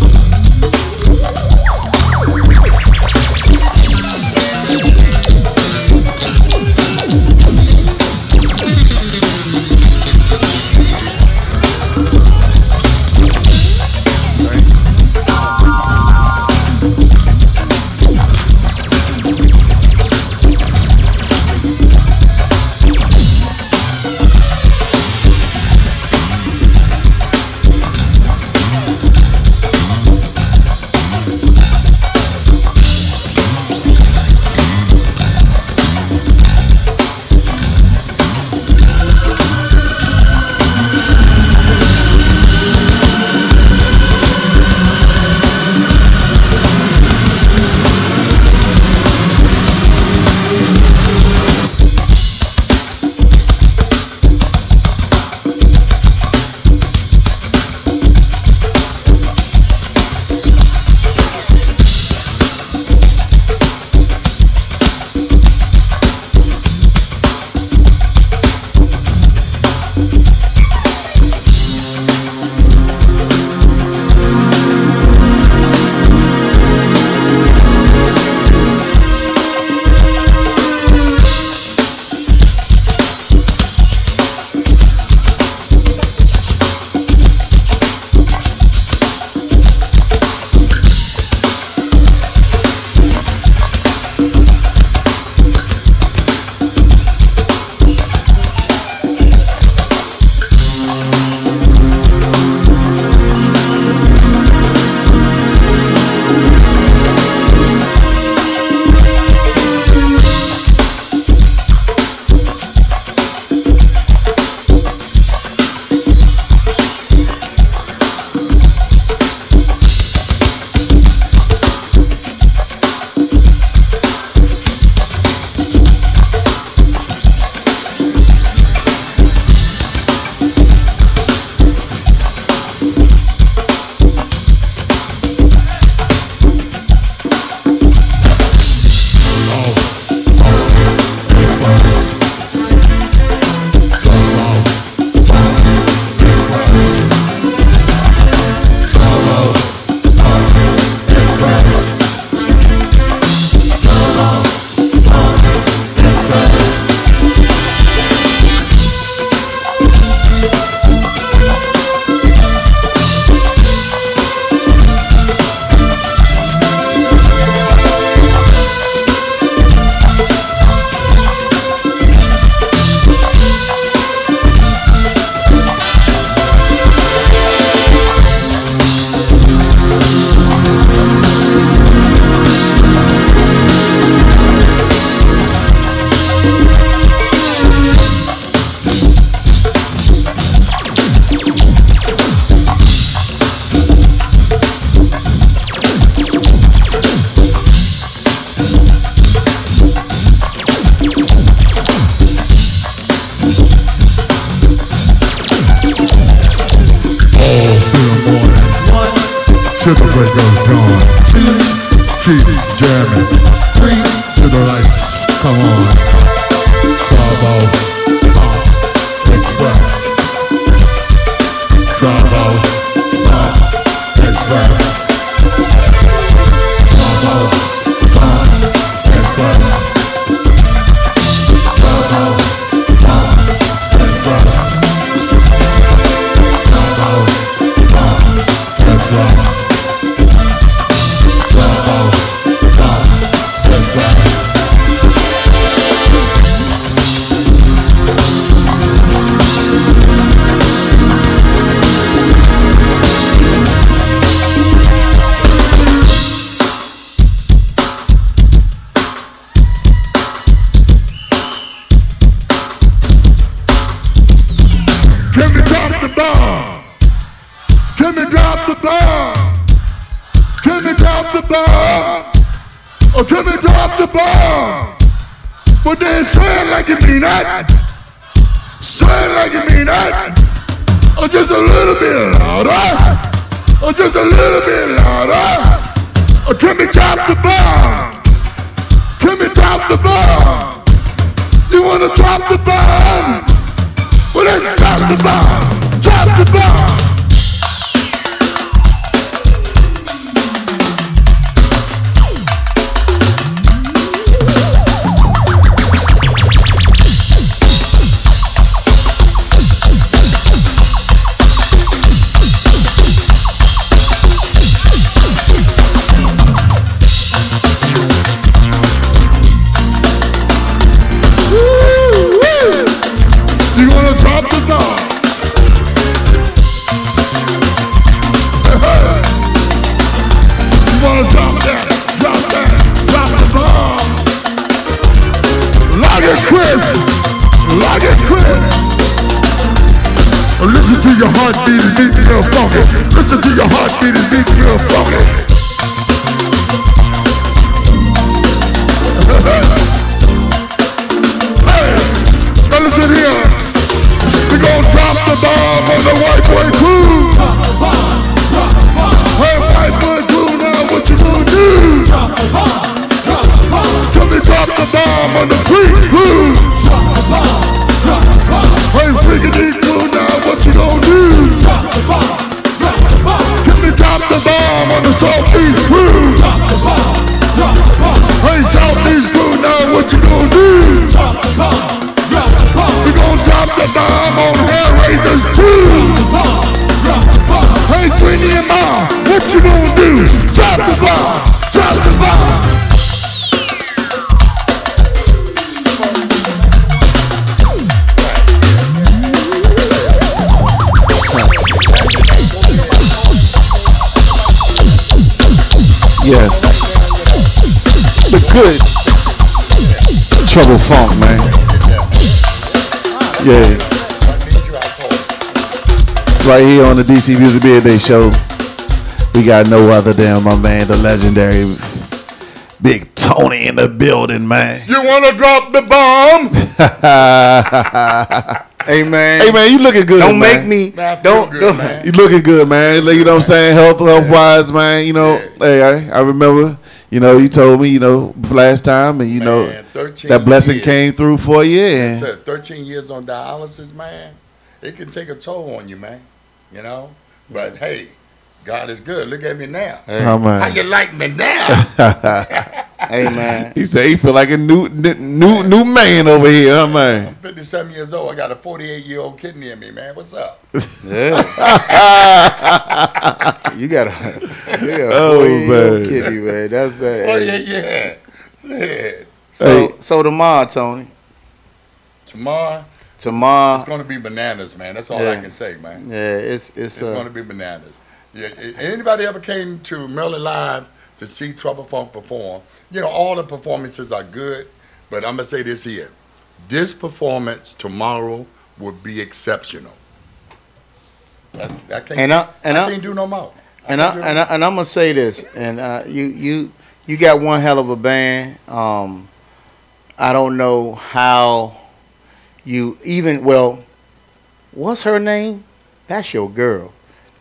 to the break of dawn. 2, keep jamming. 3, to the lights, come on. Bravo, Express. Bravo, Express. Bravo, Express. Bravo, Express. Bravo, Express. drop the bomb? Or can we drop the bomb? But then say it like you mean that. Say it like you mean that. Or just a little bit louder. Or just a little bit louder. Or can we drop the bomb? Can we drop the bomb? You wanna drop the bomb? Well, let's drop the bomb. Drop the bomb. You gonna drop the bomb? You wanna drop that, drop the bomb. Lock it, Chris. Lock it, Chris. Listen to your heartbeat and beat real funky. Listen to your heartbeat and beat real funky. Hey, now listen here. We gon' drop the bomb on the white boy crew. Hey, white boy crew, now what you gonna do? Can we drop the bomb on the freak crew? Hey, freaky crew, now what you gonna do? Can we drop the bomb on the southeast crew? Hey, southeast crew, now what you gonna do? We gon' drop the bomb on Hair Raiders too. Hey, Trini and Ma, what you gonna do? Drop the bomb, drop the bomb. Yes. The good Trouble Funk, man. Yeah. Right here on the DC Music Midday Show, we got no other than my man, the legendary Big Tony in the building, man. You wanna drop the bomb? Hey man. Hey man, you looking good. Don't man. make me. Man, Don't. good, man. You looking good, man. You know what I'm saying? Health wise, man. You know, hey, I remember. You know, you told me, you know, last time, and you know, that blessing came through for you. And Sir, 13 years on dialysis, man. It can take a toll on you, man. You know, but hey, God is good. Look at me now. Hey. oh, man. How you like me now? Hey man. He said he feel like a new man over here, huh, man? I'm 57 years old. I got a 48-year-old kidney in me, man. What's up? Yeah. you got a Oh, man. kitty, man. That's that. Oh yeah. So tomorrow, Tony. Tomorrow, Tomorrow. it's gonna be bananas, man. That's all I can say, man. Yeah, it's gonna be bananas. Yeah. Anybody ever came to Maryland Live to see Trouble Funk perform? You know, all the performances are good, but I'm gonna say this here: this performance tomorrow will be exceptional. I can't do no more. And I'm gonna say this, and you got one hell of a band. I don't know how you even what's her name? That's your girl,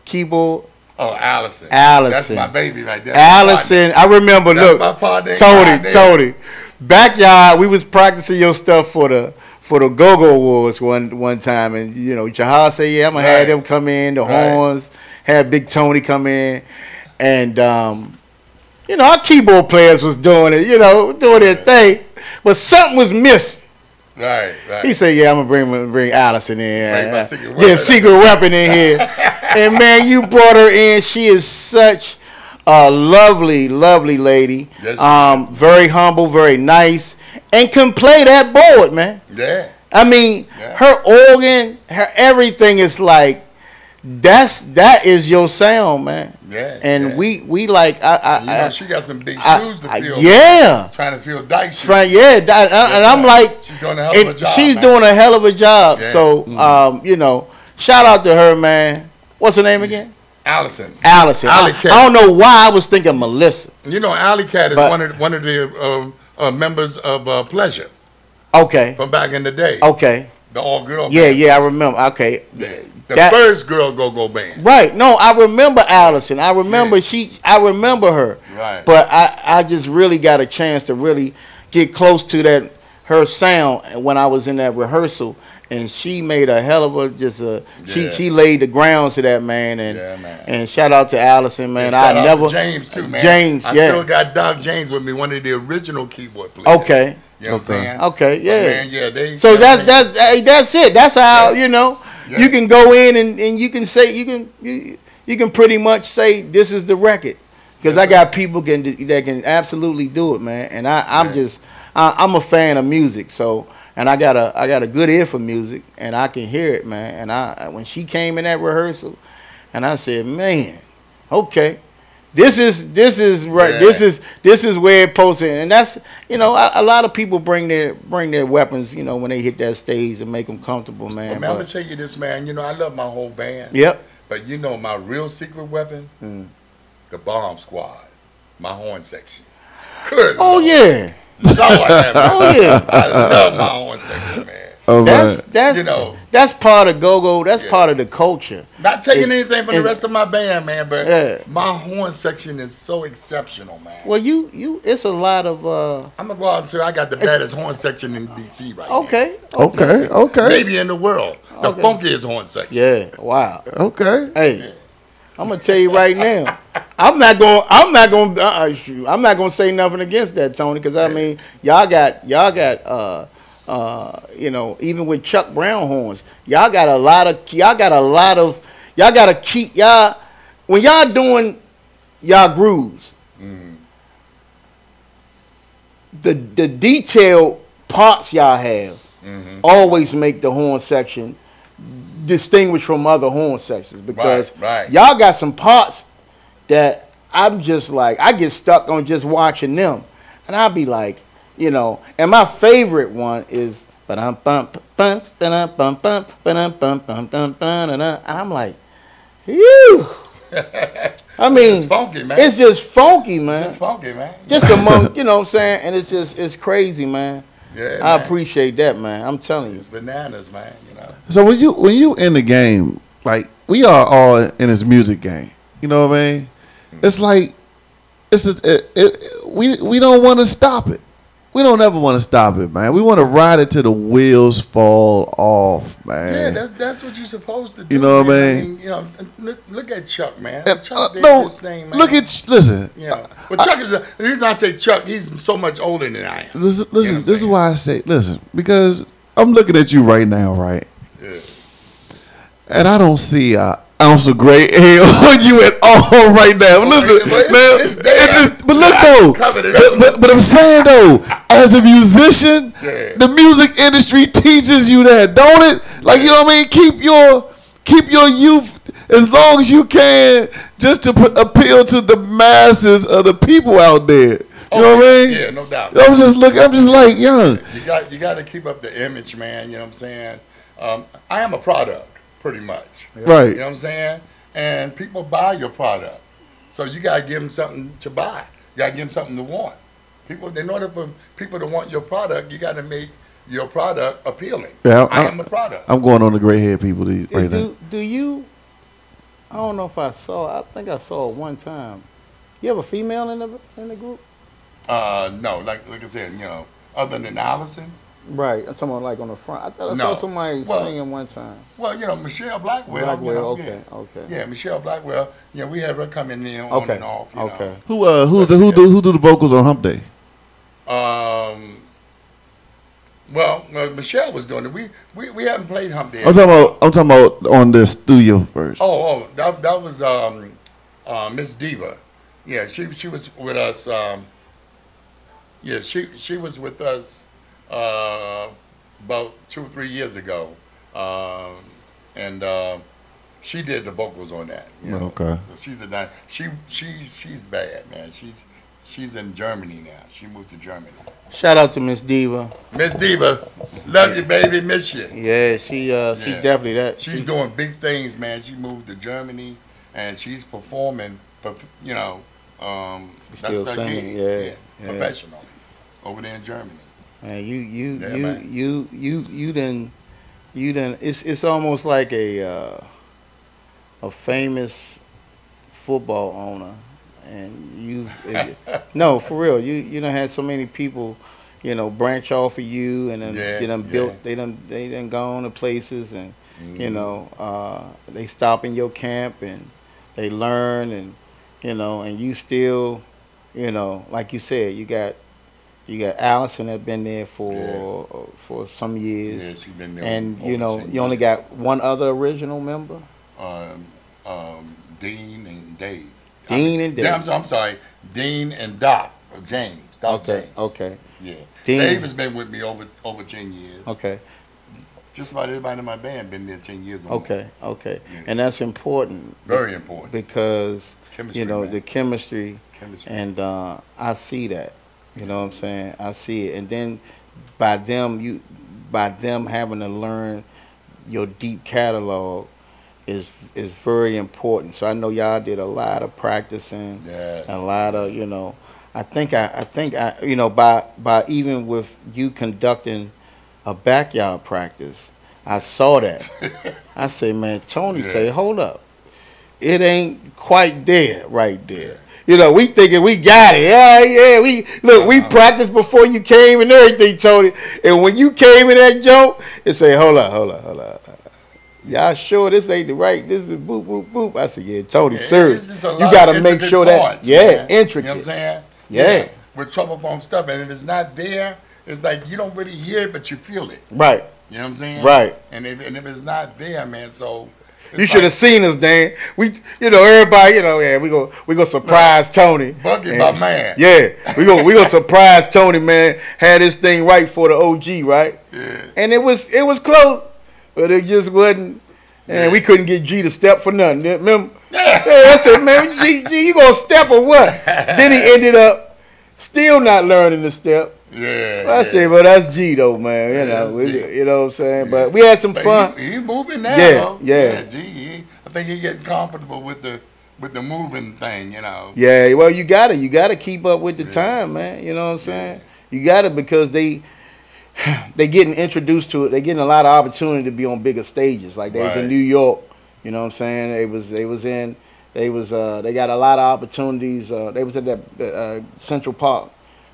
keyboard. Oh, Allison. Allison. That's my baby right there. Allison. I remember. That's look, my partner. Tony. Backyard. We was practicing your stuff for the Go-Go Awards one time, and you know, Jahar said, "Yeah, I'm gonna have them come in, the horns, have Big Tony come in," and you know, our keyboard players was doing it, you know, doing their thing, but something was missing. Right. He said, "Yeah, I'm gonna bring Allison in, Bring my secret weapon. secret weapon in here," and man, you brought her in. She is such a lovely lady. Yes, very humble, very nice, and can play that board, man. Yeah. I mean, her organ, her everything is like that is your sound, man. Yeah. And we like she got some big shoes to fill. Yeah. Trying to fill dice shoes. And I'm like, she's doing a hell of a job. She's doing a hell of a job. Yeah. So you know, shout out to her, man. What's her name again? Allison. Allison. Alley I Cat. don't know why I was thinking Melissa. You know, Alley Cat is one of the members of Pleasure. Okay. From back in the day. Okay. The all girl. Yeah, band. yeah, I remember. Okay. The first girl go band. Right. No, I remember Allison. I remember I remember her. Right. But I just really got a chance to really get close to her sound when I was in that rehearsal, and she made a hell of she laid the grounds to that, man. And shout out to Allison, man. Shout out to James too, man. James, I still got Doc James with me, one of the original keyboard players. Okay. You know what I'm saying? Okay, yeah. So, man, so that's it. That's how you can go in and you can say you can pretty much say this is the record, because I got people that can absolutely do it, man. And I'm a fan of music, so and I got a good ear for music, and I can hear it, man. And when she came in that rehearsal, and I said, man, okay. This is right. Yeah. This is where it posted, and that's a lot of people bring their weapons, when they hit that stage and make them comfortable, man. Well, man, I'm gonna tell you this, man. I love my whole band. Yep. But my real secret weapon, the bomb squad, my horn section. Good. Oh Lord. Yeah. Lord, oh yeah. I love my horn section, man. That's part of go-go. That's part of the culture. Not taking anything from the rest of my band, man, but my horn section is so exceptional, man. Well, it's a lot of. I'm gonna go out and say I got the baddest horn section in DC right now. Okay. Maybe in the world, the funkiest horn section. Yeah. Wow. Okay. Hey, I'm gonna tell you right now. I'm not gonna say nothing against that, Tony, because I mean, y'all got even with Chuck Brown horns, y'all gotta keep when y'all doing y'all grooves, the detailed parts y'all have always make the horn section distinguished from other horn sections, because y'all got some parts that I'm just like, I get stuck on just watching them, and I'll be like, and my favorite one is, and I'm like, ew. I mean, it's funky, man. It's just funky, man. It's funky, man. Just among, you know what I'm saying? And it's crazy, man. Yeah, I appreciate that, man. I'm telling you. It's bananas, man. So when you in the game, like we are all in this music game, you know what I mean? It's like we don't want to stop it. We don't ever want to stop it, man. We want to ride it till the wheels fall off, man. Yeah, that's what you're supposed to do. You know what I mean? Look at Chuck, man. And, Chuck did no, this thing, man. Listen. Well, Chuck is the reason I say Chuck. He's so much older than I am. Listen. This is why I say because I'm looking at you right now, right? Yeah. And I don't see an ounce of gray hair on you at all right now. Listen, but look though. But I'm saying though, as a musician, the music industry teaches you that, don't it? Like, you know what I mean? Keep your youth as long as you can, just to appeal to the masses of the people out there. You know what I mean? Yeah, no doubt. I'm just like, young. You got to keep up the image, man. You know what I'm saying? I am a product, pretty much. Right. You know what I'm saying? And people buy your product. So you got to give them something to buy. You got to give them something to want. In order for people to want your product, you got to make your product appealing. Yeah, I am a product. I'm going on the gray hair people right now. Do you, I don't know if I think I saw it one time. You have a female in the group? No, like I said, other than Allison. Right, I'm talking about like on the front. I thought I saw somebody singing one time. Well, Michelle Blackwell. Okay. Yeah, Michelle Blackwell. Yeah, we had her coming in on and off. Okay. Who do the vocals on Hump Day? Well, Michelle was doing it. We haven't played Hump Day. I'm talking about on the studio version. Oh, that was Miss Diva. Yeah, she was with us. She was with us about 2 or 3 years ago, and she did the vocals on that. Okay. So she's bad, man. She's in Germany now. She moved to Germany. Shout out to Miss Diva. Miss Diva, love you, baby, miss you. Yeah, she's definitely that. She's doing big things, man. She moved to Germany, and she's performing, you know, Still that's her singing, gig, professionally, over there in Germany. Man, you done. It's almost like a famous football owner, and no, for real. You done had so many people, you know, branch off of you, and then you done built. They done gone to places, and you know, they stop in your camp and they learn, and you know, and you still, you know, like you said, you got Allison that been there for some years. Yeah, she been there. And you know, you only got one other original member. Dean and Dave. And Dave. I'm sorry, Dean and Doc or James. Doc Okay. James. Okay. Yeah. Dean. Dave has been with me over 10 years. Okay. Just about everybody in my band been there 10 years. Okay. Okay. Yeah. And that's important. Very important. Because chemistry, you know, man. the chemistry. And I see that. You know what I'm saying? I see it. And then by them having to learn your deep catalog is very important. So I know y'all did a lot of practicing, a lot of, you know, I think you know, by even with you conducting a backyard practice, I saw that. I say, man, Tony say, hold up. It ain't quite there right there. You know, we thinking we got it. Yeah. We practiced before you came and everything, Tony. And when you came in that joke, it say, hold up. Y'all sure this ain't the right? This is boop, boop, boop. I said, yeah, Tony, serious. You got to make sure parts, that, intricate. You know what I'm saying? Yeah. With trouble phone stuff. And if it's not there, it's like you don't really hear it, but you feel it. Right. You know what I'm saying? Right. And if it's not there, man, so... You should have seen us, Dan. We, you know, everybody, you know, yeah, we go surprise Tony. Bucky, my man. Yeah, we go surprise Tony, man. Had this thing right for the OG, right? Yeah. And it was close, but it just wasn't. And we couldn't get G to step for nothing. Remember? Yeah. I said, man, G, you gonna step or what? Then he ended up still not learning the step. Yeah. I said, well, that's G though, man. You know what I'm saying? Yeah. But we had some fun. He moving now. Yeah. G, I think he getting comfortable with the moving thing, you know. Yeah. Well, you gotta keep up with the time, man. You know what I'm saying? You gotta, because they getting introduced to it. They getting a lot of opportunity to be on bigger stages. Like they was in New York. You know what I'm saying? They got a lot of opportunities. They was at that Central Park.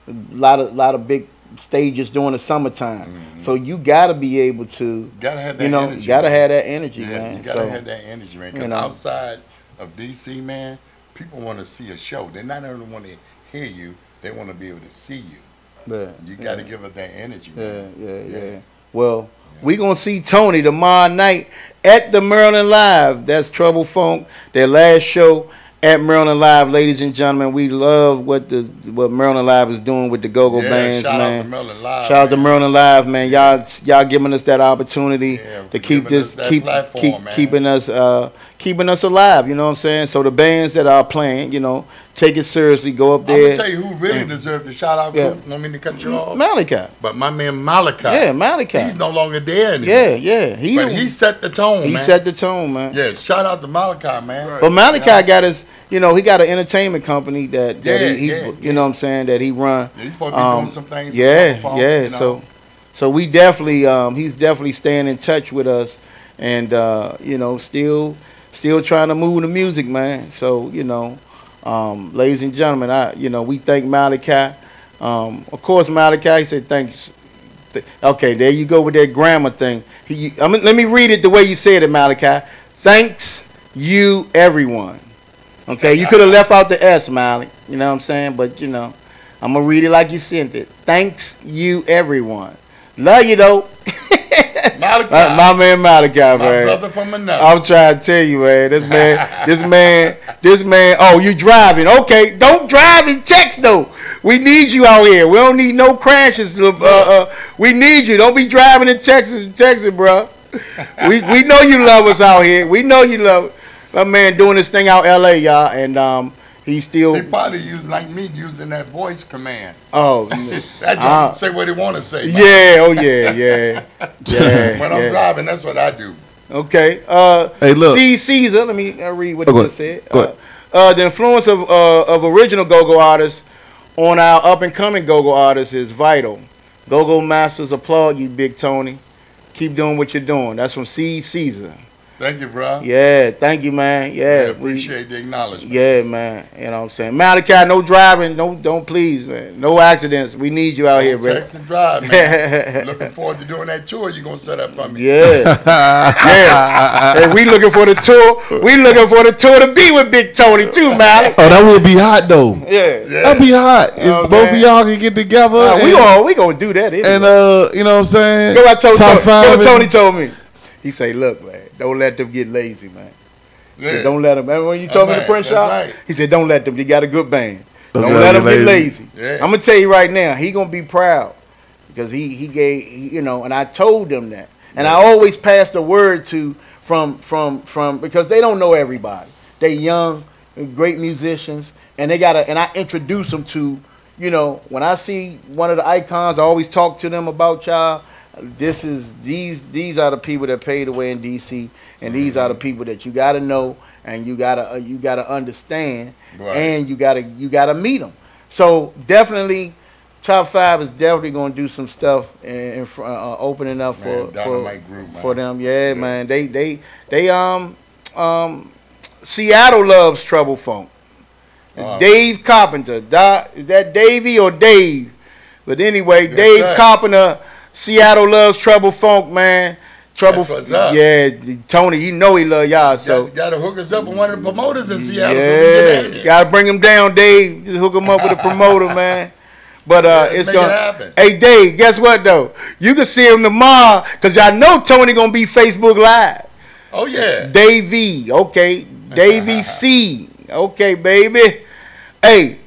A lot of big stages during the summertime. Mm-hmm. So you got to be able to, have that energy. You got to have that energy, yeah, man. You got to have that energy, man. Because outside of DC, man, people want to see a show. They not only want to hear you, they want to be able to see you. Yeah, you got to give us that energy, man. Yeah. Well, we going to see Tony tomorrow night at the Maryland Live. That's Trouble Funk, their last show at Maryland Live, ladies and gentlemen. We love what Maryland Live is doing with the go-go bands, man. Shout out to Maryland Live, man. Y'all giving us that opportunity to keep keeping us alive. You know what I'm saying? So the bands that are playing, you know, take it seriously. Go up there. I'm gonna tell you who really deserves the shout out. Don't mean to cut you off. Malachi. But my man Malachi. Yeah, Malachi. He's no longer there anymore. Yeah. He set the tone, man. He set the tone, man. Yeah, shout out to Malachi, man. Right. But Malachi got his, you know, he got an entertainment company that he you know what I'm saying, that he run. Yeah, he's supposed to be doing some things. So we definitely, he's definitely staying in touch with us, and you know, still trying to move the music, man. So you know, ladies and gentlemen, we thank Malachi. Of course, Malachi said thanks. Okay, there you go with that grammar thing. Let me read it the way you said it, Malachi. Thanks you, everyone. Okay, you could have left out the S, Malik. You know what I'm saying? But, you know, I'm going to read it like you sent it. Thanks you, everyone. Love you, though. Malachi. My man Malachi, man. My brother from another. I'm trying to tell you, man. This man. Oh, you driving. Okay, don't drive and text, though. We need you out here. We don't need no crashes. We need you. Don't be driving and texting, bro. We know you love us out here. We know you love us. My man doing this thing out LA, y'all, and he still. They probably use like me using that voice command. Oh, that just say what he want to say. Yeah, yeah. When I'm driving, that's what I do. Okay. Hey, look. C. Caesar. Let me read what Go he just ahead. said. Go ahead. The influence of original go-go artists on our up-and-coming go-go artists is vital. Go-go masters applaud you, Big Tony. Keep doing what you're doing. That's from C. Caesar. Thank you, bro. Yeah, thank you, man. Yeah, appreciate the acknowledgement. Yeah, man. You know what I'm saying? Malachi, no driving. Don't please, man. No accidents. We need you out here, bro. Text and drive, man. Looking forward to doing that tour you're going to set up for me. Yeah. Yeah. Hey, we looking for the tour. We looking for the tour to be with Big Tony, too, Malik. Oh, that would be hot, though. Yeah. That'd be hot. You know if both of y'all can get together. We going to do that anyway. And, you know what I'm saying? Go what Tony and told me. He say, look, man, don't let them get lazy, man. Yeah. Said, don't let them. Remember when you told me the print shop? Right. He said, don't let them. You got a good band. Don't let them get lazy. Yeah. I'm going to tell you right now, he going to be proud because he gave, you know, and I told them that. And I always pass the word to from because they don't know everybody. They young, great musicians, and they got and I introduce them to, you know, when I see one of the icons, I always talk to them about y'all. These are the people that paid away in DC, and these are the people that you got to know and you gotta understand, and you gotta meet them. So definitely, Top 5 is definitely gonna do some stuff and opening up for them. Yeah, man. They Seattle loves Trouble Funk. Dave Carpenter, is that Davey or Dave? But anyway, Dave Carpenter. Seattle loves Trouble Funk, man. That's what's up. Yeah, Tony, you know he love y'all. So gotta hook us up with one of the promoters in Seattle. Yeah, so we gotta bring him down, Dave. Just hook him up with a promoter, man. But it's gonna happen. Hey, Dave, guess what though? You can see him tomorrow because y'all know Tony gonna be Facebook Live. Oh yeah. Davey, okay, Davey C, okay, baby. Hey,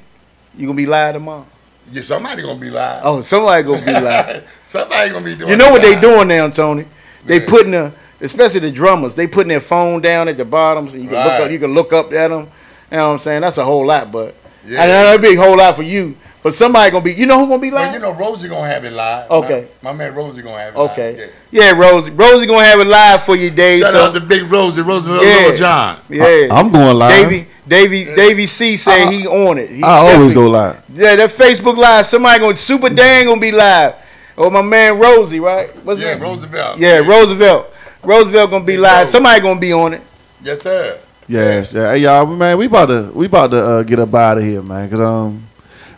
you gonna be live tomorrow? Yeah, somebody gonna be live. Oh, somebody gonna be live. Somebody gonna be doing. You know what live. they doing now, Tony? They putting especially the drummers. They putting their phone down at the bottom, so you can look up. You can look up at them. You know what I'm saying? That's a whole lot, but that'd be a whole lot for you. But somebody gonna be. You know who gonna be live? Well, you know Rosie gonna have it live. Okay. My man Rosie gonna have it okay. live. Yeah, Rosie. Rosie gonna have it live for you, Dave. Shout out to Big Rosie, Little John. Yeah. I'm going live. Davey C said he on it. I always go live. Yeah, that Facebook Live. Somebody Super Dan gonna be live. Oh, my man Rosie, right? What's that? Roosevelt. Yeah, Roosevelt. Roosevelt gonna be live. Somebody gonna be on it. Yes, sir. Yes, yeah. Hey, y'all, man, we about to get up out of here, man, because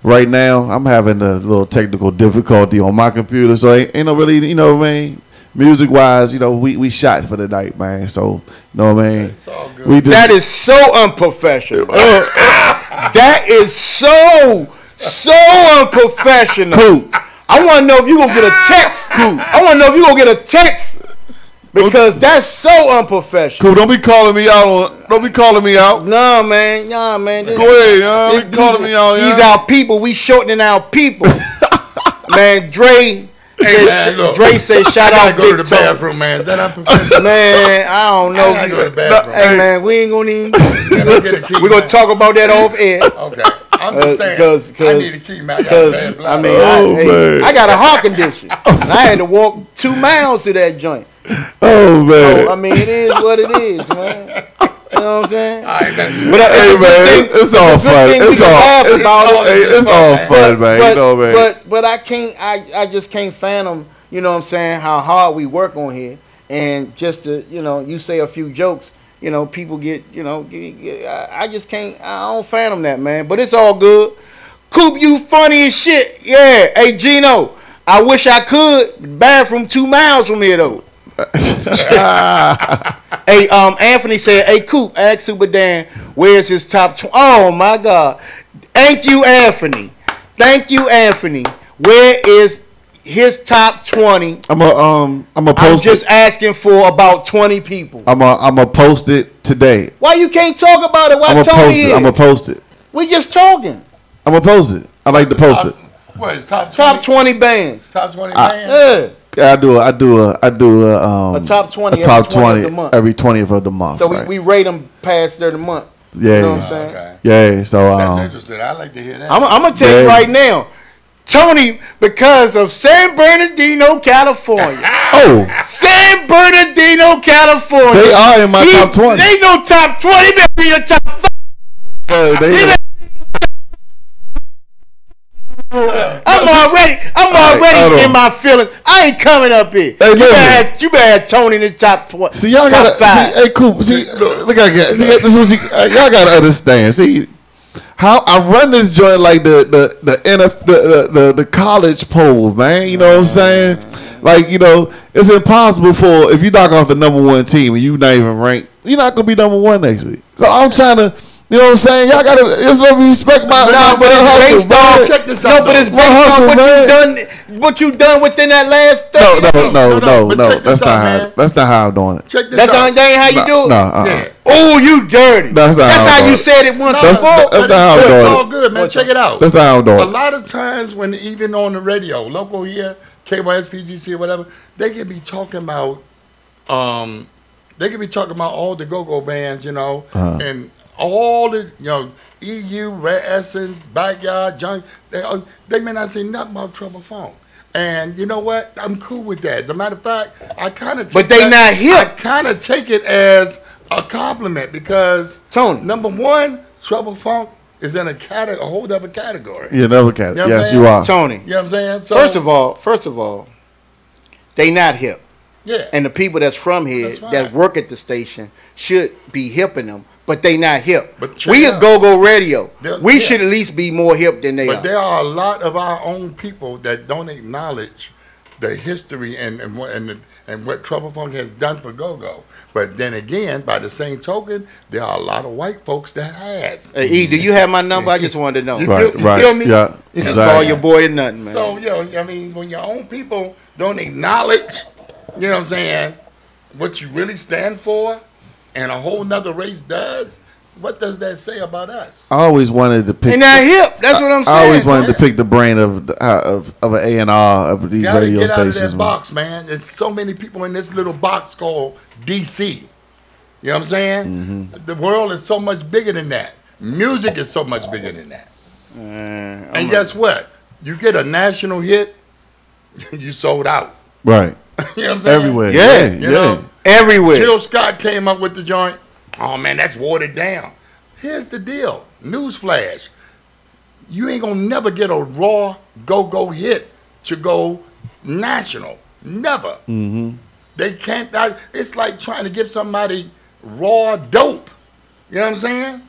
right now I'm having a little technical difficulty on my computer, so ain't no really, you know what I mean. Music wise, you know, we shot for the night, man. So, you know what I mean? It's all good. That is so unprofessional. That is so unprofessional. Cool. I want to know if you gonna get a text. Cool. I want to know if you gonna get a text because that's so unprofessional. Cool. Don't be calling me out. Don't be calling me out. No, man. Go ahead. Be calling me out. These our people. We shortening our people. Man, Dre. Hey, man, look, Dre said, "Shout out, go to Big the bathroom, man. Is that unprofessional? Man, I don't know. I go to the bathroom. Hey, man, we ain't gonna even. We're gonna talk about that off air. Okay, I'm just saying. I need a key, man. I got a heart condition. And I had to walk 2 miles to that joint. Oh man. So, I mean, it is what it is, man. You know what I'm saying? All right, but, hey man, it's all fun. It's all fun, man. You know, man. But I just can't fathom, you know what I'm saying, how hard we work on here, and just to, you know, you say a few jokes, you know, people get, you know, I just can't. I don't fathom that, man. But it's all good. Coop, you funny as shit. Yeah. Hey Gino, I wish I could. Bathroom 2 miles from here though. Hey, Anthony said, "Hey, Coop, ask Super Dan where's his top 20." Oh my God! Thank you, Anthony. Where is his top 20? I'm gonna post it. I'm just asking for about 20 people. I'm gonna post it today. Why you can't talk about it? Why I'm gonna post it. We just talking. I'm gonna post it. I like to post it. What is top 20? Top 20 bands. Top 20 bands. Yeah. I do a top 20 every 20th of the month. So right? we rate them past 30 month. Yeah. You know what I'm saying? Okay. Yeah. So that's interesting. I like to hear that. I'm gonna tell you right now. Tony, because of San Bernardino, California. Oh, San Bernardino, California. they are in my top 20. They no top 20. They better be your top 5. I'm already in my feelings. I ain't coming up here. Hey, you better have Tony in the top 20. See, y'all top gotta 5. see. Hey, Coop. See, look, y'all gotta understand. See, how I run this joint like the college poll, man. You know what I'm saying? Like, you know, it's impossible for if you knock off the #1 team and you not even ranked, you're not gonna be #1 next week. So I'm trying to. You know what I'm saying? Y'all gotta just let me respect my hustle, man. Check this out. No, but it's based on what you done within that last 30 days. No. That's not how I'm doing it. Check this out. That ain't how you do it? No. Oh, you dirty. That's how you said it once before. That's not how I'm doing it. It's all good, man. Check it out. That's not how I'm doing it. A lot of times when even on the radio, local here, KYS, PGC or whatever, they can be talking about all the go-go bands, you know, and all the, you know, EU, Red Essence, Backyard, Junk, they may not say nothing about Trouble Funk. And you know what? I'm cool with that. As a matter of fact, I kind of But they not hip. I kind of take it as a compliment because, Tony, number one, Trouble Funk is in a whole other category. Yeah, another category. You know yes, you are. Tony. You know what I'm saying? So, First of all, they not hip. Yeah. And the people that's from here that work at the station should be hipping them. But they not hip. But we a go-go radio. We should at least be more hip than they are. But there are a lot of our own people that don't acknowledge the history and what Trouble Funk has done for go-go. But then again, by the same token, there are a lot of white folks that has. Hey, E, do you have my number? I just wanted to know. You feel me? Yeah. You can call your boy or nothing, man. So, you know, I mean, when your own people don't acknowledge, you know what I'm saying, what you really stand for, and a whole nother race does, what does that say about us? I always wanted to pick. And that hip. That's what I'm saying. I always wanted to pick the brain of an A&R of these radio get stations. Out of that box, man. There's so many people in this little box called DC. You know what I'm saying? Mm-hmm. The world is so much bigger than that. Music is so much bigger than that. And guess what? You get a national hit, you sold out. Right. You know what I'm saying? Everywhere. Yeah. You know? Everywhere. Jill Scott came up with the joint. Oh, man, that's watered down. Here's the deal. Newsflash. You ain't going to never get a raw go-go hit to go national. Never. Mm-hmm. They can't. It's like trying to give somebody raw dope. You know what I'm saying?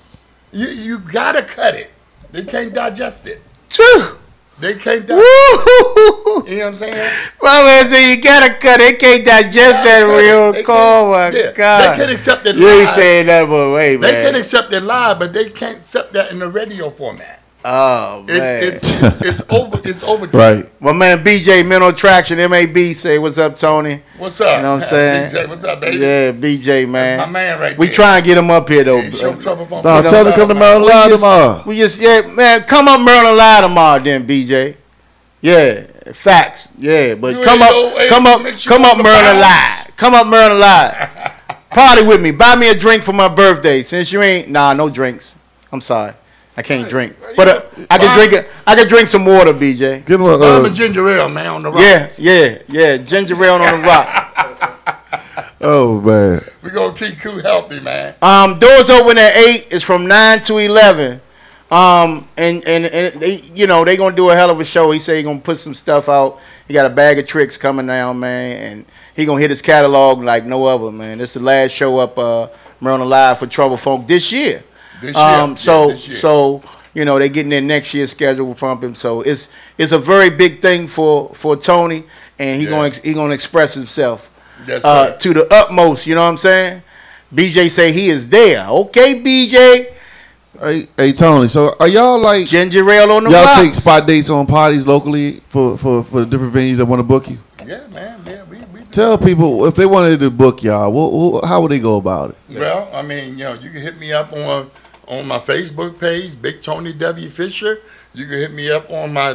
You got to cut it. They can't digest it. True. They can't digest it. You know what I'm saying? My man said you gotta cut it. They can't digest that real call. My God. They can accept it live. You ain't saying that, but wait, man. They can accept it live, but they can't accept that in the radio format. Oh, man. It's over. It's over. Right. My man BJ, Mental Traction, MAB, say, what's up, Tony? What's up? You know what I'm saying? BJ, what's up, baby? Yeah, BJ, man. That's my man right We there. try and get him up here, though. Hey, show Trouble Funk. No, tell him to come to Maryland Live tomorrow. Man, come up Maryland Live tomorrow then, BJ. Yeah, facts. Yeah, but come up Maryland Live. Come up Maryland Live. Party with me. Buy me a drink for my birthday. Since you ain't, no drinks. I'm sorry. I can't drink. But I can drink some water, BJ. Give him I'm a ginger ale, man, on the rocks. Yeah. Ginger ale on the rock. Oh, man. We're going to keep cool healthy, man. Doors open at 8. It's from 9 to 11. And they, you know, they going to do a hell of a show. He said he going to put some stuff out. He got a bag of tricks coming down, man. And he going to hit his catalog like no other, man. This is the last show up Maryland Live for Trouble Funk this year. This year. So you know, they getting their next year's schedule from him. So it's a very big thing for Tony, and he gonna express himself to the utmost. You know what I'm saying? BJ say he is there. Okay, BJ. Hey Tony. So are y'all like ginger ale on the y'all rocks? take spot dates on parties locally for the different venues that want to book you? Yeah, man. Yeah, we tell people if they wanted to book y'all, how would they go about it? Well, I mean, you know, you can hit me up on my Facebook page, Big Tony W. Fisher. You can hit me up on my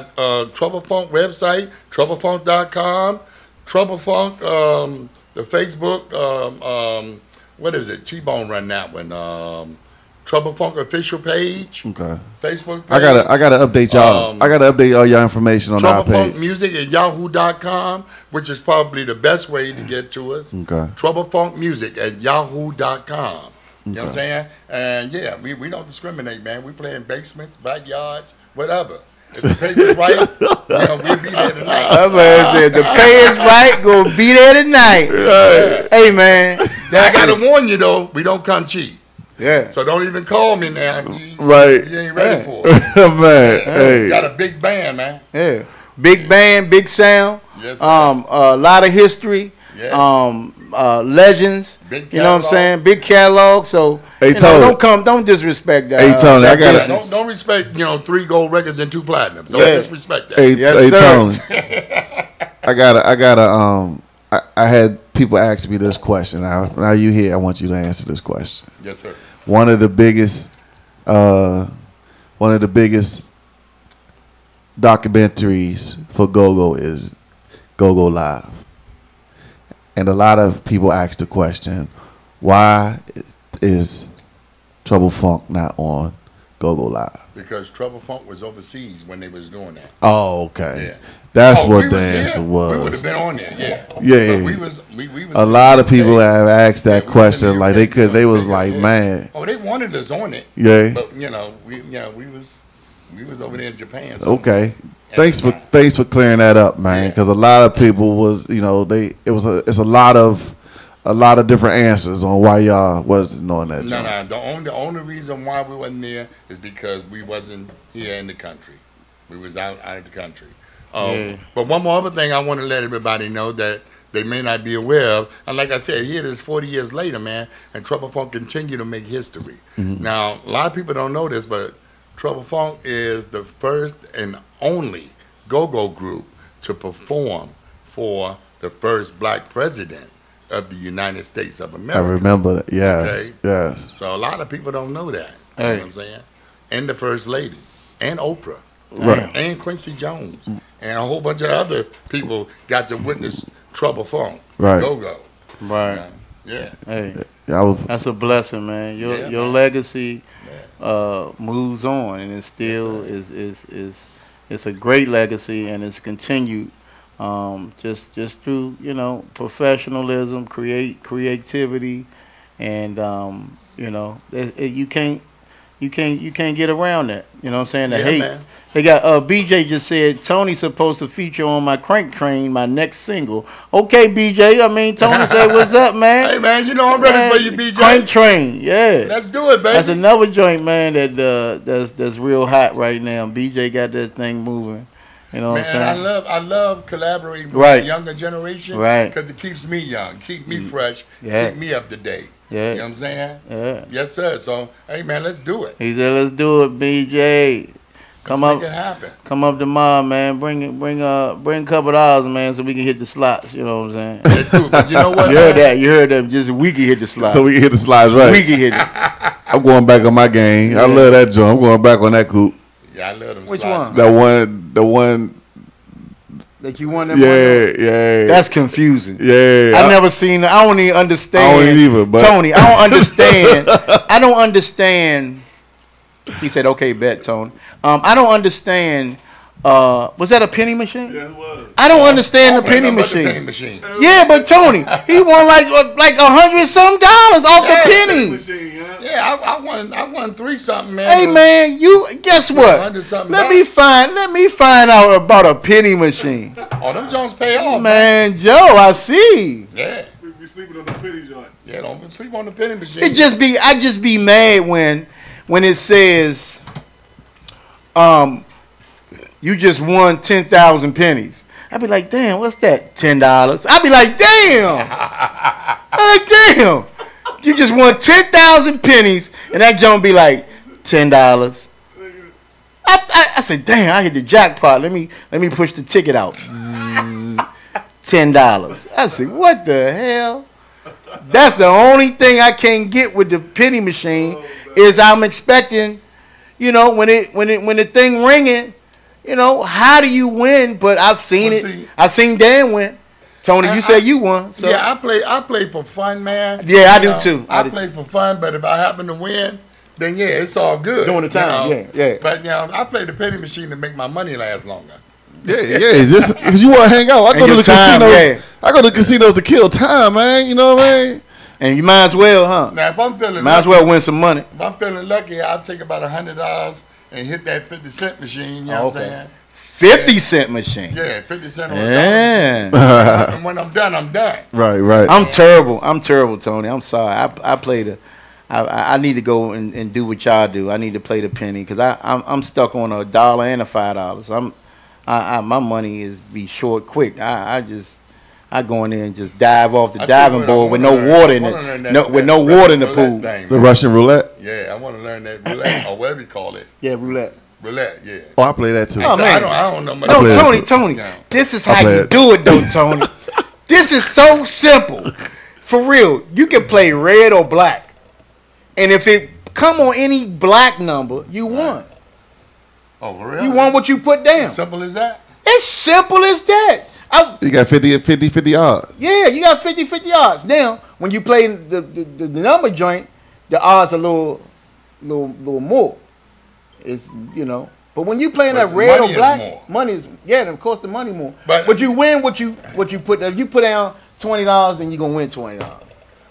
Trouble Funk website, troublefunk.com. Trouble Funk, the Facebook, what is it? T-Bone run that one. Trouble Funk official page. Okay. Facebook page. I gotta update y'all. I gotta update all your information on our Trouble page. Funk Music at yahoo.com, which is probably the best way to get to us. Okay. Trouble Funk Music at yahoo.com. You know what I'm saying? And yeah, we don't discriminate, man. We play in basements, backyards, whatever. If the pay is right, we'll be there tonight. That man said the pay is right, gonna be there tonight. Yeah. Hey man, I gotta warn you though, we don't come cheap. Yeah. So don't even call me now. You ain't ready for it. Man, hey. Got a big band, man. Yeah. Big band, big sound. Yes, a lot of history. Yeah. Legends. Big you know what I'm saying? Big catalog. So hey, don't disrespect that. Hey Tony, I got don't respect 3 gold records and 2 platinums. Don't disrespect that. Hey Tony. I had people ask me this question. Now you here, I want you to answer this question. Yes, sir. One of the biggest documentaries for Go-Go is Go-Go Live. And a lot of people ask the question, why is Trouble Funk not on Go-Go Live? Because Trouble Funk was overseas when they was doing that. Oh, okay. Yeah. That's what the answer was. We would have been on there, yeah. Yeah. We was a lot of people have asked that question. Like they was like, man. Oh, they wanted us on it. Yeah. But we was over there in Japan. Okay. Thanks for clearing that up, man. Because a lot of people was, it's a lot of different answers on why y'all wasn't on that. No. The only reason why we wasn't there is because we wasn't here in the country. We was out of the country. But one more other thing I want to let everybody know that they may not be aware of, and like I said, here it is 40 years later, man, and Trouble Funk continue to make history. Mm-hmm. Now, a lot of people don't know this, but Trouble Funk is the first and only go-go group to perform for the first black president of the United States of America. I remember that. Yes, okay? Yes. So a lot of people don't know that. Hey. You know what I'm saying? And the First Lady, and Oprah, right, and Quincy Jones, and a whole bunch of other people got to witness Trouble Funk, right, Go-Go. Right. Yeah. Hey, that's a blessing, man. Your legacy moves on, and it still it's a great legacy, and it's continued just through professionalism, creativity, and you can't get around that. You know what I'm saying? The hate. Man. They got BJ just said Tony's supposed to feature on my Crank Train, my next single. Okay, BJ. I mean, Tony said, "What's up, man?" Hey, man, I'm ready for you, BJ. Crank Train, yeah. Let's do it, baby. That's another joint, man. That's real hot right now. BJ got that thing moving. You know what I'm saying? I love collaborating with the younger generation, because it keeps me young, keep me fresh, keep me up to date. Yeah. You know what I'm saying? Yeah. Yes, sir. So, hey, man, let's do it. He said, "Let's do it, BJ." Make it happen. Come up tomorrow, man. Bring a couple dollars, man, so we can hit the slots. You know what I'm saying? Too, but you know what? You heard that. Just we can hit the slots. So we can hit the slots, right? We can hit it. I'm going back on my game. I love that joint. I'm going back on that coupe. Yeah, I love them. Which slots, one? The one. That you won that yeah. That's confusing. Yeah. I never seen. I don't even understand. I don't either, but Tony, I don't understand. I don't understand. He said, "Okay, bet, Tony." I don't understand. Was that a penny machine? Yeah, it was. I don't understand the penny machine. Yeah, but Tony, he won like $100-some off the penny. Yeah, I won 3-something, man. Hey, man, you guess what? Let me find out about a penny machine. Oh, them Jones pay off, man. Joe, I see. Yeah. We be sleeping on the penny joint. Yeah, don't sleep on the penny machine. I just be mad when it says, you just won 10,000 pennies. I'd be like, damn, what's that? $10. I'd be like, damn. You just won 10,000 pennies, and that joint be like $10. I said, damn, I hit the jackpot. Let me push the ticket out. $10. I said, what the hell? That's the only thing I can't get with the penny machine is I'm expecting, when the thing ringing, how do you win? But I've seen it. I've seen Dan win. Tony, you said you won. So. Yeah, I play for fun, man. Yeah, I do too. I play for fun, but if I happen to win, then yeah, it's all good. During the time, yeah. But I play the penny machine to make my money last longer. Yeah, just because you want to hang out. I go to the casinos. I go to casinos to kill time, man. You know what I mean? And you might as well, huh? Now, if I'm feeling might as well win some money. If I'm feeling lucky, I'll take about $100 and hit that 50-cent machine. You know what I'm saying? 50-cent machine. Yeah, 50 cents on a dollar. And when I'm done, I'm done. Right. I'm terrible, Tony. I'm sorry. I play the. I need to go and do what y'all do. I need to play the penny because I'm stuck on $1 and $5. My money is be short quick. I go in there and just dive off the diving board with no water in it. With no water in the pool. The Russian roulette? Yeah, I want to learn that roulette or whatever you call it. Yeah, roulette. Roulette, yeah. Oh, I play that too. Oh, man. I don't know much. No, Tony. No. This is how you do it, though, Tony. This is so simple. For real. You can play red or black. And if it come on any black number, you won. Oh, for real? You won what you put down. As simple as that? It's simple as that. You got 50 odds. Yeah, you got 50 odds. Now, when you play the number joint, the odds are a little more. It's but when you playing that red or black, money is of course the money more. But you win what you put. If you put down $20, then you're gonna win $20.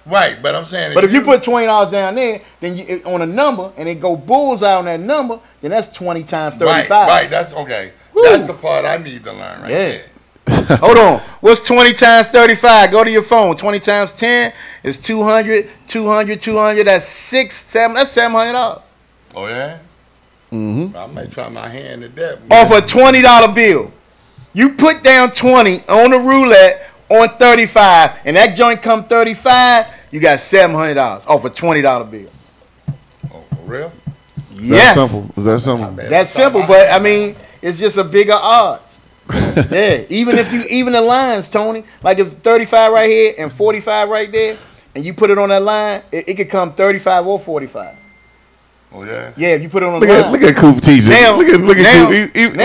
Right, but I'm saying. But if you put $20 down there, then on a number and it go bullseye on that number, then that's 20 times 35. Right. That's okay. Woo. That's the part I need to learn right there. Hold on. What's 20 times 35? Go to your phone. 20 times 10 is 200. 200. That's $700. That's $700. Oh yeah. Mm-hmm. I might try my hand at that. Off a $20 bill. You put down 20 on the roulette on 35, and that joint come 35. You got $700 off a $20 bill. Oh, for real? Yes. Is that simple? That's simple, but I mean, it's just a bigger odds. Yeah, even the lines, Tony, like if 35 right here and 45 right there, and you put it on that line, it could come 35 or 45. Oh yeah. Yeah, if you put it on the line. Look at Coop teaching. Look at Coop. He been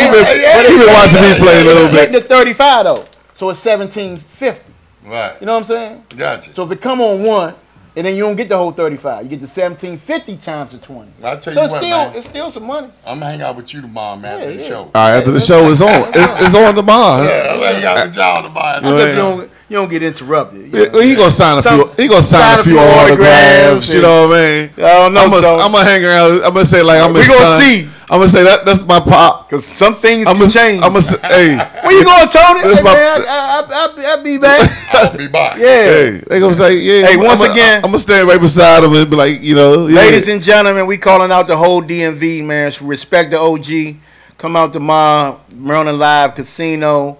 watching me play a little bit. The 35 though, so it's 1750. Right. You know what I'm saying? Gotcha. So if it come on one, and then you don't get the whole 35, you get the 1750 times the 20. I'll tell you what, man. It's still some money. I'm gonna hang out with you tomorrow, man. After the show. All right, after the show is on. It's on tomorrow. Yeah, I'm gonna hang out with y'all tomorrow. You don't get interrupted. He gonna sign a few. He gonna sign a few autographs. You know what I mean? I don't know. I'm gonna hang around. I'm gonna say like I'm his son. We gonna see. I'm gonna say that's my pop. Cause some things can change. I'm gonna say, hey, where you going, Tony? I'll be back. I'll be back. Yeah. Hey, they gonna say, yeah. Hey, once again, I'm gonna stand right beside him and be like, ladies and gentlemen, we calling out the whole DMV, man. Respect the OG. Come out tomorrow, Maryland Live Casino.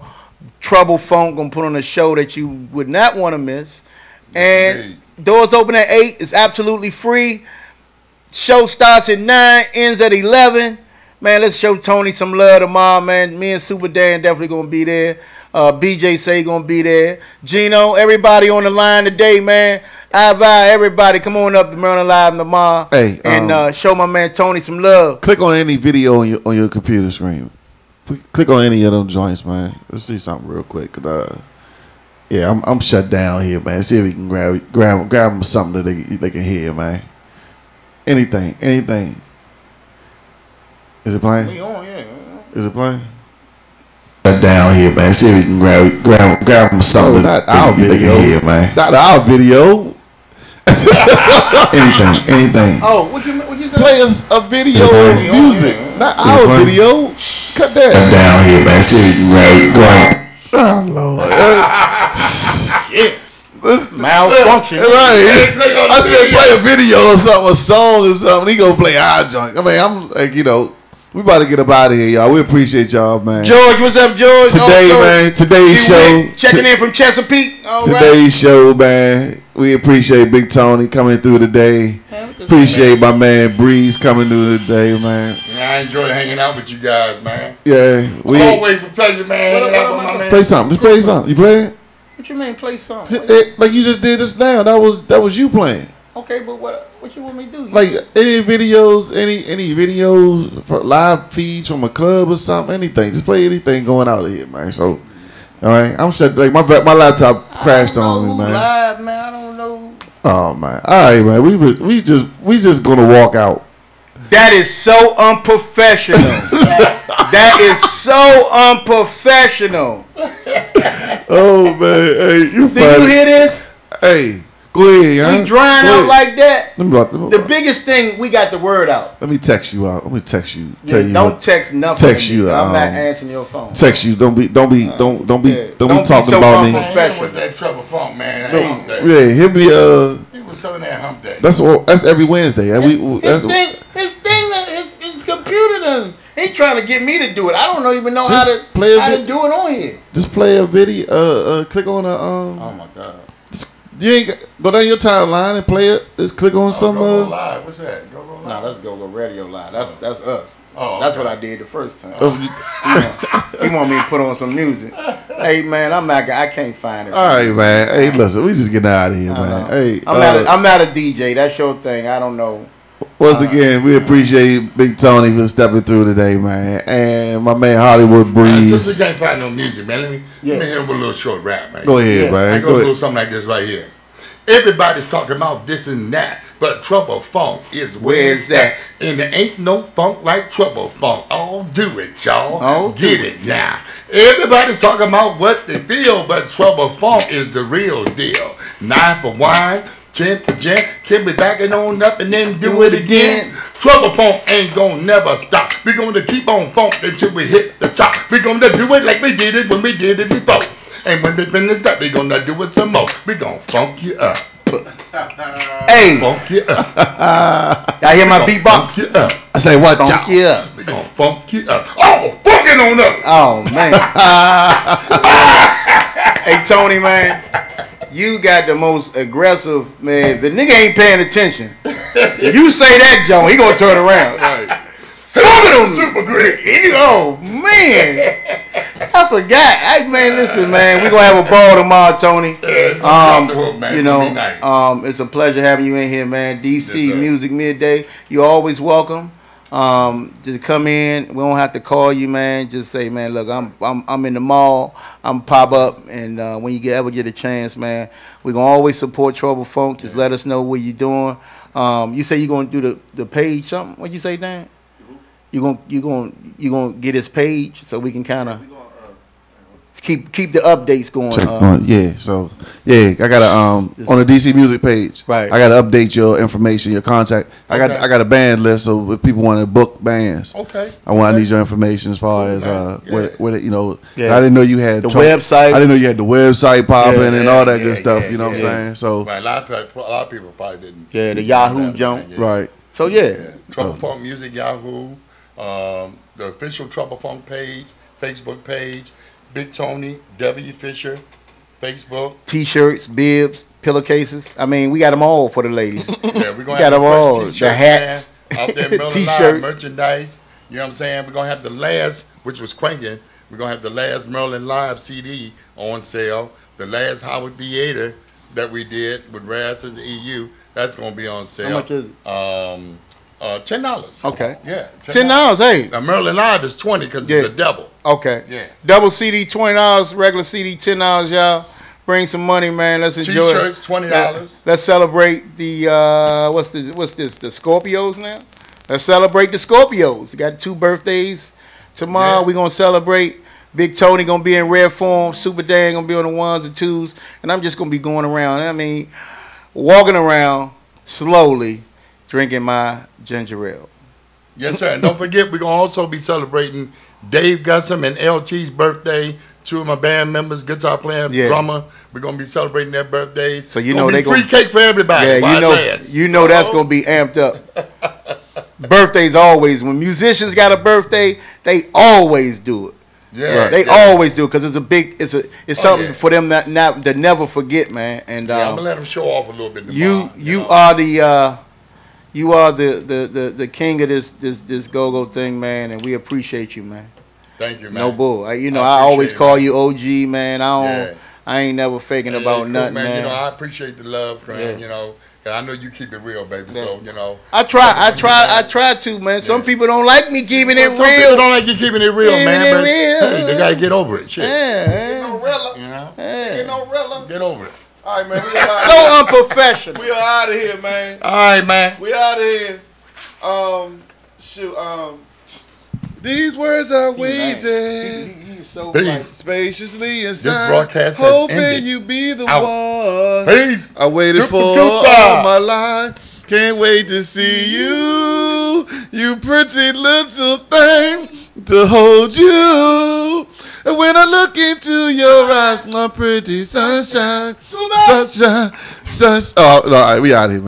Trouble Funk gonna put on a show that you would not want to miss. And doors open at 8. It's absolutely free. Show starts at 9, ends at 11. Man, let's show Tony some love tomorrow, man. Me and Super Dan definitely gonna be there. BJ say gonna be there. Gino, everybody on the line today, man. Everybody, come on up to Maryland Live tomorrow. Hey, and show my man Tony some love. Click on any video on your computer screen. Click on any of them joints, man. Let's see something real quick. Yeah, I'm shut down here, man. See if we can grab them something that they can hear, man. Anything. Is it playing? Is it playing? Shut down here, man. See if we can grab them something that they can hear, man. Not our video. Anything. Oh, what you say? Play us a video of music, not our video. Cut that. Shut down here, man. See if we can grab. Oh Lord. Shit. Malfunction. Right. I said play a video or something, a song or something. He gonna play our joint. I mean, I'm like, we about to get up out of here, y'all. We appreciate y'all, man. George, what's up, George? Today, man. Today's show. Checking in from Chesapeake. Today's show, man. We appreciate Big Tony coming through today. Appreciate my man Breeze coming through today, man. I enjoy hanging out with you guys, man. Yeah, always a pleasure, man. Hanging out with my man. Play something. Just play something. You play it? What you mean play something? Like you just did just now. That was you playing. Okay, but what you want me to do? Like any videos, any videos for live feeds from a club or something, anything. Just play anything going out of here, man. So, all right, I'm shut. Like my laptop crashed on me, man. Live, man. I don't know. Oh man. All right, man. We just gonna walk out. That is so unprofessional. That is so unprofessional. Oh man, hey, you funny. Did you hear this? Hey, go ahead, y'all. We drying out like that. The biggest thing, we got the word out. Let me text you out. Let me text you. Tell you. Don't text nothing. Text you. I'm not answering your phone. Text you. Don't be talking about me. With that Trouble Funk, man. Yeah, he'll be He was selling that hump day. That's every Wednesday. His computer done. He trying to get me to do it. I don't even know how to do it on here. Just play a video. Click on a Oh my God. You ain't go down your timeline and play it. Just click on some. Go Live. What's that? Go Live. No, let's go Radio Live. That's us. Oh, that's what I did the first time. He want me to put on some music. Hey man, I can't find it. All right, man. Hey, listen, we just getting out of here, man. Hey, I'm not a DJ. That's your thing. I don't know. Once again, we appreciate Big Tony for stepping through today, man, and my man Hollywood Breeze. Since we can't find no music, man, let me hit him with a little short rap, man. Go ahead, man. I go do something like this right here. Everybody's talking about this and that, but Trouble Funk is where it's at. And there ain't no funk like Trouble Funk. Oh, do it, y'all. Get it now. Everybody's talking about what they feel, but Trouble Funk is the real deal. 9 for wine, 10 for gin. Can we back it on up and then do it again? Trouble Funk ain't gonna never stop. We're gonna keep on funk until we hit the top. We're gonna do it like we did it when we did it before. And when we finish that, we gonna do it some more. We gonna funk you up. Hey, funk you up. Y'all hear my beatbox? You up. I say what? Funk you up. We gonna funk you up. Oh, funkin' on up. Oh man. Hey Tony, man, you got the most aggressive man. The nigga ain't paying attention. You say that, Joe, he gonna turn around. Right. Super great. Oh man, I forgot. Hey man, listen, man, we gonna have a ball tomorrow, Tony. Yeah, it's gonna be hook, man. You know, nice. It's a pleasure having you in here, man. DC Music Midday. You're always welcome. To come in, we don't have to call you, man. Just say, man, look, I'm in the mall. I'm pop up, and when you ever get a chance, man, we gonna always support Trouble Funk. Just let us know what you're doing. You say you're gonna do the page something. What you say, Dan? You gonna get his page so we can kind of keep the updates going. Yeah, so I gotta on the DC Music page. Right. I gotta update your information, your contact. I got a band list, so if people want to book bands, I need your information as far as where you know. I didn't know you had the website. I didn't know you had the website popping and all that good stuff. You know what I'm saying? So right, a lot of people probably didn't. Yeah, the Yahoo jump. Right. So Trouble Funk Music Yahoo, the official Trouble Funk page, Facebook page. Big Tony, W. Fisher, Facebook. T-shirts, bibs, pillowcases. I mean, we got them all for the ladies. Yeah, we're going to have them all. The hats. Out there, T-shirts. Merchandise. You know what I'm saying? We're going to have the last, which was cranking, we're going to have the last Merlin Live CD on sale. The last Howard Theater that we did with Raz's EU, that's going to be on sale. How much is it? $10. Okay. Yeah. $10. Hey. Now Merlin Live is $20 because it's a double. Okay. Yeah. Double CD $20. Regular CD $10. Y'all bring some money, man. Let's enjoy. T-shirts $20. Let's celebrate the what's this? The Scorpios now. Let's celebrate the Scorpios. We got 2 birthdays tomorrow. Yeah. We're gonna celebrate. Big Tony gonna be in rare form. Super Dan gonna be on the 1s and 2s, and I'm just gonna be going around. I mean, walking around slowly, drinking my ginger ale. Yes, sir. And don't forget, we're going to also be celebrating Dave Gussum and LT's birthday. 2 of my band members, guitar player, drummer. We're going to be celebrating their birthdays. So you know they free cake for everybody. Yeah, you know that's going to be amped up. Birthdays always. When musicians got a birthday, they always do it. Yeah, they always do it because it's something for them to never forget, man. And I'm gonna let them show off a little bit. You are the king of this go-go thing, man, and we appreciate you, man. Thank you, man. No bull. I always call you OG, man. I ain't never faking about nothing, man. man. You know, I appreciate the love, man. You know, I know you keep it real, baby. Yeah. So, you know. I try to, man. Some people don't like me keeping it real. Some people don't like you keeping it real, man. But hey, they gotta get over it. Shit. Get no realer. You know? Get no realer. Get over it. All right, man. We are so unprofessional. We are out of here, man. All right, man. We out of here. Shoot, these words are waiting. He's so Peace. Spaciously This inside, broadcast has hoping ended. you be the Out. one Peace. I waited for all my life. Can't wait to see you, you pretty little thing, to hold you. And when I look into your eyes, my pretty sunshine, sunshine, sunshine. Oh, all right, we out of here, man.